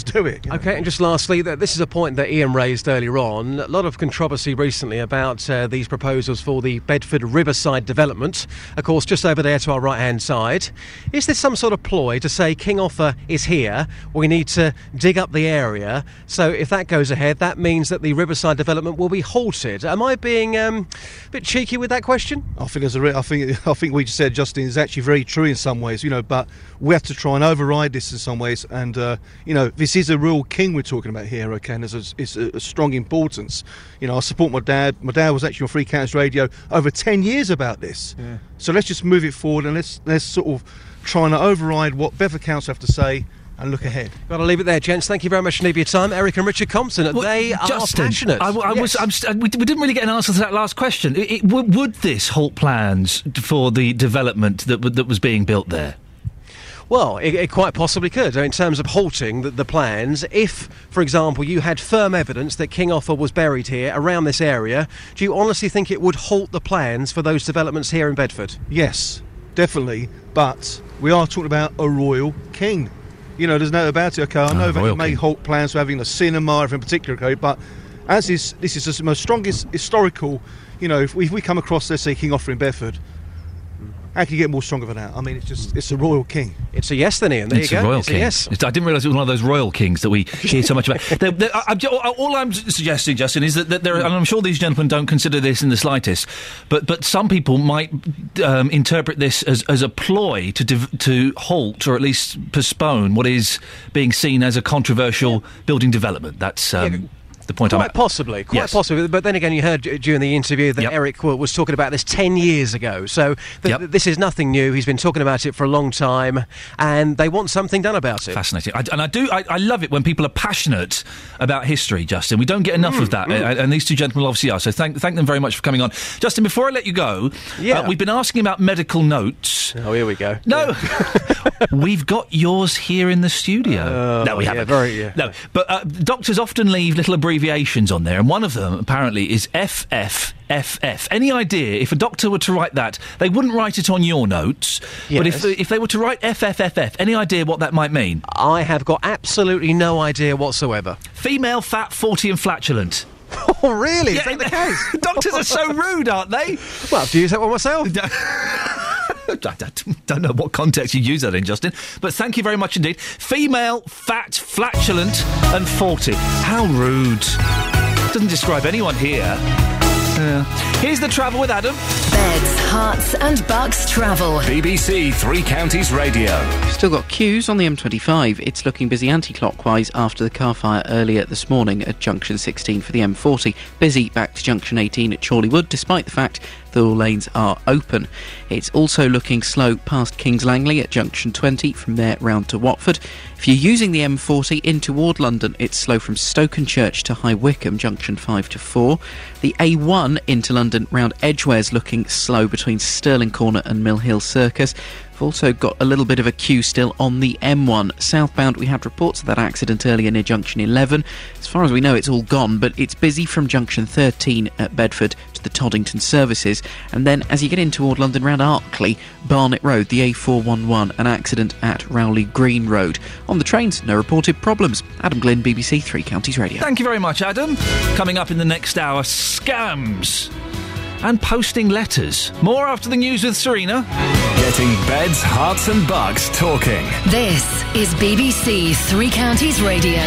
do it. You know? OK, and just lastly, this is a point that Iain raised earlier on. A lot of controversy recently about these proposals for the Bedford Riverside development. Of course, just over there to our right-hand side. Is this some sort of ploy to say King Offa is here, we need to dig up the area, so if that goes ahead, that means that the Riverside development will be halted? Am I being a bit cheeky with that question? I think what you just said, Justin, is actually very true in some ways, you know, but we have to try and override this in some ways, and you know, this is a real king we're talking about here, okay, and it's a strong importance. I support my dad. My dad was actually on Three Counties Radio over 10 years about this. Yeah. So let's just move it forward and let's sort of try and override what Bedford Council have to say and look ahead. Got to leave it there, gents. Thank you very much indeed for your time. Eric and Richard Compton, they are passionate. We didn't really get an answer to that last question. Would this halt plans for the development that was being built there? Well, it quite possibly could, in terms of halting the plans. If, for example, you had firm evidence that King Offa was buried here, around this area, do you honestly think it would halt the plans for those developments here in Bedford? Yes, definitely. But we are talking about a royal king. There's no about it, okay? I know that it may halt plans for having a cinema in particular, okay? But this is the most strongest historical, if we come across, let's say, King Offa in Bedford, how can you get more stronger than that? I mean, it's a royal king. It's a yes then, Ian. There you go. It's a royal king. Yes. I didn't realise it was one of those royal kings that we hear so much about. All I'm suggesting, Justin, is that there, and I'm sure these gentlemen don't consider this in the slightest, but some people might interpret this as a ploy to halt or at least postpone what is being seen as a controversial building development. That's the point I'm at. Quite possibly. But then again, you heard during the interview that Eric was talking about this 10 years ago. So this is nothing new. He's been talking about it for a long time, and they want something done about it. Fascinating. I love it when people are passionate about history, Justin. We don't get enough of that, and these two gentlemen obviously are. So thank them very much for coming on. Justin, before I let you go, we've been asking about medical notes. Oh, here we go. No. We've got yours here in the studio. No, we haven't. No, but doctors often leave little abbreviations on there, and one of them apparently is FFFF. Any idea if a doctor were to write that, they wouldn't write it on your notes, but if they were to write FFFF, any idea what that might mean? I have got absolutely no idea whatsoever. Female, fat, 40 and flatulent. Oh, really? Is that the case? Doctors are so rude, aren't they? Well, I have to use that one myself. I don't know what context you use that in, Justin, but thank you very much indeed. Female, fat, flatulent and 40. How rude. Doesn't describe anyone here. Here's the travel with Adam. Beds, hearts and bucks travel. BBC Three Counties Radio. Still got queues on the M25. It's looking busy anti-clockwise after the car fire earlier this morning at junction 16 for the M40. Busy back to junction 18 at Chorleywood, despite the fact that all lanes are open. It's also looking slow past Kings Langley at junction 20, from there round to Watford. If you're using the M40 in toward London, it's slow from Stokenchurch to High Wycombe, junction 5 to 4. The A1 into London round Edgware's looking slow between Stirling Corner and Mill Hill Circus. We've also got a little bit of a queue still on the M1. Southbound, we had reports of that accident earlier near junction 11. As far as we know, it's all gone, but it's busy from junction 13 at Bedford to the Toddington services. And then as you get in toward London round Arkley, Barnet Road, the A411, an accident at Rowley Green Road. On the trains, no reported problems. Adam Glynn, BBC Three Counties Radio. Thank you very much, Adam. Coming up in the next hour, scams and posting letters. More after the news with Serena. Getting beds, hearts and bucks talking. This is BBC Three Counties Radio.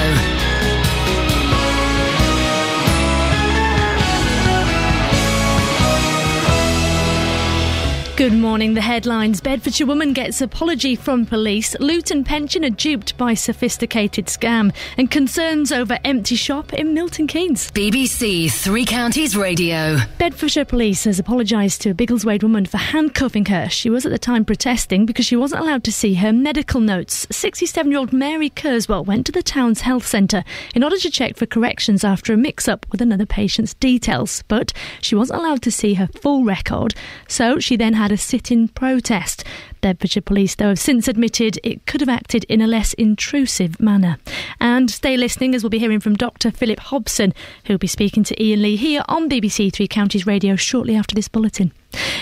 Good morning. The headlines. Bedfordshire woman gets apology from police. Luton pensioner duped by sophisticated scam. And concerns over empty shop in Milton Keynes. BBC Three Counties Radio. Bedfordshire Police has apologised to a Biggleswade woman for handcuffing her. She was at the time protesting because she wasn't allowed to see her medical notes. 67-year-old Mary Kurzwell went to the town's health centre in order to check for corrections after a mix-up with another patient's details. But she wasn't allowed to see her full record, so she then had a sit-in protest. Bedfordshire Police, though, have since admitted it could have acted in a less intrusive manner. And stay listening, as we'll be hearing from Dr. Philip Hobson, who'll be speaking to Iain Lee here on BBC Three Counties Radio shortly after this bulletin.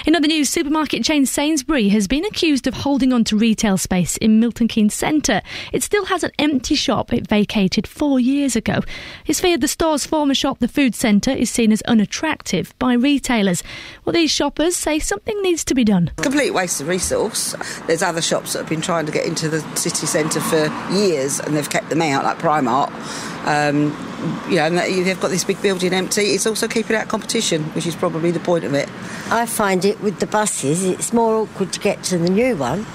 In other news, supermarket chain Sainsbury has been accused of holding on to retail space in Milton Keynes Centre. It still has an empty shop it vacated 4 years ago. It's feared the store's former shop, the food centre, is seen as unattractive by retailers. Well, these shoppers say something needs to be done. Complete waste of resource. There's other shops that have been trying to get into the city centre for years and they've kept them out, like Primark. And they've got this big building empty. It's also keeping out competition, which is probably the point of it. I find it with the buses, it's more awkward to get to the new one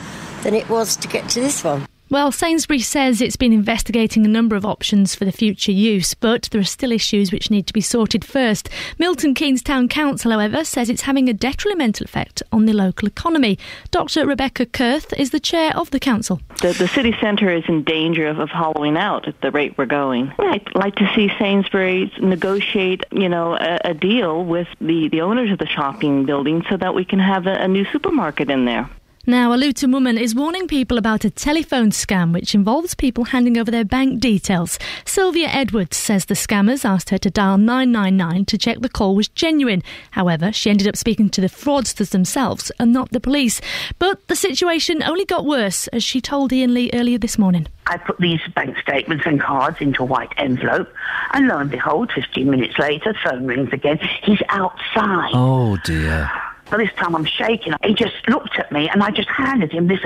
than it was to get to this one. Well, Sainsbury's says it's been investigating a number of options for the future use, but there are still issues which need to be sorted first. Milton Keynes Town Council, however, says it's having a detrimental effect on the local economy. Dr Rebecca Kurth is the chair of the council. The city centre is in danger of hollowing out at the rate we're going. I'd like to see Sainsbury's negotiate, a deal with the owners of the shopping building so that we can have a new supermarket in there. Now, a Luton woman is warning people about a telephone scam which involves people handing over their bank details. Sylvia Edwards says the scammers asked her to dial 999 to check the call was genuine. However, she ended up speaking to the fraudsters themselves and not the police. But the situation only got worse, as she told Iain Lee earlier this morning. I put these bank statements and cards into a white envelope, and lo and behold, 15 minutes later, phone rings again. He's outside. Oh, dear. But this time I'm shaking. He just looked at me and I just handed him this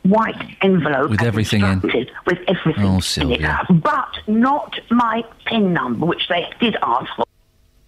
white envelope. With everything in? With everything Oh, in Sylvia. it. But not my PIN number, which they did ask for.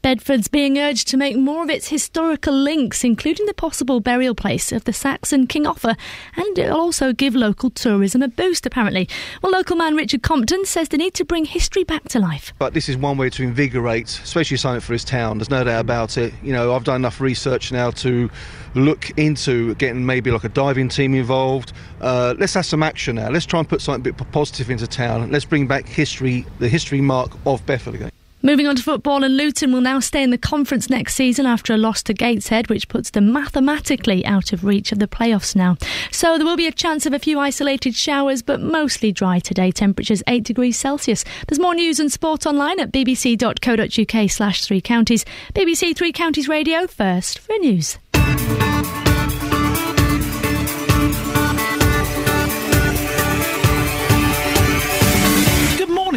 Bedford's being urged to make more of its historical links, including the possible burial place of the Saxon King Offa, and it'll also give local tourism a boost, apparently. Well, local man Richard Compton says they need to bring history back to life. But this is one way to invigorate, especially something for his town. There's no doubt about it. I've done enough research now to look into getting maybe like a diving team involved. Let's have some action now. Let's try and put something a bit positive into town. Let's bring back history, the history mark of Bedford again. Moving on to football, and Luton will now stay in the conference next season after a loss to Gateshead, which puts them mathematically out of reach of the playoffs now. So there will be a chance of a few isolated showers, but mostly dry today. Temperatures 8 degrees Celsius. There's more news and sport online at bbc.co.uk/3 counties. BBC Three Counties Radio, first for news.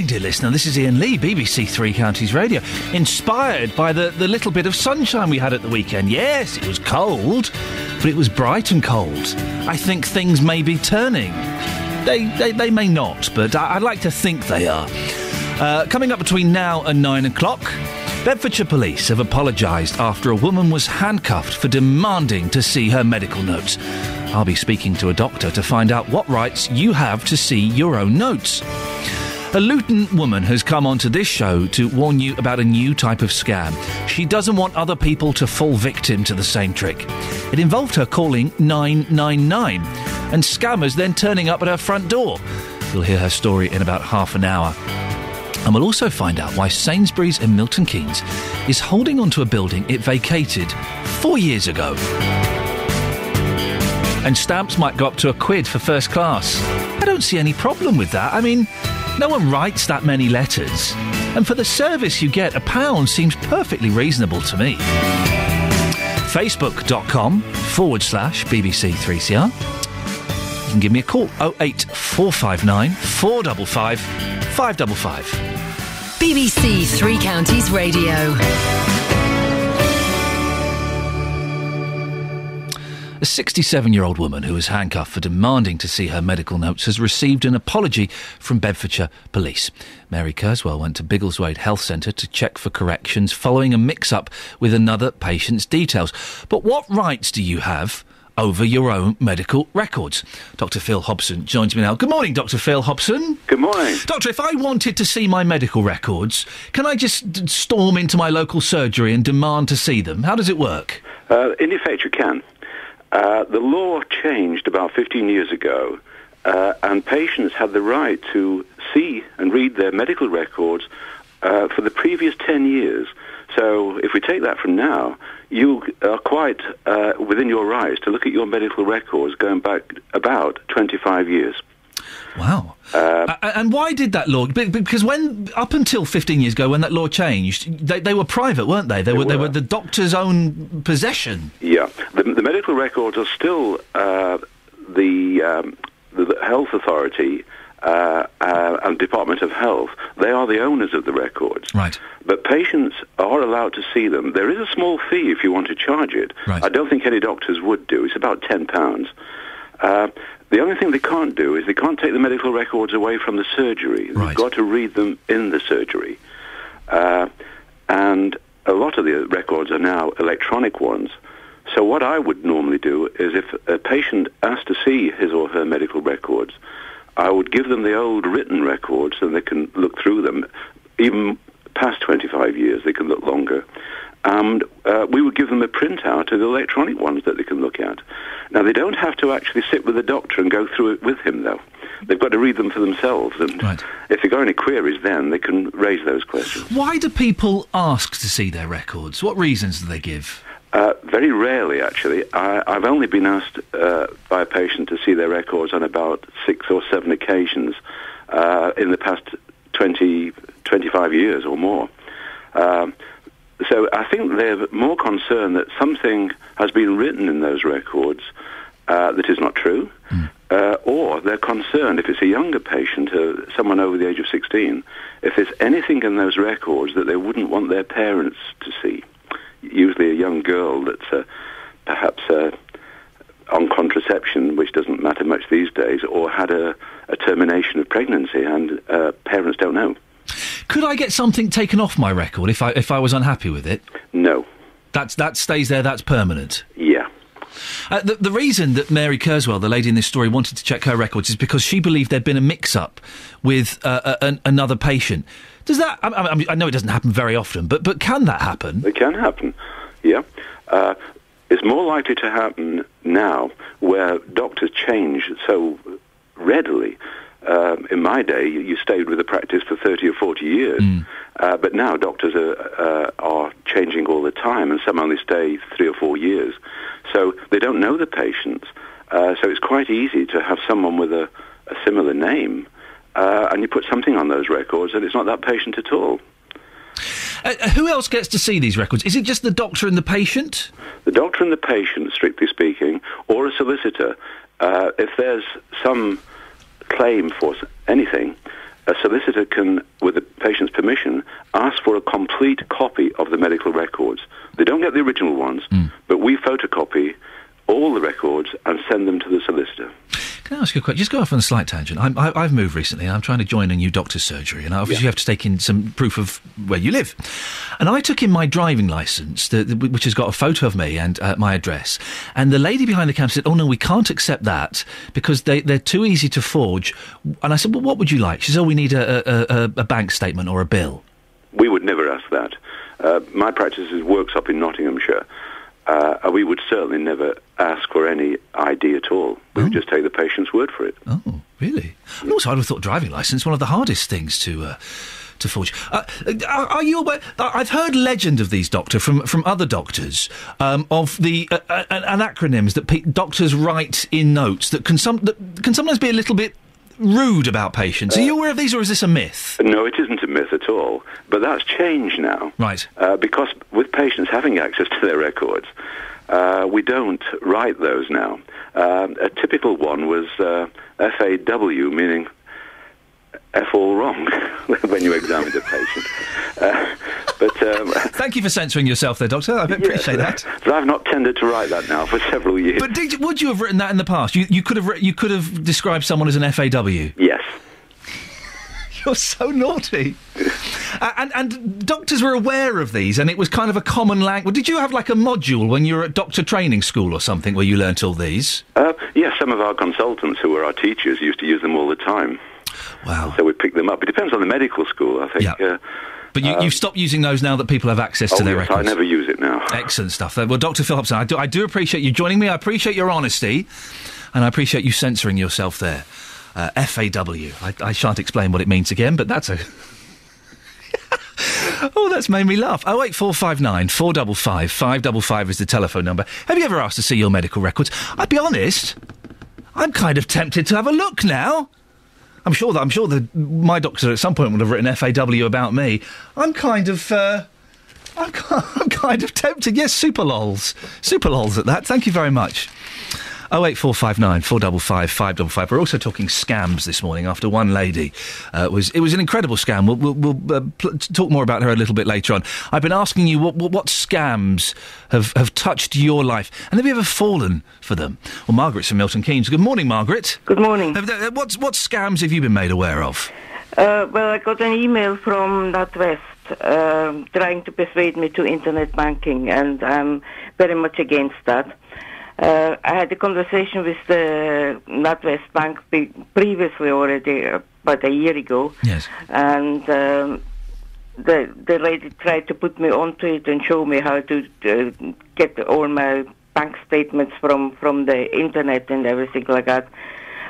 Dear listener, this is Iain Lee, BBC Three Counties Radio, inspired by the little bit of sunshine we had at the weekend. Yes, it was cold, but it was bright and cold. I think things may be turning. They may not, but I'd like to think they are. Coming up between now and 9 o'clock, Bedfordshire Police have apologised after a woman was handcuffed for demanding to see her medical notes. I'll be speaking to a doctor to find out what rights you have to see your own notes. A Luton woman has come onto this show to warn you about a new type of scam. She doesn't want other people to fall victim to the same trick. It involved her calling 999 and scammers then turning up at her front door. You'll hear her story in about half an hour. And we'll also find out why Sainsbury's in Milton Keynes is holding onto a building it vacated 4 years ago. And stamps might go up to £1 for first class. I don't see any problem with that. I mean, no one writes that many letters. And for the service you get, £1 seems perfectly reasonable to me. Facebook.com/BBC3CR. You can give me a call, 08459 455 555. BBC Three Counties Radio. A 67-year-old woman who was handcuffed for demanding to see her medical notes has received an apology from Bedfordshire Police. Mary Kurzweil went to Biggleswade Health Centre to check for corrections following a mix-up with another patient's details. But what rights do you have over your own medical records? Dr Phil Hobson joins me now. Good morning, Dr Phil Hobson. Good morning. Doctor, if I wanted to see my medical records, can I just storm into my local surgery and demand to see them? How does it work? In effect, you can. The law changed about 15 years ago, and patients had the right to see and read their medical records for the previous 10 years. So if we take that from now, you are quite within your rights to look at your medical records going back about 25 years. Wow. And why did that law? Because up until 15 years ago, when that law changed, they were private, weren't they? They were the doctor's own possession. Yeah. The medical records are still the health authority and Department of Health. They are the owners of the records. Right. But patients are allowed to see them. There is a small fee if you want to charge it. Right. I don't think any doctors would do. It's about £10. The only thing they can't do is they can't take the medical records away from the surgery. Right. They've got to read them in the surgery. And a lot of the records are now electronic ones. So what I would normally do is if a patient asks to see his or her medical records, I would give them the old written records and they can look through them. Even past 25 years, they can look longer. And we would give them a printout of the electronic ones that they can look at. Now, they don't have to actually sit with the doctor and go through it with him, though. They've got to read them for themselves. And if they've got any queries, then they can raise those questions. Why do people ask to see their records? What reasons do they give? Very rarely, actually. I've only been asked by a patient to see their records on about 6 or 7 occasions in the past 20, 25 years or more. So I think they're more concerned that something has been written in those records that is not true, or they're concerned, if it's a younger patient, someone over the age of 16, if there's anything in those records that they wouldn't want their parents to see. Usually a young girl that's perhaps on contraception, which doesn't matter much these days, or had a termination of pregnancy, and parents don't know. Could I get something taken off my record if I was unhappy with it? No. That stays there, that's permanent? Yeah. The reason that Mary Kurzweil, the lady in this story, wanted to check her records is because she believed there'd been a mix-up with another patient. Does that... I know it doesn't happen very often, but can that happen? It can happen, yeah. It's more likely to happen now where doctors change so readily. In my day, you stayed with a practice for 30 or 40 years, but now doctors are changing all the time, and some only stay 3 or 4 years. So they don't know the patients, so it's quite easy to have someone with a similar name, and you put something on those records, and it's not that patient at all. Who else gets to see these records? Is it just the doctor and the patient? The doctor and the patient, strictly speaking, or a solicitor. If there's some claim for anything, a solicitor can, with the patient's permission, ask for a complete copy of the medical records. They don't get the original ones, but we photocopy all the records and send them to the solicitor. Can I ask you a question? Just go off on a slight tangent. I've moved recently, and I'm trying to join a new doctor's surgery, and obviously you have to take in some proof of where you live. And I took in my driving licence, which has got a photo of me and my address, and the lady behind the counter said, "Oh no, we can't accept that because they're too easy to forge." And I said, "Well, what would you like?" She said, "Oh, we need a bank statement or a bill." We would never ask that. My practice works up in Nottinghamshire. We would certainly never ask for any ID at all. We would just take the patient's word for it. Oh, really? And also, I'd have thought driving licence one of the hardest things to forge. Are you aware? I've heard legend of these, Doctor, from other doctors, of the acronyms that doctors write in notes that can sometimes be a little bit rude about patients. Are you aware of these, or is this a myth? No, it isn't a myth at all. But that's changed now. Right. Because with patients having access to their records, we don't write those now. A typical one was FAW, meaning F all wrong, when you examined a patient. Thank you for censoring yourself there, Doctor. I appreciate that. But I've not tended to write that now for several years. But would you have written that in the past? You could have described someone as an FAW? Yes. You're so naughty. And doctors were aware of these, and it was kind of a common language. Did you have like a module when you were at doctor training school or something where you learnt all these? Yes, some of our consultants who were our teachers used to use them all the time. Wow. So we picked them up. It depends on the medical school, I think. Yeah. But you've stopped using those now that people have access to their records? I never use it now. Excellent stuff. Well, Dr. Philipson, I do appreciate you joining me. I appreciate your honesty, and I appreciate you censoring yourself there. FAW. I shan't explain what it means again, but that's a... Oh, that's made me laugh. 08459 455 555 is the telephone number. Have you ever asked to see your medical records? I'll be honest, I'm kind of tempted to have a look now. I'm sure that my doctor at some point would have written FAW about me. I'm kind of tempted. Yes, super lols at that. Thank you very much. 08459 455 555. We're also talking scams this morning after one lady. It was an incredible scam. We'll talk more about her a little bit later on. I've been asking you what scams have touched your life, and have you ever fallen for them? Well, Margaret's from Milton Keynes. Good morning, Margaret. Good morning. What scams have you been made aware of? Well, I got an email from NatWest trying to persuade me to internet banking, and I'm very much against that. I had a conversation with the NatWest Bank previously already, about a year ago. Yes. And the lady tried to put me onto it and show me how to get all my bank statements from the internet and everything like that.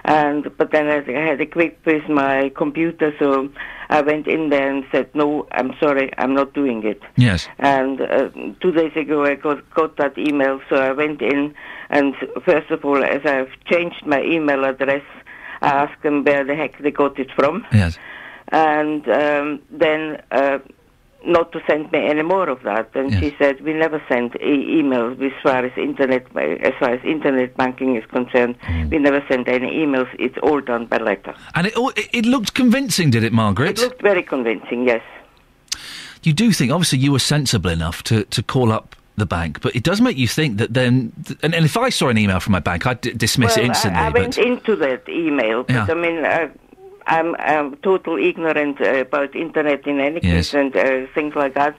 But then I had a quick with my computer, so I went in there and said, no, I'm sorry, I'm not doing it. Yes. And 2 days ago I got that email, so I went in, and first of all, as I've changed my email address, I asked them where the heck they got it from. Yes. And then not to send me any more of that. And Yes. she said, we never send emails as far as internet banking is concerned. We never send any emails. It's all done by letter. And it looked convincing, did it, Margaret? It looked very convincing, yes. You do think, obviously, you were sensible enough to call up the bank, but it does make you think that then... And if I saw an email from my bank, I'd dismiss it instantly. I went into that email, but Yeah. I mean... I'm total ignorant about internet in any case and things like that.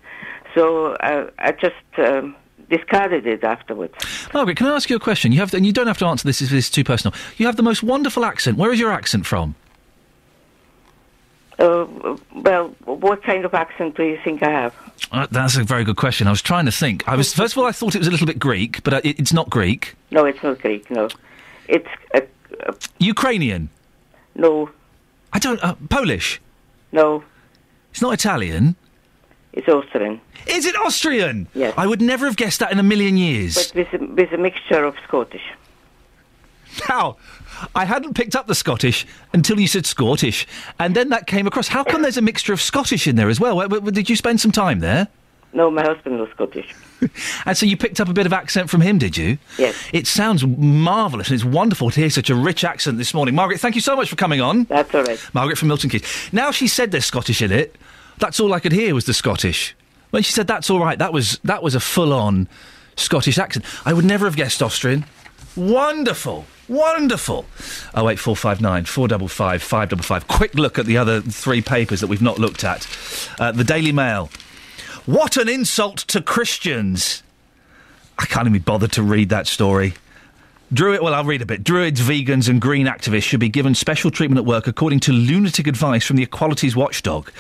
So I just discarded it afterwards. Margaret, can I ask you a question? And you don't have to answer this if it's too personal. You have the most wonderful accent. Where is your accent from? Well, what kind of accent do you think I have? That's a very good question. I was trying to think. First of all, I thought it was a little bit Greek, but it's not Greek. No, it's not Greek, no. It's... Ukrainian? No. I don't... Polish? No. It's not Italian? It's Austrian. Is it Austrian? Yes. I would never have guessed that in a million years. But with a mixture of Scottish. How? I hadn't picked up the Scottish until you said Scottish, and then that came across. How come there's a mixture of Scottish in there as well? Did you spend some time there? No, my husband was Scottish. And so you picked up a bit of accent from him, did you? Yes. It sounds marvellous, and it's wonderful to hear such a rich accent this morning. Margaret, thank you so much for coming on. That's all right. Margaret from Milton Keynes. Now she said there's Scottish in it. That's all I could hear was the Scottish. When she said that's all right, that was a full-on Scottish accent. I would never have guessed Austrian. Wonderful. Wonderful. 08459 455 555. Quick look at the other three papers that we've not looked at. The Daily Mail. What an insult to Christians. I can't even be bothered to read that story. I'll read a bit. Druids, vegans and green activists should be given special treatment at work according to lunatic advice from the Equalities Watchdog.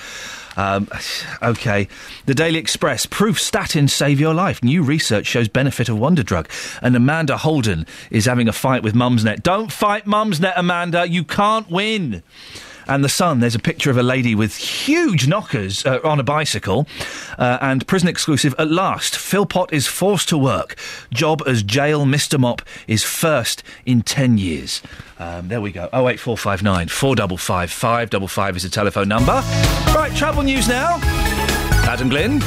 OK. The Daily Express. Proof statins save your life. New research shows benefit of Wonder Drug. And Amanda Holden is having a fight with Mumsnet. Don't fight Mumsnet, Amanda. You can't win. And The Sun, there's a picture of a lady with huge knockers on a bicycle. And prison exclusive at last. Philpott is forced to work. Job as jail Mr. Mop is first in 10 years. There we go. 08459 455 555 is the telephone number. Right, travel news now. Adam Glynn.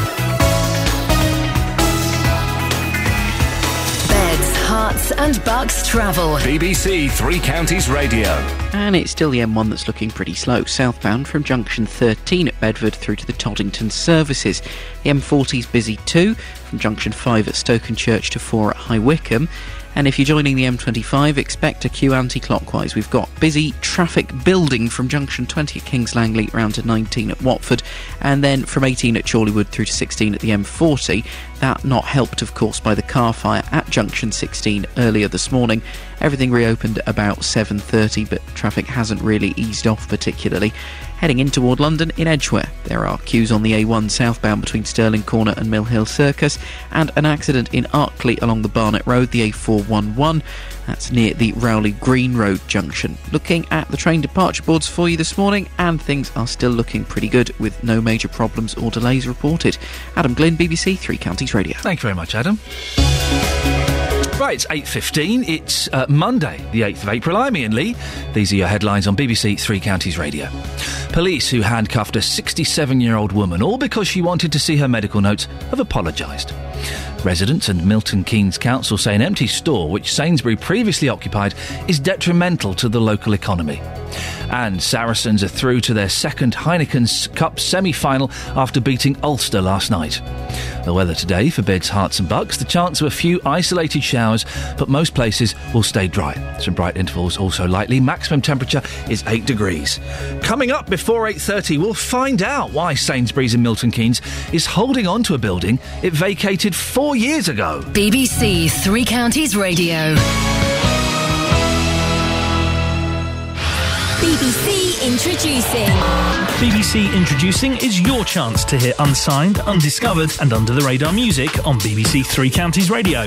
Beds, Herts and Bucks travel. BBC Three Counties Radio. And it's still the M1 that's looking pretty slow. Southbound from junction 13 at Bedford through to the Toddington services. The M40's busy too, from junction 5 at Stokenchurch to 4 at High Wycombe. And if you're joining the M25, expect a queue anti-clockwise. We've got busy traffic building from junction 20 at Kings Langley round to 19 at Watford, and then from 18 at Chorleywood through to 16 at the M40. That not helped, of course, by the car fire at junction 16 earlier this morning. Everything reopened about 7:30, but traffic hasn't really eased off particularly. Heading in toward London in Edgware, there are queues on the A1 southbound between Stirling Corner and Mill Hill Circus, and an accident in Arkley along the Barnet Road, the A411. That's near the Rowley Green Road junction. Looking at the train departure boards for you this morning, and things are still looking pretty good with no major problems or delays reported. Adam Glynn, BBC Three Counties Radio. Thank you very much, Adam. Right, it's 8:15. It's Monday, the 8th of April. I'm Iain Lee. These are your headlines on BBC Three Counties Radio. Police who handcuffed a 67-year-old woman, all because she wanted to see her medical notes, have apologised. Residents and Milton Keynes Council say an empty store, which Sainsbury previously occupied, is detrimental to the local economy. And Saracens are through to their second Heineken Cup semi-final after beating Ulster last night. The weather today forbids Herts and Bucks. The chance of a few isolated showers, but most places will stay dry. Some bright intervals also likely. Maximum temperature is 8 degrees. Coming up before 8:30, we'll find out why Sainsbury's in Milton Keynes is holding on to a building it vacated 4 years ago. BBC Three Counties Radio. BBC Introducing. BBC Introducing is your chance to hear unsigned, undiscovered and under-the-radar music on BBC Three Counties Radio.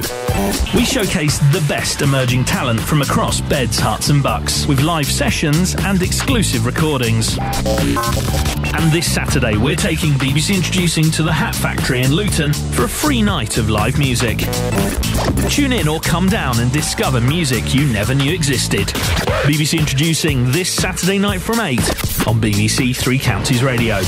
We showcase the best emerging talent from across beds, hearts and bucks, with live sessions and exclusive recordings. And this Saturday, we're taking BBC Introducing to the Hat Factory in Luton for a free night of live music. Tune in or come down and discover music you never knew existed. BBC Introducing this Saturday night from 8 on BBC Three Counties Radio.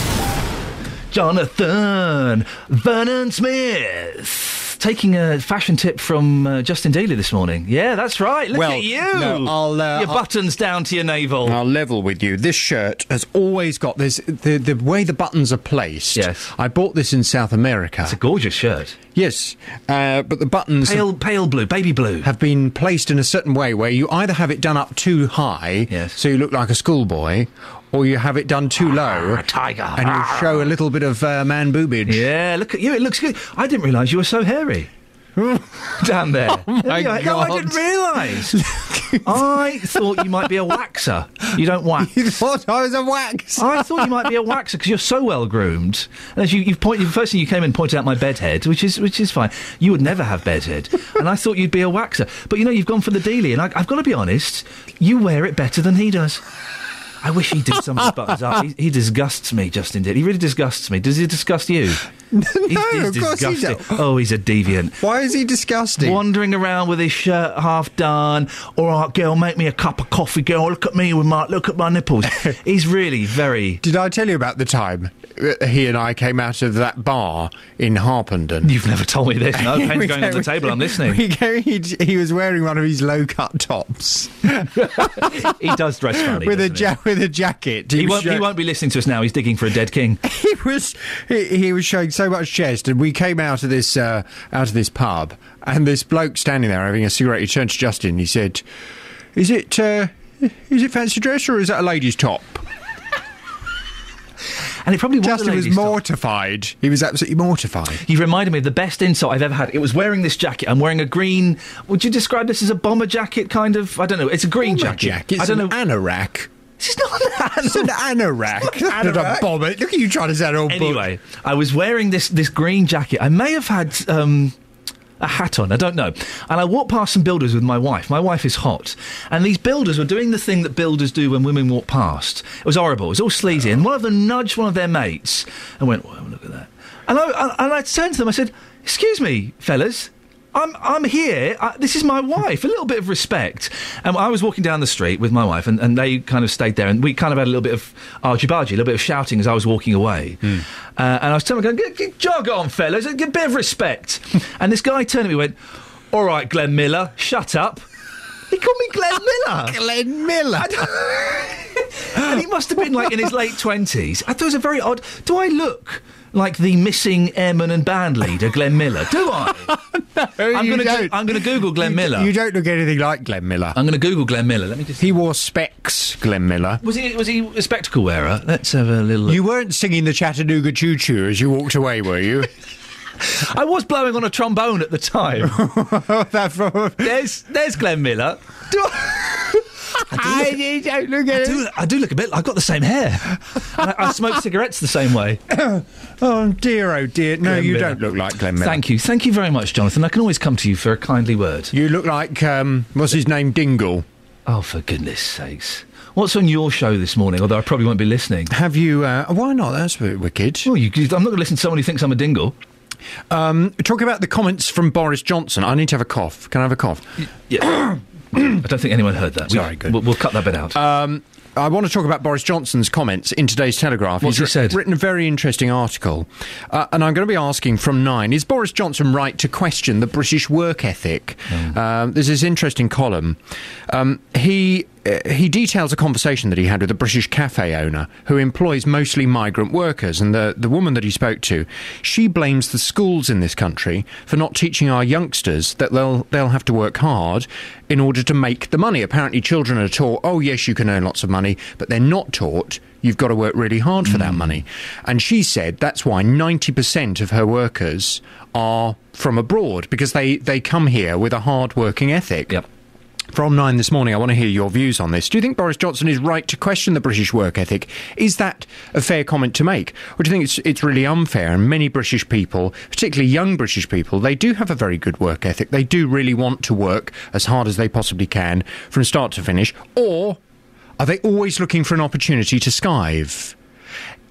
Jonathan Vernon Smith. Taking a fashion tip from Justin Dealey this morning. Yeah, that's right. Look at you. No, your buttons down to your navel. I'll level with you. This shirt has always got this. The way the buttons are placed. Yes. I bought this in South America. It's a gorgeous shirt. Yes, but the buttons... Pale blue, baby blue. ...have been placed in a certain way where you either have it done up too high, so you look like a schoolboy, or you have it done too low, tiger, and you show a little bit of man boobage. Yeah, look at you. It looks good. I didn't realise you were so hairy. Down there. Oh my God. No, I didn't realise. I thought you might be a waxer. You don't wax. You thought I was a wax? I thought you might be a waxer because you're so well groomed. And as you've pointed, the first thing you came in and pointed out my bedhead, which is fine. You would never have bedhead, and I thought you'd be a waxer. But you've gone for the dealie, and I've got to be honest. You wear it better than he does. I wish he'd do some of his buttons up. He disgusts me, Justin did. He really disgusts me. Does he disgust you? No, of course he don't. Oh, he's a deviant. Why is he disgusting? Wandering around with his shirt half done. All right, girl, make me a cup of coffee, girl. Look at me look at my nipples. He's really very... Did I tell you about the time he and I came out of that bar in Harpenden? You've never told me this. No, pen's going on the table. I'm listening. He was wearing one of his low-cut tops. He does dress funny, with a jacket. He won't be listening to us now. He's digging for a dead king. He was showing so much chest, and we came out of this pub, and this bloke standing there having a cigarette. He turned to Justin and he said, "Is it fancy dress or is that a lady's top?" And it probably was. Justin was mortified. He was absolutely mortified. You reminded me of the best insult I've ever had. It was wearing this jacket. I'm wearing a green... Would you describe this as a bomber jacket, kind of? I don't know. It's a green jacket. It's an anorak. This is not an anorak. It's an anorak. Not a bomber. Look at you trying to sound all... Anyway, I was wearing this green jacket. I may have had... a hat on, I don't know. And I walked past some builders with my wife. My wife is hot. And these builders were doing the thing that builders do when women walk past. It was horrible. It was all sleazy. And one of them nudged one of their mates and went, "Well, look at that." And I turned to them, I said, "Excuse me, fellas, I'm here. This is my wife. A little bit of respect." And I was walking down the street with my wife, and they kind of stayed there, and we kind of had a little bit of argy-bargy, a little bit of shouting as I was walking away. And I was telling them, "Jog on, fellas, a bit of respect." And this guy turned to me and went, "All right, Glenn Miller, shut up." He called me Glenn Miller. Glenn Miller. And he must have been in his late 20s. I thought it was a very odd... Do I look like the missing airman and band leader, Glenn Miller? Do I? No, I'm going to Google Glenn Miller. You don't look anything like Glenn Miller. I'm going to Google Glenn Miller. Let me just... He wore specs, Glenn Miller. Was he a spectacle wearer? Let's have a little look. You weren't singing the Chattanooga Choo Choo as you walked away, were you? I was blowing on a trombone at the time. There's Glenn Miller. I do look a bit... I've got the same hair. And I smoke cigarettes the same way. Oh, dear, oh, dear. No, Glenn you Miller. don't look like Glenn Miller. Thank you. Thank you very much, Jonathan. I can always come to you for a kindly word. You look like, what's his name, Dingle. Oh, for goodness sakes. What's on your show this morning? Although I probably won't be listening. Have you... why not? That's a bit wicked. Well, I'm not going to listen to someone who thinks I'm a dingle. Talk about the comments from Boris Johnson. I need to have a cough. Can I have a cough? Yeah. I don't think anyone heard that. Sorry, good. We'll cut that bit out. I want to talk about Boris Johnson's comments in today's Telegraph. What's he said? Written a very interesting article. And I'm going to be asking from 9, is Boris Johnson right to question the British work ethic? There's this interesting column. He details a conversation that he had with a British cafe owner who employs mostly migrant workers, and the woman that he spoke to, she blames the schools in this country for not teaching our youngsters that they'll have to work hard in order to make the money. Apparently children are taught, oh yes, you can earn lots of money, but they're not taught you've got to work really hard for that money. And she said that's why 90% of her workers are from abroad, because they come here with a hard working ethic. Yep. From 9 this morning, I want to hear your views on this. Do you think Boris Johnson is right to question the British work ethic? Is that a fair comment to make? Or do you think it's really unfair? And many British people, particularly young British people, they do have a very good work ethic. They do really want to work as hard as they possibly can from start to finish. Or are they always looking for an opportunity to skive?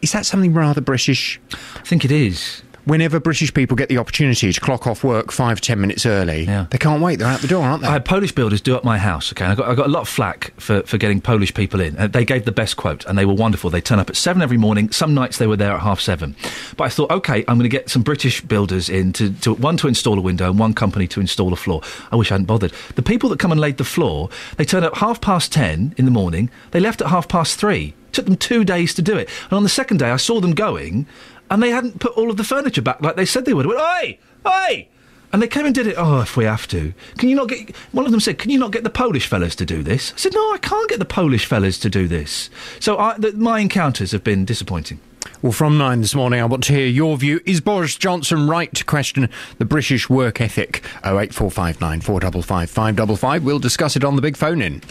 Is that something rather British? I think it is. Whenever British people get the opportunity to clock off work 5 or 10 minutes early, they can't wait. They're out the door, aren't they? I had Polish builders do up my house, okay? And I got a lot of flack for getting Polish people in. They gave the best quote, and they were wonderful. They turn up at 7 every morning. Some nights they were there at 7:30. But I thought, OK, I'm going to get some British builders in, one to install a window and one company to install a floor. I wish I hadn't bothered. The people that come and laid the floor, they turned up 10:30 in the morning. They left at 3:30. Took them 2 days to do it. And on the second day, I saw them going, and they hadn't put all of the furniture back like they said they would. I went, oi! Oi! And they came and did it. Oh, if we have to. Can you not get... One of them said, can you not get the Polish fellas to do this? I said, no, I can't get the Polish fellas to do this. So my encounters have been disappointing. Well, from 9 this morning, I want to hear your view. Is Boris Johnson right to question the British work ethic? 08459 455 555. We'll discuss it on the big phone-in.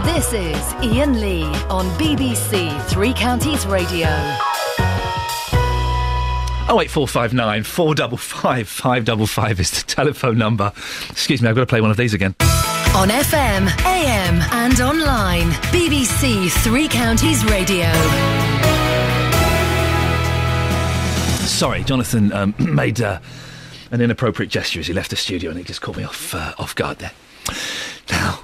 This is Iain Lee on BBC Three Counties Radio. 08459 455 555 is the telephone number. Excuse me, I've got to play one of these again. On FM, AM and online. BBC Three Counties Radio. Sorry, Jonathan made an inappropriate gesture as he left the studio, and it just caught me off guard there. Now,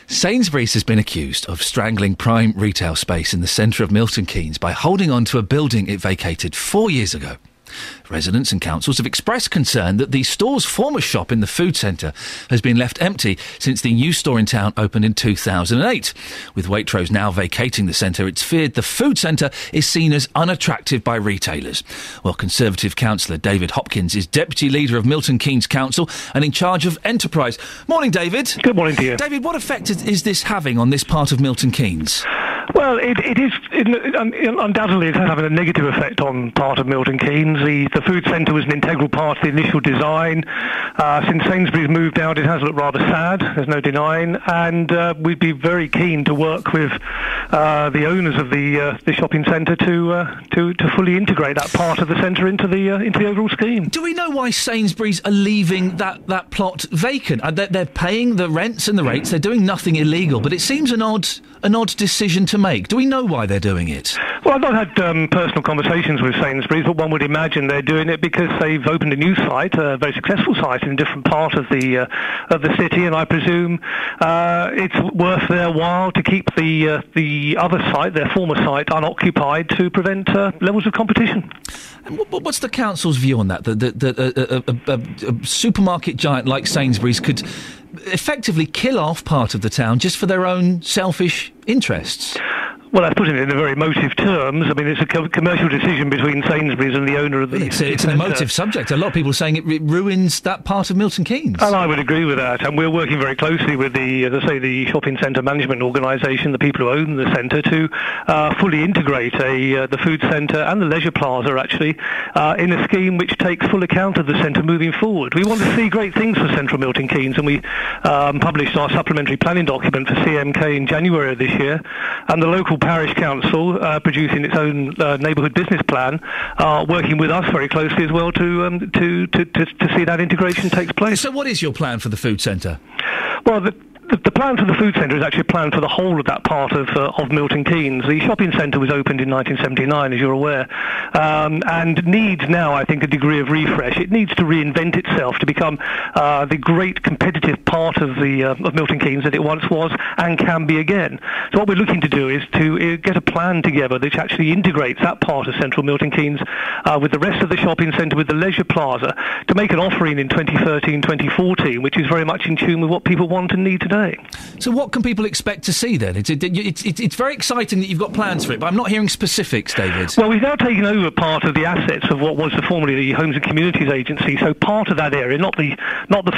Sainsbury's has been accused of strangling prime retail space in the centre of Milton Keynes by holding on to a building it vacated 4 years ago. Residents and councils have expressed concern that the store's former shop in the food centre has been left empty since the new store in town opened in 2008. With Waitrose now vacating the centre, it's feared the food centre is seen as unattractive by retailers. Well, Conservative councillor David Hopkins is deputy leader of Milton Keynes Council and in charge of enterprise. Morning, David. Good morning to you. David, what effect is this having on this part of Milton Keynes? Well, it is undoubtedly it's having a negative effect on part of Milton Keynes. The food centre was an integral part of the initial design. Since Sainsbury's moved out, it has looked rather sad, there's no denying, and we'd be very keen to work with the owners of the shopping centre to fully integrate that part of the centre into the overall scheme. Do we know why Sainsbury's are leaving that plot vacant? They're paying the rents and the rates, they're doing nothing illegal, but it seems an odd decision to make. Do we know why they're doing it? Well, I've not had personal conversations with Sainsbury's, but one would imagine they're doing it because they've opened a new site, a very successful site in a different part of the city, and I presume it's worth their while to keep the other site, their former site, unoccupied to prevent levels of competition. And what's the council's view on that? That a supermarket giant like Sainsbury's could effectively kill off part of the town just for their own selfish interests? Well, that's putting it in very emotive terms. I mean, it's a commercial decision between Sainsbury's and the owner of the... It's an emotive subject. A lot of people are saying it ruins that part of Milton Keynes. And I would agree with that. And we're working very closely with the shopping centre management organisation, the people who own the centre, to fully integrate the food centre and the leisure plaza, actually, in a scheme which takes full account of the centre moving forward. We want to see great things for central Milton Keynes, and we published our supplementary planning document for CMK in January of this year, and the local parish council producing its own neighbourhood business plan, working with us very closely as well to see that integration takes place. So what is your plan for the food centre? Well, the plan for the food centre is actually a plan for the whole of that part of Milton Keynes. The shopping centre was opened in 1979, as you're aware, and needs now, I think, a degree of refresh. It needs to reinvent itself to become the great competitive part of Milton Keynes that it once was and can be again. So what we're looking to do is to get a plan together which actually integrates that part of central Milton Keynes with the rest of the shopping centre, with the leisure plaza, to make an offering in 2013, 2014, which is very much in tune with what people want and need today. saying. So what can people expect to see then? It's very exciting that you've got plans for it, but I'm not hearing specifics, David. Well, we've now taken over part of the assets of what was formerly the Homes and Communities Agency, so part of that area, not the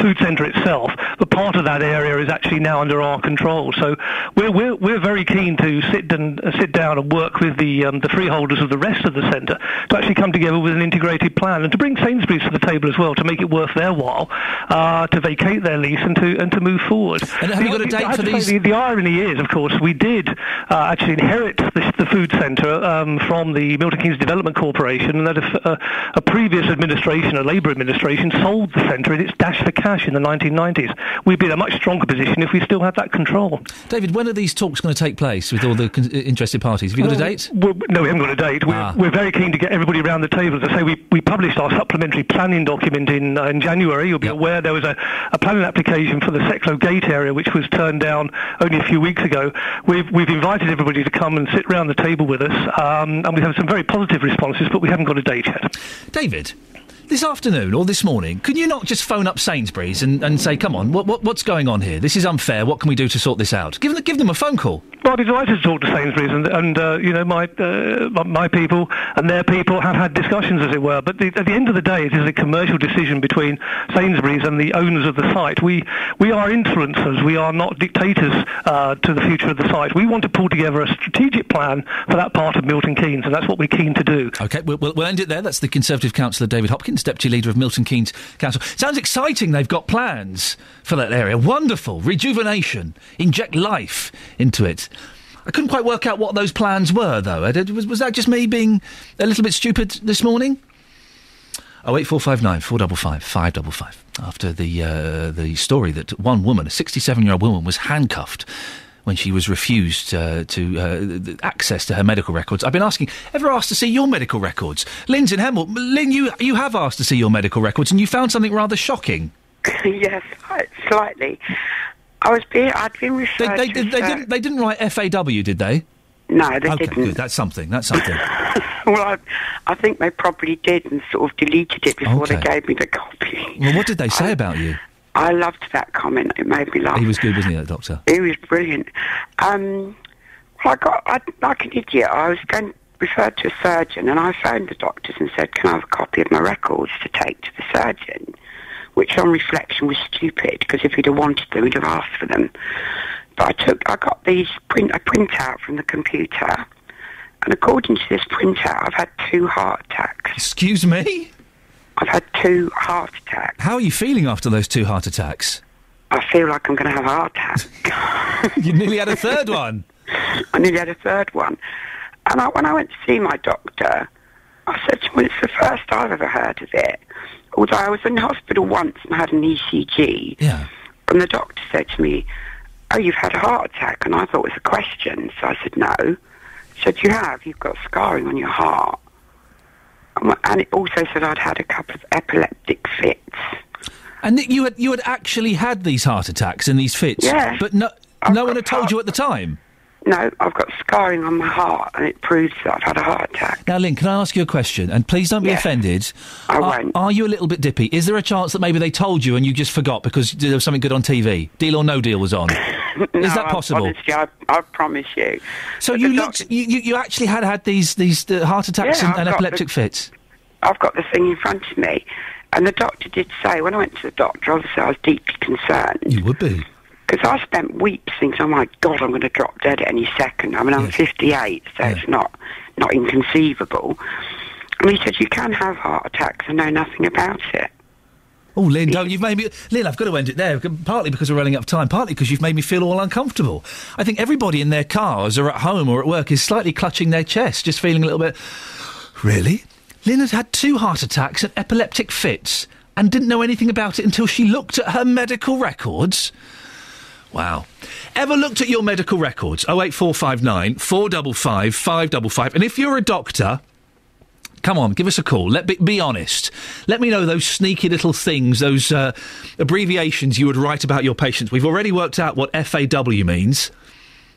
food centre itself, but part of that area is actually now under our control. So we're very keen to sit down and work with the freeholders of the rest of the centre to actually come together with an integrated plan and to bring Sainsbury's to the table as well, to make it worth their while to vacate their lease and to move forward. And have you got a date for these? The irony is, of course, we did actually inherit the food centre from the Milton Keynes Development Corporation, and that a previous administration, a Labour administration, sold the centre in its dash for cash in the 1990s. We'd be in a much stronger position if we still had that control. David, when are these talks going to take place with all the interested parties? Have you got a date? No, we haven't got a date. We're very keen to get everybody around the table. As I say, we published our supplementary planning document in January. You'll be aware there was a planning application for the Secklow Gate area, which was turned down only a few weeks ago. We've invited everybody to come and sit round the table with us, and we've had some very positive responses, but we haven't got a date yet. David, this afternoon or this morning, can you not just phone up Sainsbury's and say, come on, what's going on here? This is unfair. What can we do to sort this out? Give them a phone call. Well, I'd be delighted to talk to Sainsbury's, and my people and their people have had discussions, as it were. But at the end of the day, it is a commercial decision between Sainsbury's and the owners of the site. We are influencers. We are not dictators to the future of the site. We want to pull together a strategic plan for that part of Milton Keynes, and that's what we're keen to do. OK, we'll end it there. That's the Conservative councillor David Hopkins, Deputy Leader of Milton Keynes Council. Sounds exciting. They've got plans for that area. Wonderful. Rejuvenation. Inject life into it. I couldn't quite work out what those plans were, though. Was that just me being a little bit stupid this morning? 08459 455 555. After the story that one woman, a 67-year-old woman, was handcuffed when she was refused to access to her medical records. I've been asking, ever asked to see your medical records? Lynn's in Hemel. Lynn, you have asked to see your medical records, and you found something rather shocking. Yes, slightly. I'd been referred to... They didn't write FAW, did they? No, they didn't. Good. That's something. Well, I think they probably did and sort of deleted it before they gave me the copy. Well, what did they say about you? I loved that comment. It made me laugh. He was good, wasn't he, that doctor? He was brilliant. Like an idiot, I was going referred to a surgeon, and I phoned the doctors and said, can I have a copy of my records to take to the surgeon? Which on reflection was stupid, because if he'd have wanted them, he'd have asked for them. But I got a printout from the computer, and according to this printout, I've had 2 heart attacks. Excuse me? I've had 2 heart attacks. How are you feeling after those 2 heart attacks? I feel like I'm going to have a heart attack. You nearly had a third one. I nearly had a third one. And when I went to see my doctor, I said to him, well, it's the first I've ever heard of it. Although I was in hospital once and had an ECG. Yeah. And the doctor said to me, oh, you've had a heart attack. And I thought it was a question. So I said, no. He said, you have. You've got scarring on your heart. And it also said I'd had a couple of epileptic fits. And that you had actually had these heart attacks and these fits? Yeah. But no one had told you at the time? No, I've got scarring on my heart, and it proves that I've had a heart attack. Now, Lynn, can I ask you a question? And please don't be offended. I won't. Are you a little bit dippy? Is there a chance that maybe they told you and you just forgot because there was something good on TV? Deal or No Deal was on? Is that possible? Honestly, I promise you. So you actually had these heart attacks and epileptic fits? I've got the thing in front of me. And the doctor did say, when I went to the doctor, obviously I was deeply concerned. You would be. Because I spent weeks thinking, oh my God, I'm going to drop dead at any second. I mean, I'm 58, so it's not inconceivable. And he said, you can have heart attacks and know nothing about it. Oh, Lynn, you've made me... Lynn, I've got to end it there, partly because we're running out of time, partly because you've made me feel all uncomfortable. I think everybody in their cars or at home or at work is slightly clutching their chest, just feeling a little bit... Really? Lynn has had 2 heart attacks and epileptic fits and didn't know anything about it until she looked at her medical records? Wow. Ever looked at your medical records? 08459 455 555. And if you're a doctor, come on, give us a call. Be honest. Let me know those sneaky little things, those abbreviations you would write about your patients. We've already worked out what FAW means.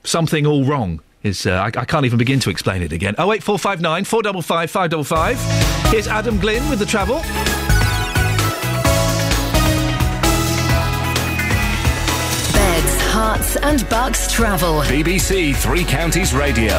Something all wrong. I can't even begin to explain it again. 08459 455 555. Here's Adam Glynn with the travel. Herts and Bucks travel. BBC Three Counties Radio.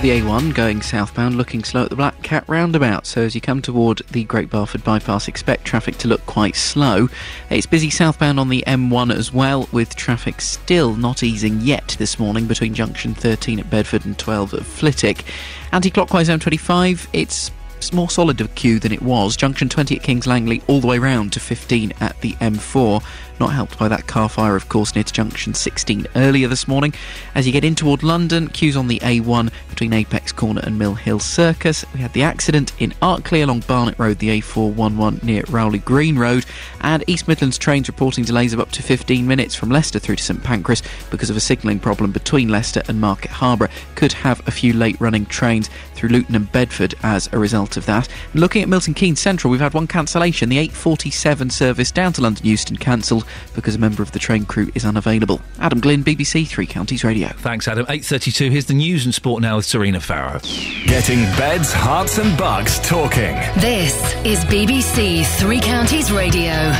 The A1 going southbound looking slow at the Black Cat roundabout, so as you come toward the Great Barford bypass, expect traffic to look quite slow. It's busy southbound on the M1 as well, with traffic still not easing yet this morning between junction 13 at Bedford and 12 at Flitwick. Anti-clockwise M25, it's more solid of queue than it was. Junction 20 at Kings Langley all the way round to 15 at the M4. Not helped by that car fire, of course, near to junction 16 earlier this morning. As you get in toward London, queues on the A1 between Apex Corner and Mill Hill Circus. We had the accident in Arkley along Barnet Road, the A411 near Rowley Green Road. And East Midlands trains reporting delays of up to 15 minutes from Leicester through to St Pancras because of a signalling problem between Leicester and Market Harborough. Could have a few late running trains through Luton and Bedford as a result of that. And looking at Milton Keynes Central, we've had one cancellation. The 8:47 service down to London Euston cancelled because a member of the train crew is unavailable. Adam Glynn, BBC Three Counties Radio. Thanks, Adam. 8:32. Here's the news and sport now with Serena Farrow. Getting beds, hearts and bugs talking. This is BBC Three Counties Radio.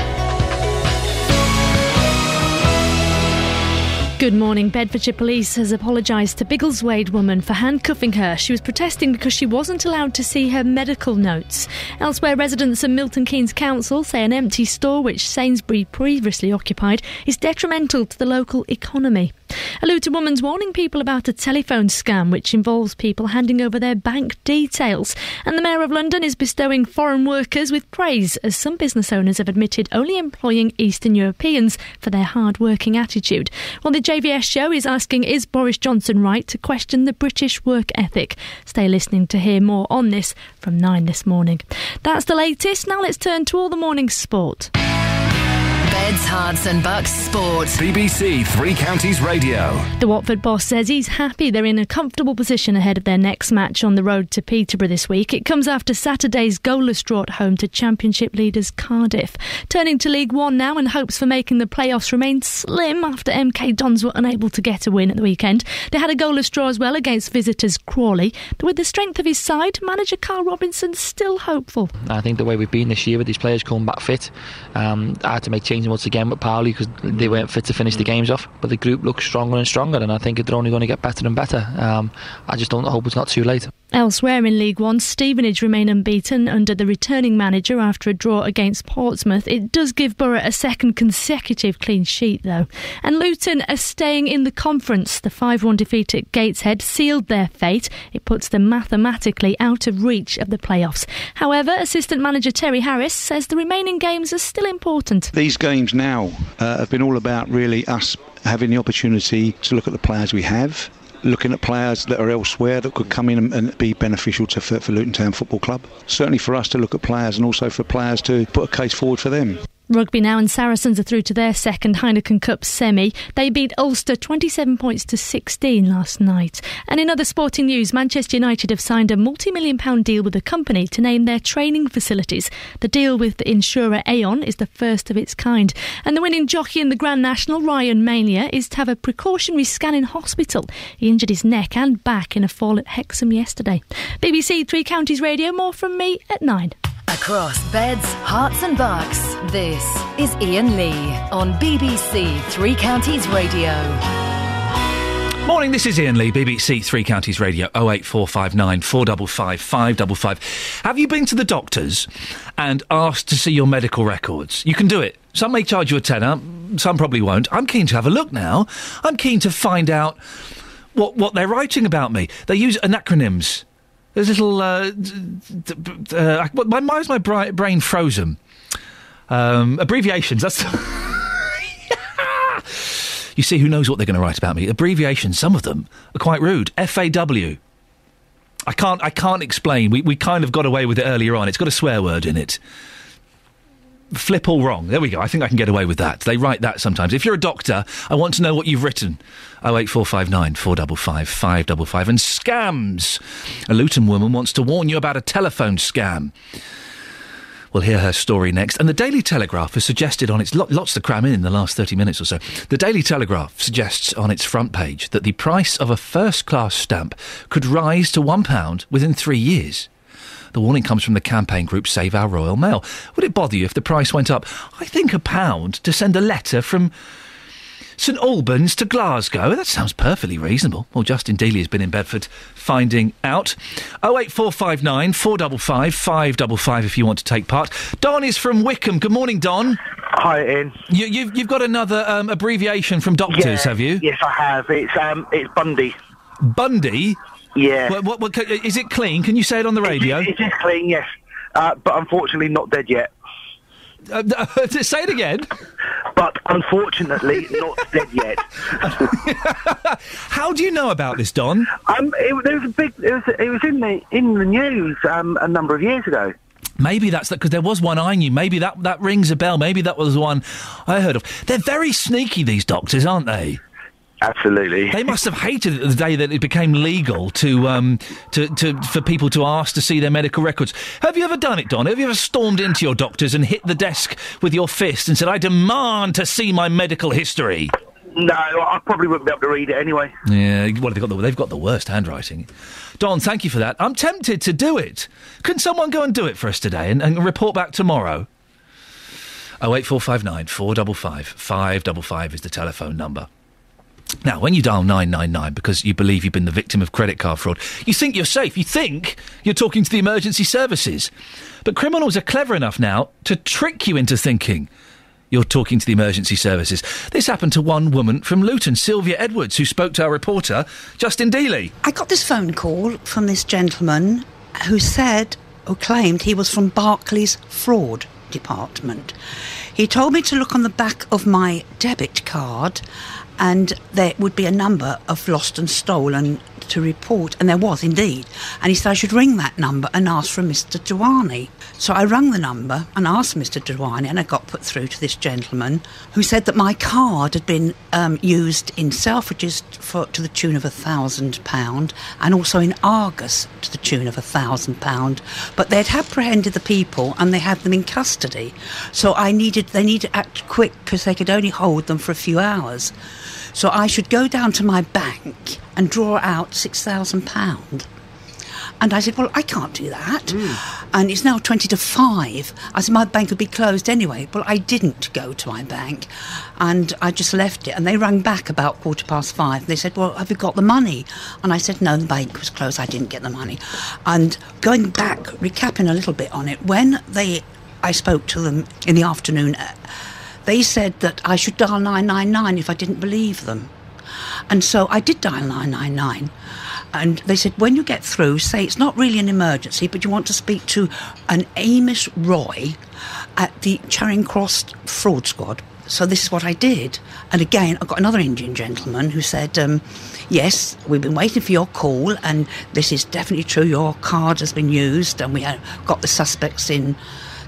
Good morning. Bedfordshire Police has apologised to Biggleswade woman for handcuffing her. She was protesting because she wasn't allowed to see her medical notes. Elsewhere, residents of Milton Keynes Council say an empty store, which Sainsbury previously occupied, is detrimental to the local economy. A Luton woman's warning people about a telephone scam which involves people handing over their bank details. And the Mayor of London is bestowing foreign workers with praise, as some business owners have admitted only employing Eastern Europeans for their hard-working attitude. Well, the JVS show is asking, is Boris Johnson right to question the British work ethic? Stay listening to hear more on this from 9 this morning. That's the latest. Now let's turn to all the morning's sport. Beds, Herts and Bucks Sport. BBC Three Counties Radio. The Watford boss says he's happy they're in a comfortable position ahead of their next match on the road to Peterborough this week. It comes after Saturday's goalless draw at home to Championship leaders Cardiff. Turning to League One now, and hopes for making the playoffs remain slim after MK Dons were unable to get a win at the weekend. They had a goalless draw as well against visitors Crawley. But with the strength of his side, manager Carl Robinson's still hopeful. I think the way we've been this year with these players coming back fit, I had to make changes once again with Pauli because they weren't fit to finish the games off, but the group looks stronger and stronger, and I think they're only going to get better and better. I just don't hope it's not too late. Elsewhere in League One, Stevenage remain unbeaten under the returning manager after a draw against Portsmouth. It does give Borough a second consecutive clean sheet though. And Luton are staying in the conference. The 5-1 defeat at Gateshead sealed their fate. It puts them mathematically out of reach of the playoffs. However, assistant manager Terry Harris says the remaining games are still important. These games now have been all about really us having the opportunity to look at the players we have, looking at players that are elsewhere that could come in and be beneficial for Luton Town Football Club. Certainly for us to look at players and also for players to put a case forward for them. Rugby now, and Saracens are through to their second Heineken Cup semi. They beat Ulster 27 points to 16 last night. And in other sporting news, Manchester United have signed a multi-million-pound deal with a company to name their training facilities. The deal with the insurer Aon is the first of its kind. And the winning jockey in the Grand National, Ryan Mania, is to have a precautionary scan in hospital. He injured his neck and back in a fall at Hexham yesterday. BBC Three Counties Radio, more from me at 9. Across beds, hearts and bucks, this is Iain Lee on BBC Three Counties Radio. Morning, this is Iain Lee, BBC Three Counties Radio, 08459 455 555. Have you been to the doctors and asked to see your medical records? You can do it. Some may charge you a tenner, some probably won't. I'm keen to have a look now. I'm keen to find out what they're writing about me. They use acronyms. There's little... why is my brain frozen? Abbreviations, that's... You see, who knows what they're going to write about me? Abbreviations, some of them are quite rude. FAW. I can't explain. We kind of got away with it earlier on. It's got a swear word in it. Flip all wrong. There we go. I think I can get away with that. They write that sometimes. If you're a doctor, I want to know what you've written. 08459 455 555. And scams. A Luton woman wants to warn you about a telephone scam. We'll hear her story next. And the Daily Telegraph has suggested on its... lots to cram in the last 30 minutes or so. The Daily Telegraph suggests on its front page that the price of a first-class stamp could rise to £1 within 3 years. The warning comes from the campaign group Save Our Royal Mail. Would it bother you if the price went up, I think, £1 to send a letter from St Albans to Glasgow. That sounds perfectly reasonable. Well, Justin Dealey has been in Bedford finding out. 08459 455 555 if you want to take part. Don is from Wickham. Good morning, Don. Hi, Ian. You've got another abbreviation from doctors, have you? Yes, I have. It's Bundy. Bundy? Yeah. What, is it clean? Can you say it on the radio? It is clean, yes. But unfortunately not dead yet. Say it again. But unfortunately not dead yet. How do you know about this, Don? It was in the news a number of years ago. Maybe that's that, because there was one I knew. Maybe that rings a bell. Maybe that was one I heard of. They're very sneaky, these doctors, aren't they? Absolutely. They must have hated it the day that it became legal for people to ask to see their medical records. Have you ever done it, Don? Have you ever stormed into your doctors and hit the desk with your fist and said, "I demand to see my medical history"? No, I probably wouldn't be able to read it anyway. Yeah, well, they've got the worst handwriting. Don, thank you for that. I'm tempted to do it. Can someone go and do it for us today and report back tomorrow? 08459 455 555 is the telephone number. Now, when you dial 999 because you believe you've been the victim of credit card fraud, you think you're safe. You think you're talking to the emergency services. But criminals are clever enough now to trick you into thinking you're talking to the emergency services. This happened to one woman from Luton, Sylvia Edwards, who spoke to our reporter, Justin Dealey. I got this phone call from this gentleman who claimed he was from Barclays Fraud Department. He told me to look on the back of my debit card and there would be a number of lost and stolen to report, and there was indeed. And he said I should ring that number and ask for Mr. Dewani. So I rang the number and asked Mr. Dewani, and I got put through to this gentleman who said that my card had been used in Selfridges to the tune of £1,000 and also in Argos to the tune of £1,000. But they'd apprehended the people and they had them in custody. So they needed to act quick because they could only hold them for a few hours. So I should go down to my bank and draw out £6,000. And I said, well, I can't do that. And it's now 20 to 5. I said, my bank would be closed anyway. Well, I didn't go to my bank. And I just left it. And they rang back about 5:15. They said, well, have you got the money? And I said, no, the bank was closed. I didn't get the money. And going back, recapping a little bit on it, when I spoke to them in the afternoon, they said that I should dial 999 if I didn't believe them. And so I did dial 999. And they said, when you get through, say it's not really an emergency, but you want to speak to an Amish Roy at the Charing Cross Fraud Squad. So this is what I did. And again, I got another Indian gentleman who said, yes, we've been waiting for your call, and this is definitely true. Your card has been used, and we have got the suspects in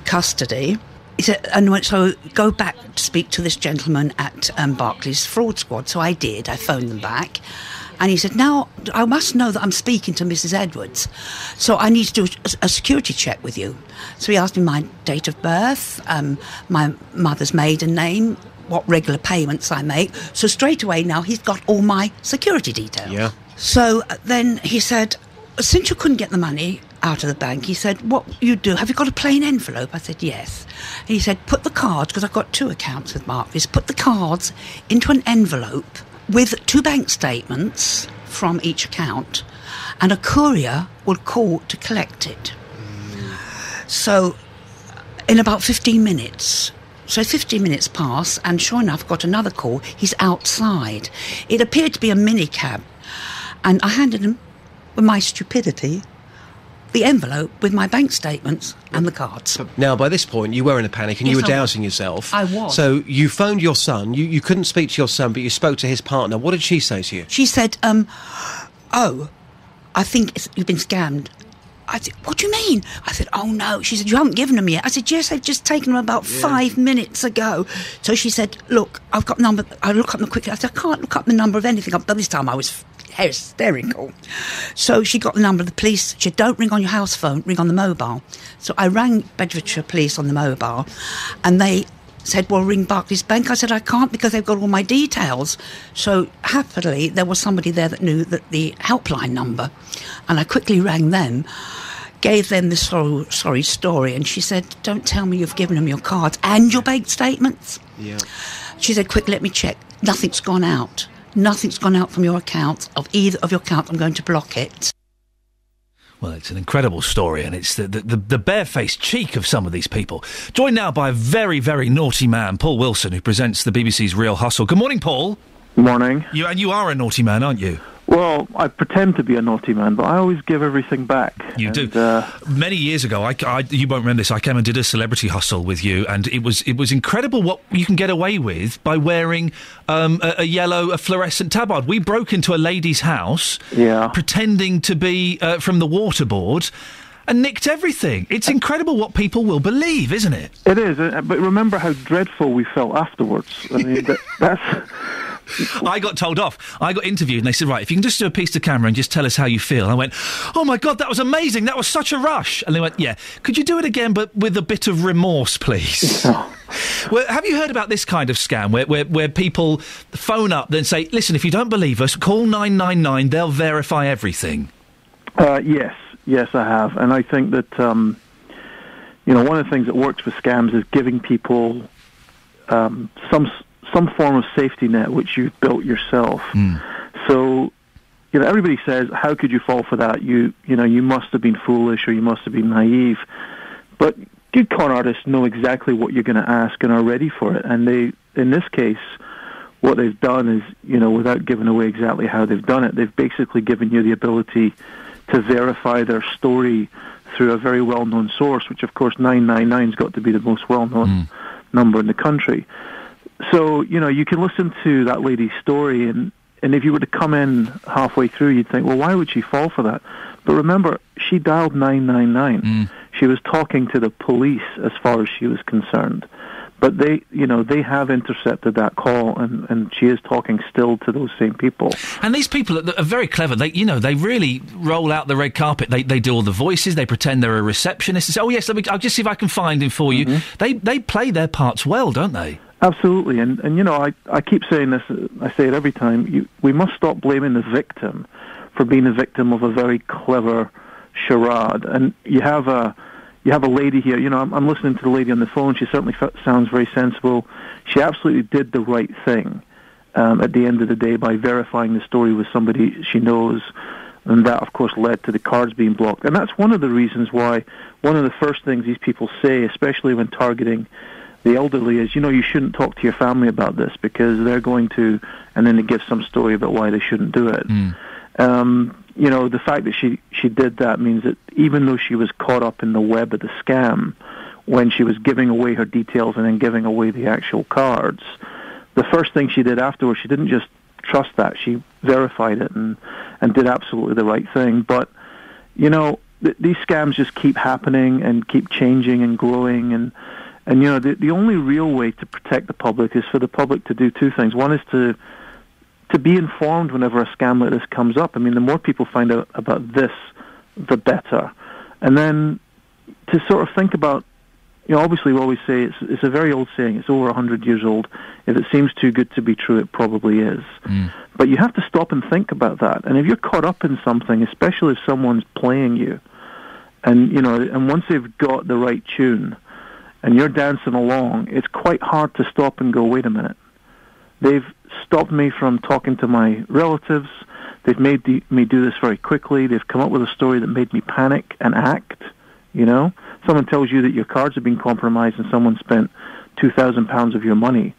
custody. He said, so go back to speak to this gentleman at Barclays Fraud Squad. So I did. I phoned them back. And he said, now, I must know that I'm speaking to Mrs. Edwards. So I need to do a security check with you. So he asked me my date of birth, my mother's maiden name, what regular payments I make. So straight away now he's got all my security details. Yeah. So then he said, since you couldn't get the money out of the bank, he said, what you do, have you got a plain envelope? I said, yes. And he said, put the cards, because I've got 2 accounts with Barclays, put the cards into an envelope with 2 bank statements from each account, and a courier will call to collect it. So in about 15 minutes, so 15 minutes pass, and sure enough, got another call. He's outside. It appeared to be a minicab, and I handed him, with my stupidity, the envelope with my bank statements and the cards. Now, by this point, you were in a panic and Yes, you were I was. dousing yourself. I was. So you phoned your son. You couldn't speak to your son, but you spoke to his partner. What did she say to you? She said, oh, I think you've been scammed. I said, what do you mean? I said, oh, no. She said, you haven't given them yet. I said, yes, they've just taken them about 5 minutes ago. So she said, look, I've got the number. I look up them quickly. I said, I can't look up the number of anything. But this time I was hysterical. So she got the number of the police. She said, don't ring on your house phone, ring on the mobile. So I rang Bedfordshire Police on the mobile, and they said, well, ring Barclays Bank. I said, I can't because they've got all my details. So happily, there was somebody there that knew the helpline number, and I quickly rang them, gave them the sorry story, and she said, don't tell me you've given them your cards and your bank statements. Yeah. She said, quick, let me check. nothing's gone out. Nothing's gone out from your account, of either of your accounts. I'm going to block it. Well, it's an incredible story, and it's the barefaced cheek of some of these people. Joined now by a very, very naughty man, Paul Wilson, who presents the BBC's Real Hustle. Good morning, Paul. Morning. You are a naughty man, aren't you? Well, I pretend to be a naughty man, but I always give everything back. You do. Many years ago, you won't remember this, I came and did a celebrity hustle with you, and it was incredible what you can get away with by wearing a fluorescent tabard. We broke into a lady's house, pretending to be from the water board, and nicked everything. It's incredible what people will believe, isn't it? It is, but remember how dreadful we felt afterwards. I mean, that's... I got told off. I got interviewed and they said, right, if you can just do a piece to camera and just tell us how you feel. And I went, oh my God, that was amazing. That was such a rush. And they went, yeah, could you do it again but with a bit of remorse, please? Well, have you heard about this kind of scam where people phone up and say, listen, if you don't believe us, call 999, they'll verify everything? Yes, I have. And I think that, one of the things that works with scams is giving people some form of safety net which you've built yourself. So, everybody says, how could you fall for that? You must have been foolish or you must have been naive. But good con artists know exactly what you're going to ask and are ready for it. And they, in this case, what they've done is, without giving away exactly how they've done it, they've basically given you the ability to verify their story through a very well-known source, which, of course, 999's got to be the most well-known number in the country. So, you can listen to that lady's story, and if you were to come in halfway through, you'd think, well, why would she fall for that? But remember, she dialed 999. She was talking to the police as far as she was concerned. But they have intercepted that call, and she is talking still to those same people. And these people are very clever. They really roll out the red carpet. They do all the voices. They pretend they're a receptionist and say, oh, yes, I'll just see if I can find him for you. They play their parts well, don't they? Absolutely, and I keep saying this, I say it every time, we must stop blaming the victim for being a victim of a very clever charade. And you have a lady here, I'm listening to the lady on the phone, she certainly sounds very sensible. She absolutely did the right thing at the end of the day by verifying the story with somebody she knows, and that, of course, led to the cards being blocked. And that's one of the reasons why one of the first things these people say, especially when targeting the elderly, is, you shouldn't talk to your family about this because they're going to, and then they give some story about why they shouldn't do it. The fact that she did that means that even though she was caught up in the web of the scam, when she was giving away her details and then giving away the actual cards, the first thing she did afterwards, she didn't just trust that, she verified it and did absolutely the right thing. But, these scams just keep happening and keep changing and growing, and the only real way to protect the public is for the public to do two things. One is to be informed whenever a scam like this comes up. I mean, the more people find out about this, the better. And then to sort of think about, obviously we always say, it's a very old saying, it's over 100 years old. If it seems too good to be true, it probably is. But you have to stop and think about that. And if you're caught up in something, especially if someone's playing you, and once they've got the right tune, and you're dancing along, it's quite hard to stop and go, wait a minute. They've stopped me from talking to my relatives. They've made me do this very quickly. They've come up with a story that made me panic and act, Someone tells you that your cards have been compromised and someone spent £2,000 of your money.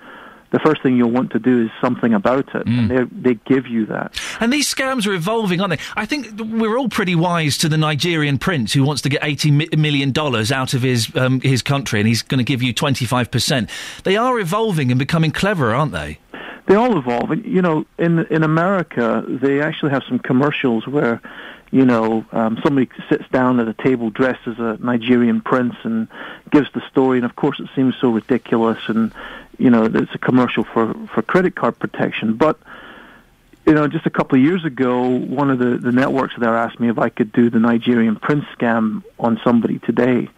The first thing you'll want to do is something about it, and they give you that. And these scams are evolving, aren't they? I think we're all pretty wise to the Nigerian prince who wants to get $80 million out of his country, and he's going to give you 25%. They are evolving and becoming clever, aren't they? They all evolve. And, in America, they actually have some commercials where, somebody sits down at a table dressed as a Nigerian prince and gives the story, and of course it seems so ridiculous, and it's a commercial for credit card protection. But, just a couple of years ago, one of the networks there asked me if I could do the Nigerian prince scam on somebody today.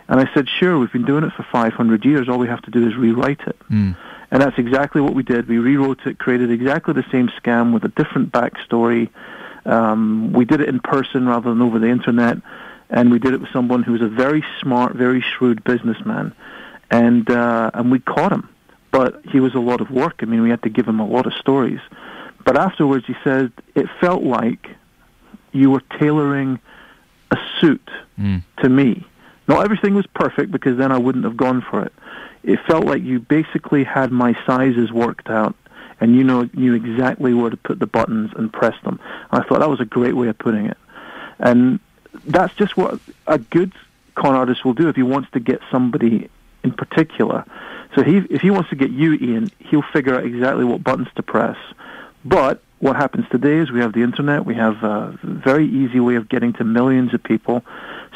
And I said, sure, we've been doing it for 500 years. All we have to do is rewrite it. And that's exactly what we did. We rewrote it, created exactly the same scam with a different backstory. We did it in person rather than over the internet. And we did it with someone who was a very smart, very shrewd businessman. And we caught him. but he was a lot of work. I mean, we had to give him a lot of stories. But afterwards he said, it felt like you were tailoring a suit to me. Not everything was perfect, because then I wouldn't have gone for it. It felt like you basically had my sizes worked out, and you knew exactly where to put the buttons and press them. I thought that was a great way of putting it. And that's just what a good con artist will do if he wants to get somebody in particular. So if he wants to get you, Iain, he'll figure out exactly what buttons to press. But what happens today is we have the internet, we have a very easy way of getting to millions of people.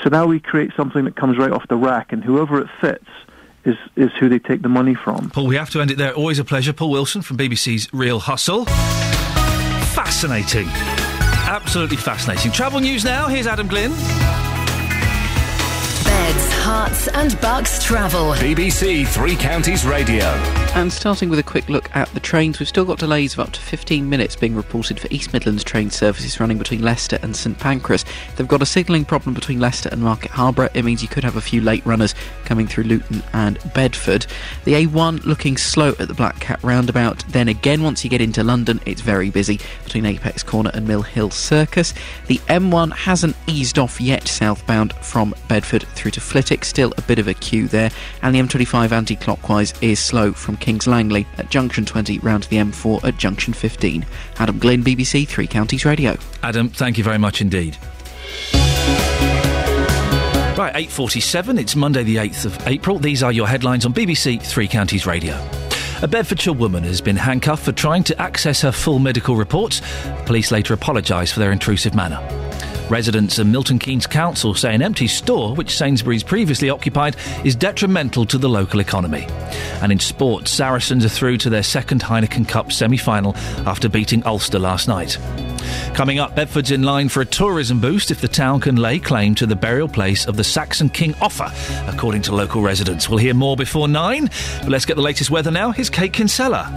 So now we create something that comes right off the rack, and whoever it fits is who they take the money from. Paul, we have to end it there. Always a pleasure. Paul Wilson from BBC's Real Hustle. Fascinating. Absolutely fascinating. Travel news now. Here's Adam Glynn. Beds, hearts and bucks travel. BBC Three Counties Radio. And starting with a quick look at the trains, we've still got delays of up to 15 minutes being reported for East Midlands train services running between Leicester and St Pancras. They've got a signalling problem between Leicester and Market Harborough. It means you could have a few late runners coming through Luton and Bedford. The A1 looking slow at the Black Cat roundabout. Then again, once you get into London, it's very busy between Apex Corner and Mill Hill Circus. The M1 hasn't eased off yet southbound from Bedford through to Flitwick. Still a bit of a queue there. And the M25 anti-clockwise is slow from Kings Langley at Junction 20 round to the M4 at Junction 15. Adam Glynn, BBC Three Counties Radio. Adam, thank you very much indeed. Right, 8:47, it's Monday the 8th of April. These are your headlines on BBC Three Counties Radio. A Bedfordshire woman has been handcuffed for trying to access her full medical reports. Police later apologised for their intrusive manner. Residents of Milton Keynes Council say an empty store, which Sainsbury's previously occupied, is detrimental to the local economy. And in sport, Saracens are through to their second Heineken Cup semi-final after beating Ulster last night. Coming up, Bedford's in line for a tourism boost if the town can lay claim to the burial place of the Saxon King Offa, according to local residents. We'll hear more before 9, but let's get the latest weather now. Here's Kate Kinsella.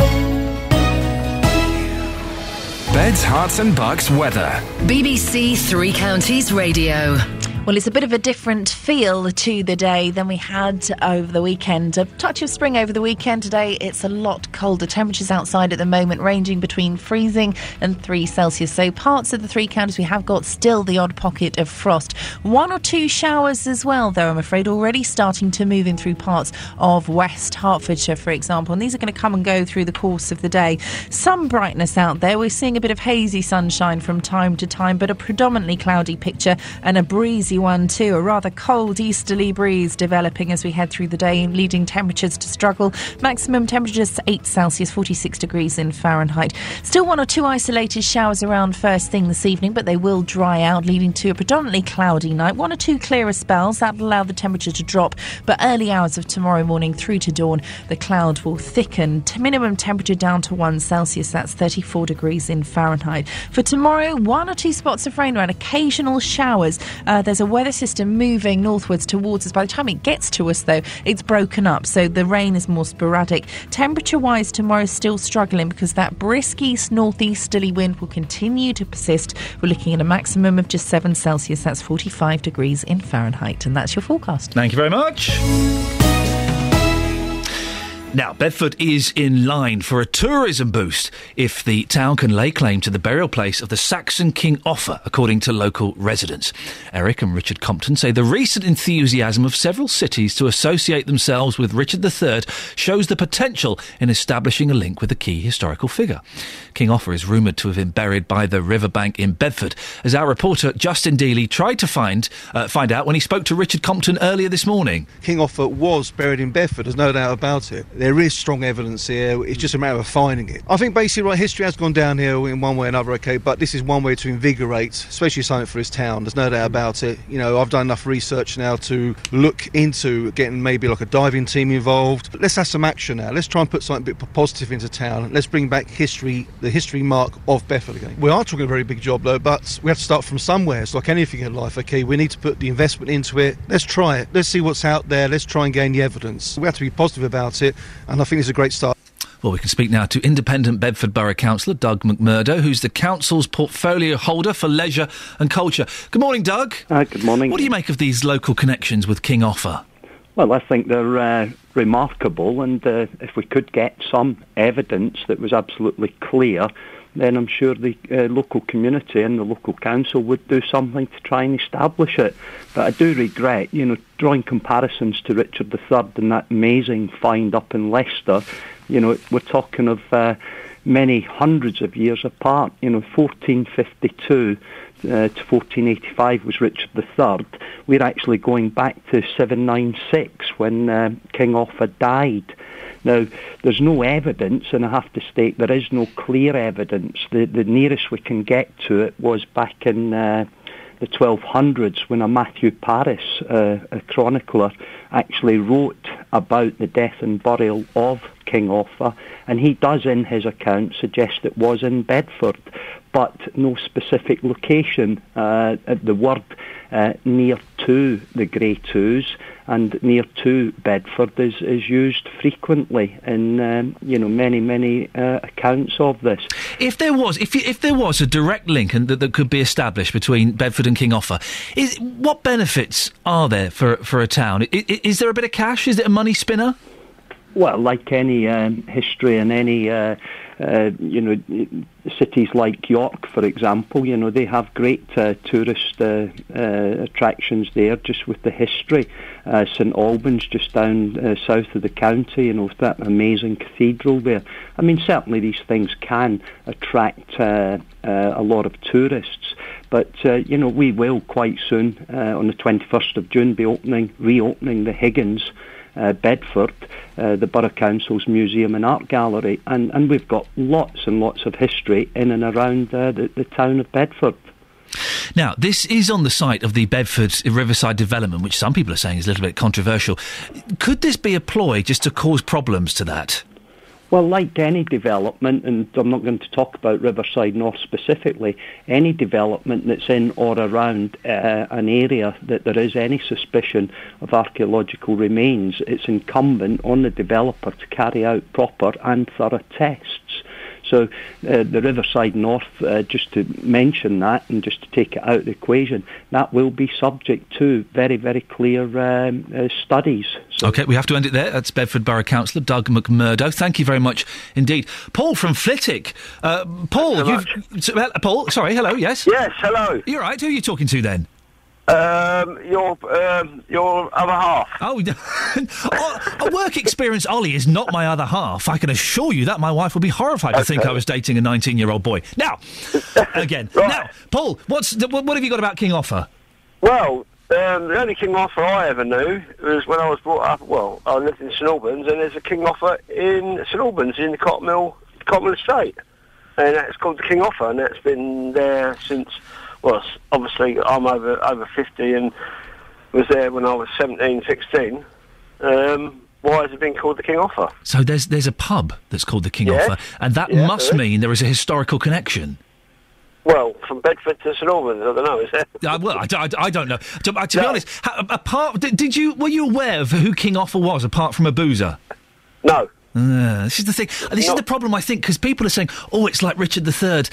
Beds, Hearts and Bucks weather. BBC Three Counties Radio. Well, it's a bit of a different feel to the day than we had over the weekend. A touch of spring over the weekend. Today, it's a lot colder. Temperatures outside at the moment ranging between freezing and 3 Celsius. So parts of the three counties we have got still the odd pocket of frost. 1 or 2 showers as well, though, I'm afraid, already starting to move in through parts of West Hertfordshire, for example. And these are going to come and go through the course of the day. Some brightness out there. We're seeing a bit of hazy sunshine from time to time, but a predominantly cloudy picture and a breezy one too. A rather cold easterly breeze developing as we head through the day, leading temperatures to struggle. Maximum temperatures 8 Celsius, 46 degrees in Fahrenheit. Still 1 or 2 isolated showers around first thing this evening, but they will dry out, leading to a predominantly cloudy night. 1 or 2 clearer spells that'll allow the temperature to drop, but early hours of tomorrow morning through to dawn, the cloud will thicken. Minimum temperature down to 1 Celsius, that's 34 degrees in Fahrenheit. For tomorrow, 1 or 2 spots of rain around, occasional showers. There's a weather system moving northwards towards us. By the time it gets to us, though, it's broken up, so the rain is more sporadic. Temperature-wise, tomorrow still struggling because that brisk east-northeasterly wind will continue to persist. We're looking at a maximum of just 7 Celsius, that's 45 degrees in Fahrenheit, and that's your forecast. Thank you very much. Now, Bedford is in line for a tourism boost if the town can lay claim to the burial place of the Saxon King Offa, according to local residents. Eric and Richard Compton say the recent enthusiasm of several cities to associate themselves with Richard III shows the potential in establishing a link with a key historical figure. King Offa is rumoured to have been buried by the riverbank in Bedford, as our reporter Justin Dealey tried to find out when he spoke to Richard Compton earlier this morning. King Offa was buried in Bedford, there's no doubt about it. There is strong evidence here, it's just a matter of finding it. I think basically, right, history has gone downhill in one way or another, okay, but this is one way to invigorate, especially something for his town, there's no doubt about it. You know, I've done enough research now to look into getting maybe like a diving team involved. Let's have some action now, let's try and put something a bit positive into town, let's bring back history, the history mark of Bedford again. We are talking a very big job though, but we have to start from somewhere. It's like anything in life, okay, we need to put the investment into it, let's try it, let's see what's out there, let's try and gain the evidence. We have to be positive about it, and I think it's a great start. Well, we can speak now to independent Bedford Borough Councillor Doug McMurdo, who's the council's portfolio holder for leisure and culture. Good morning, Doug. Good morning. What do you make of these local connections with King Offa? Well, I think they're remarkable, and if we could get some evidence that was absolutely clear, then I'm sure the local community and the local council would do something to try and establish it. But I do regret, drawing comparisons to Richard III and that amazing find up in Leicester. We're talking of many hundreds of years apart. 1452 to 1485 was Richard III. We're actually going back to 796 when King Offa died. Now, there's no evidence, and I have to state there is no clear evidence. The nearest we can get to it was back in the 1200s when a Matthew Paris, a chronicler, actually wrote about the death and burial of King Offa, and he does in his account suggest it was in Bedford, but no specific location. The word near to the Grey Twos and near to Bedford is used frequently in many accounts of this. If there was a direct link that could be established between Bedford and King Offa, what benefits are there for a town? Is there a bit of cash? Is it a money spinner? Well, like any history and any cities like York, for example, they have great tourist attractions there, just with the history. St Albans, just down south of the county, with that amazing cathedral there. I mean, certainly these things can attract a lot of tourists. But, we will quite soon, on the 21st of June, be reopening the Higgins Bedford, the Borough Council's Museum and Art Gallery, and we've got lots and lots of history in and around the town of Bedford. Now, this is on the site of the Bedford Riverside development, which some people are saying is a little bit controversial. Could this be a ploy just to cause problems to that? Well, like any development, and I'm not going to talk about Riverside North specifically, any development that's in or around an area that there is any suspicion of archaeological remains, it's incumbent on the developer to carry out proper and thorough tests. So the Riverside North, just to mention that and just to take it out of the equation, that will be subject to very, very clear studies. So OK, we have to end it there. That's Bedford Borough Councillor Doug McMurdo. Thank you very much indeed. Paul from Flitwick. Paul, Paul, sorry, hello, yes? Yes, hello. You're right, who are you talking to then? Your other half. Oh, a work experience Ollie is not my other half. I can assure you that. My wife would be horrified to think I was dating a 19-year-old boy. Now, again. Right. Now, Paul, what have you got about King Offa? Well, the only King Offa I ever knew was when I was brought up. Well, I lived in St Albans, and there's a King Offa in St Albans in the Cotton Mill Estate, and that's called the King Offa, and that's been there since. Well, obviously, I'm over 50 and was there when I was 17, 16. Why has it been called the King Offa? So there's a pub that's called the King Offa, and that must mean there is a historical connection. Well, from Bedford to St Albans, I don't know, is there? Well, I don't know. To be honest, were you aware of who King Offa was, apart from a boozer? No. This is the thing. This is the problem, I think, because people are saying, oh, it's like Richard III.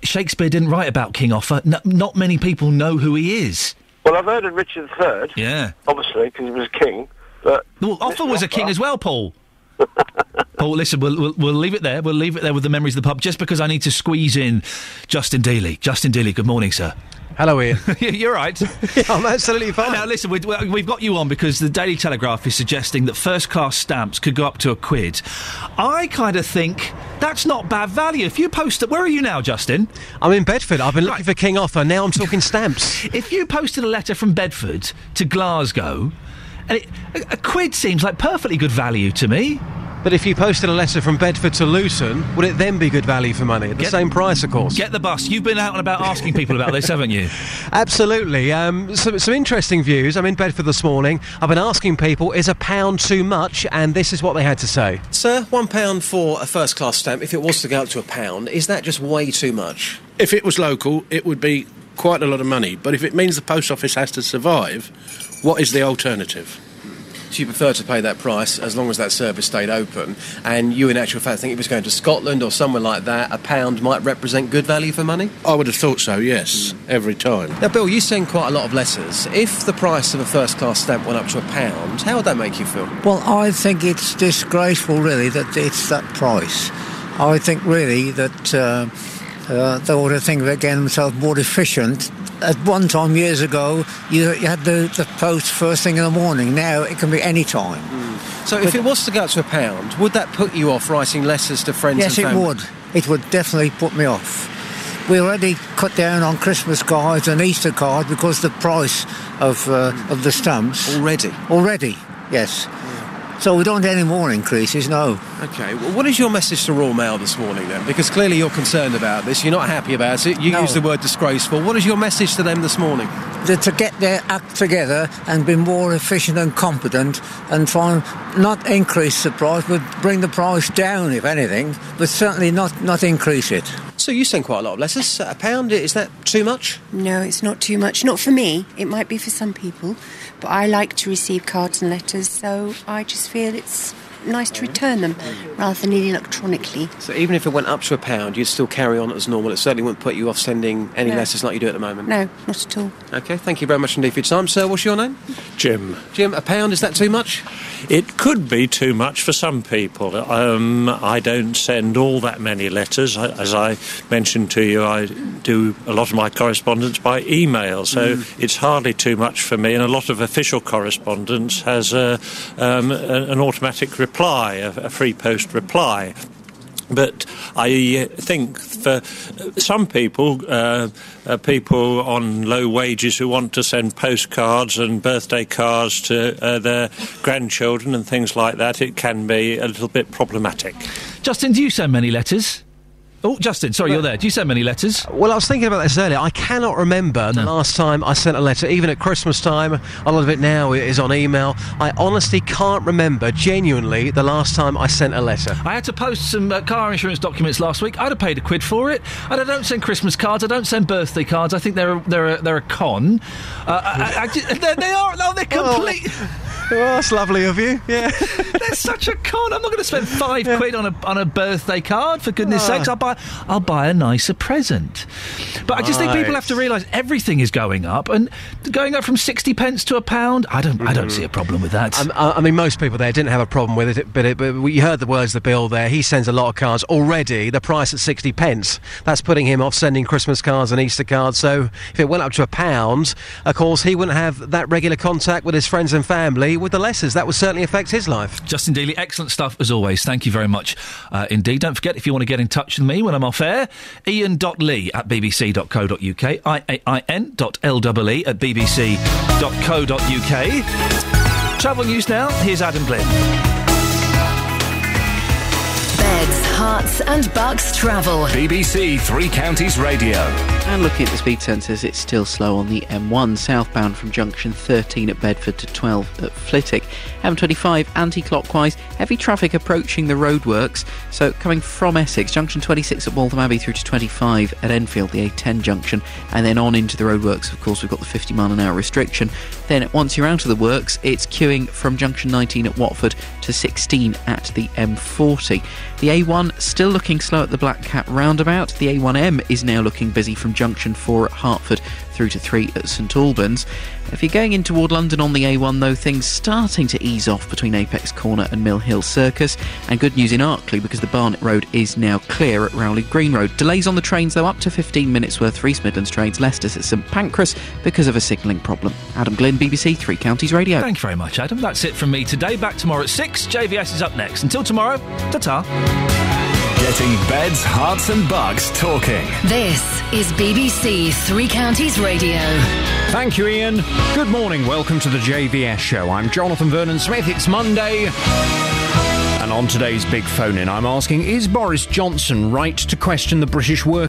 Shakespeare didn't write about King Offa. Not many people know who he is. Well, I've heard of Richard III. Yeah. Obviously, because he was a king. But well, Offa was a king as well, Paul. Paul, listen, we'll leave it there. We'll leave it there with the memories of the pub, just because I need to squeeze in Justin Dealey. Justin Dealey, good morning, sir. Hello, Ian. You're right. Yeah, I'm absolutely fine. Now, listen, we've got you on because the Daily Telegraph is suggesting that first-class stamps could go up to £1. I kind of think that's not bad value. If you post it... Where are you now, Justin? I'm in Bedford. I've been looking for King Offa. Now I'm talking stamps. If you posted a letter from Bedford to Glasgow, and £1 seems like perfectly good value to me. But if you posted a letter from Bedford to Luton, would it then be good value for money? At the same price, of course. Get the bus. You've been out and about asking people about this, haven't you? Absolutely. Some interesting views. I'm in Bedford this morning. I've been asking people, is £1 too much? And this is what they had to say. Sir, £1 for a first-class stamp, if it was to go up to £1, is that just way too much? If it was local, it would be quite a lot of money. But if it means the post office has to survive, what is the alternative? So you prefer to pay that price as long as that service stayed open, and you in actual fact think if it was going to Scotland or somewhere like that, £1 might represent good value for money? I would have thought so, yes, every time. Now, Bill, you send quite a lot of letters. If the price of a first-class stamp went up to £1, how would that make you feel? Well, I think it's disgraceful, really, that it's that price. I think, really, that they ought to think about getting themselves more efficient. At one time, years ago, you had the post first thing in the morning. Now it can be any time. So if it was to go up to £1, would that put you off writing letters to friends and family? Yes, it would. It would definitely put me off. We already cut down on Christmas cards and Easter cards because the price of the stamps. Already, yes. So we don't want any more increases, no. OK, well, what is your message to Royal Mail this morning, then? Because clearly you're concerned about this, you're not happy about it, you use the word disgraceful. What is your message to them this morning? To get their act together and be more efficient and competent and try and not increase the price, but bring the price down, if anything, but certainly not increase it. So you send quite a lot of letters. £1, is that too much? No, it's not too much. Not for me. It might be for some people. But I like to receive cards and letters, so I just feel it's nice to return them rather than electronically. So even if it went up to £1, you'd still carry on as normal? It certainly wouldn't put you off sending any letters like you do at the moment? No, not at all. OK, thank you very much indeed for your time. Sir, what's your name? Jim. Jim, £1, is that too much? It could be too much for some people. I don't send all that many letters. As I mentioned to you, I do a lot of my correspondence by email, so it's hardly too much for me, and a lot of official correspondence has an automatic reply, a free post reply. But I think for some people, people on low wages who want to send postcards and birthday cards to their grandchildren and things like that, it can be a little bit problematic. Justin, do you send many letters? Oh, Justin, sorry, you're there. Do you send many letters? Well, I was thinking about this earlier. I cannot remember the last time I sent a letter, even at Christmas time. A lot of it now is on email. I honestly can't remember, genuinely, the last time I sent a letter. I had to post some car insurance documents last week. I'd have paid £1 for it. And I don't send Christmas cards. I don't send birthday cards. I think they're a con. They're complete... Oh, that's lovely of you. Yeah, they're such a con. I'm not going to spend £5 on a birthday card. For goodness sakes, I'll buy a nicer present. But I just think people have to realise everything is going up, and going up from 60 pence to £1. I don't see a problem with that. I mean, most people there didn't have a problem with it, but you heard the words of the Bill there. He sends a lot of cards already. The price at 60 pence. That's putting him off sending Christmas cards and Easter cards. So if it went up to £1, of course, he wouldn't have that regular contact with his friends and family. With the letters, that would certainly affect his life. Justin Dealey, excellent stuff as always. Thank you very much indeed. Don't forget, if you want to get in touch with me when I'm off air, Iain.lee@bbc.co.uk, Iain.lee at bbc.co.uk. Travel news now, here's Adam Glynn. Beds, Herts and Bucks travel. BBC Three Counties Radio. And looking at the speed sensors, it's still slow on the M1 southbound from junction 13 at Bedford to 12 at Flitwick. M25 anti-clockwise, heavy traffic approaching the roadworks. So coming from Essex, junction 26 at Waltham Abbey through to 25 at Enfield, the A10 junction, and then on into the roadworks. Of course, we've got the 50 mile an hour restriction. Then once you're out of the works, it's queuing from junction 19 at Watford to 16 at the M40. The A1 still looking slow at the Black Cat roundabout. The A1M is now looking busy from junction 4 at Hertford through to 3 at St Albans. If you're going in toward London on the A1, though, things starting to ease off between Apex Corner and Mill Hill Circus. And good news in Arkley, because the Barnet Road is now clear at Rowley Green Road. Delays on the trains, though, up to 15 minutes worth. East Midlands trains, Leicester's at St Pancras because of a signalling problem. Adam Glynn, BBC Three Counties Radio. Thank you very much, Adam. That's it from me today. Back tomorrow at 6. JVS is up next. Until tomorrow, ta-ta. Getting beds, hearts and bucks talking. This is BBC Three Counties Radio. Thank you, Iain. Good morning. Welcome to the JVS show. I'm Jonathan Vernon-Smith. It's Monday. And on today's big phone-in, I'm asking, is Boris Johnson right to question the British work?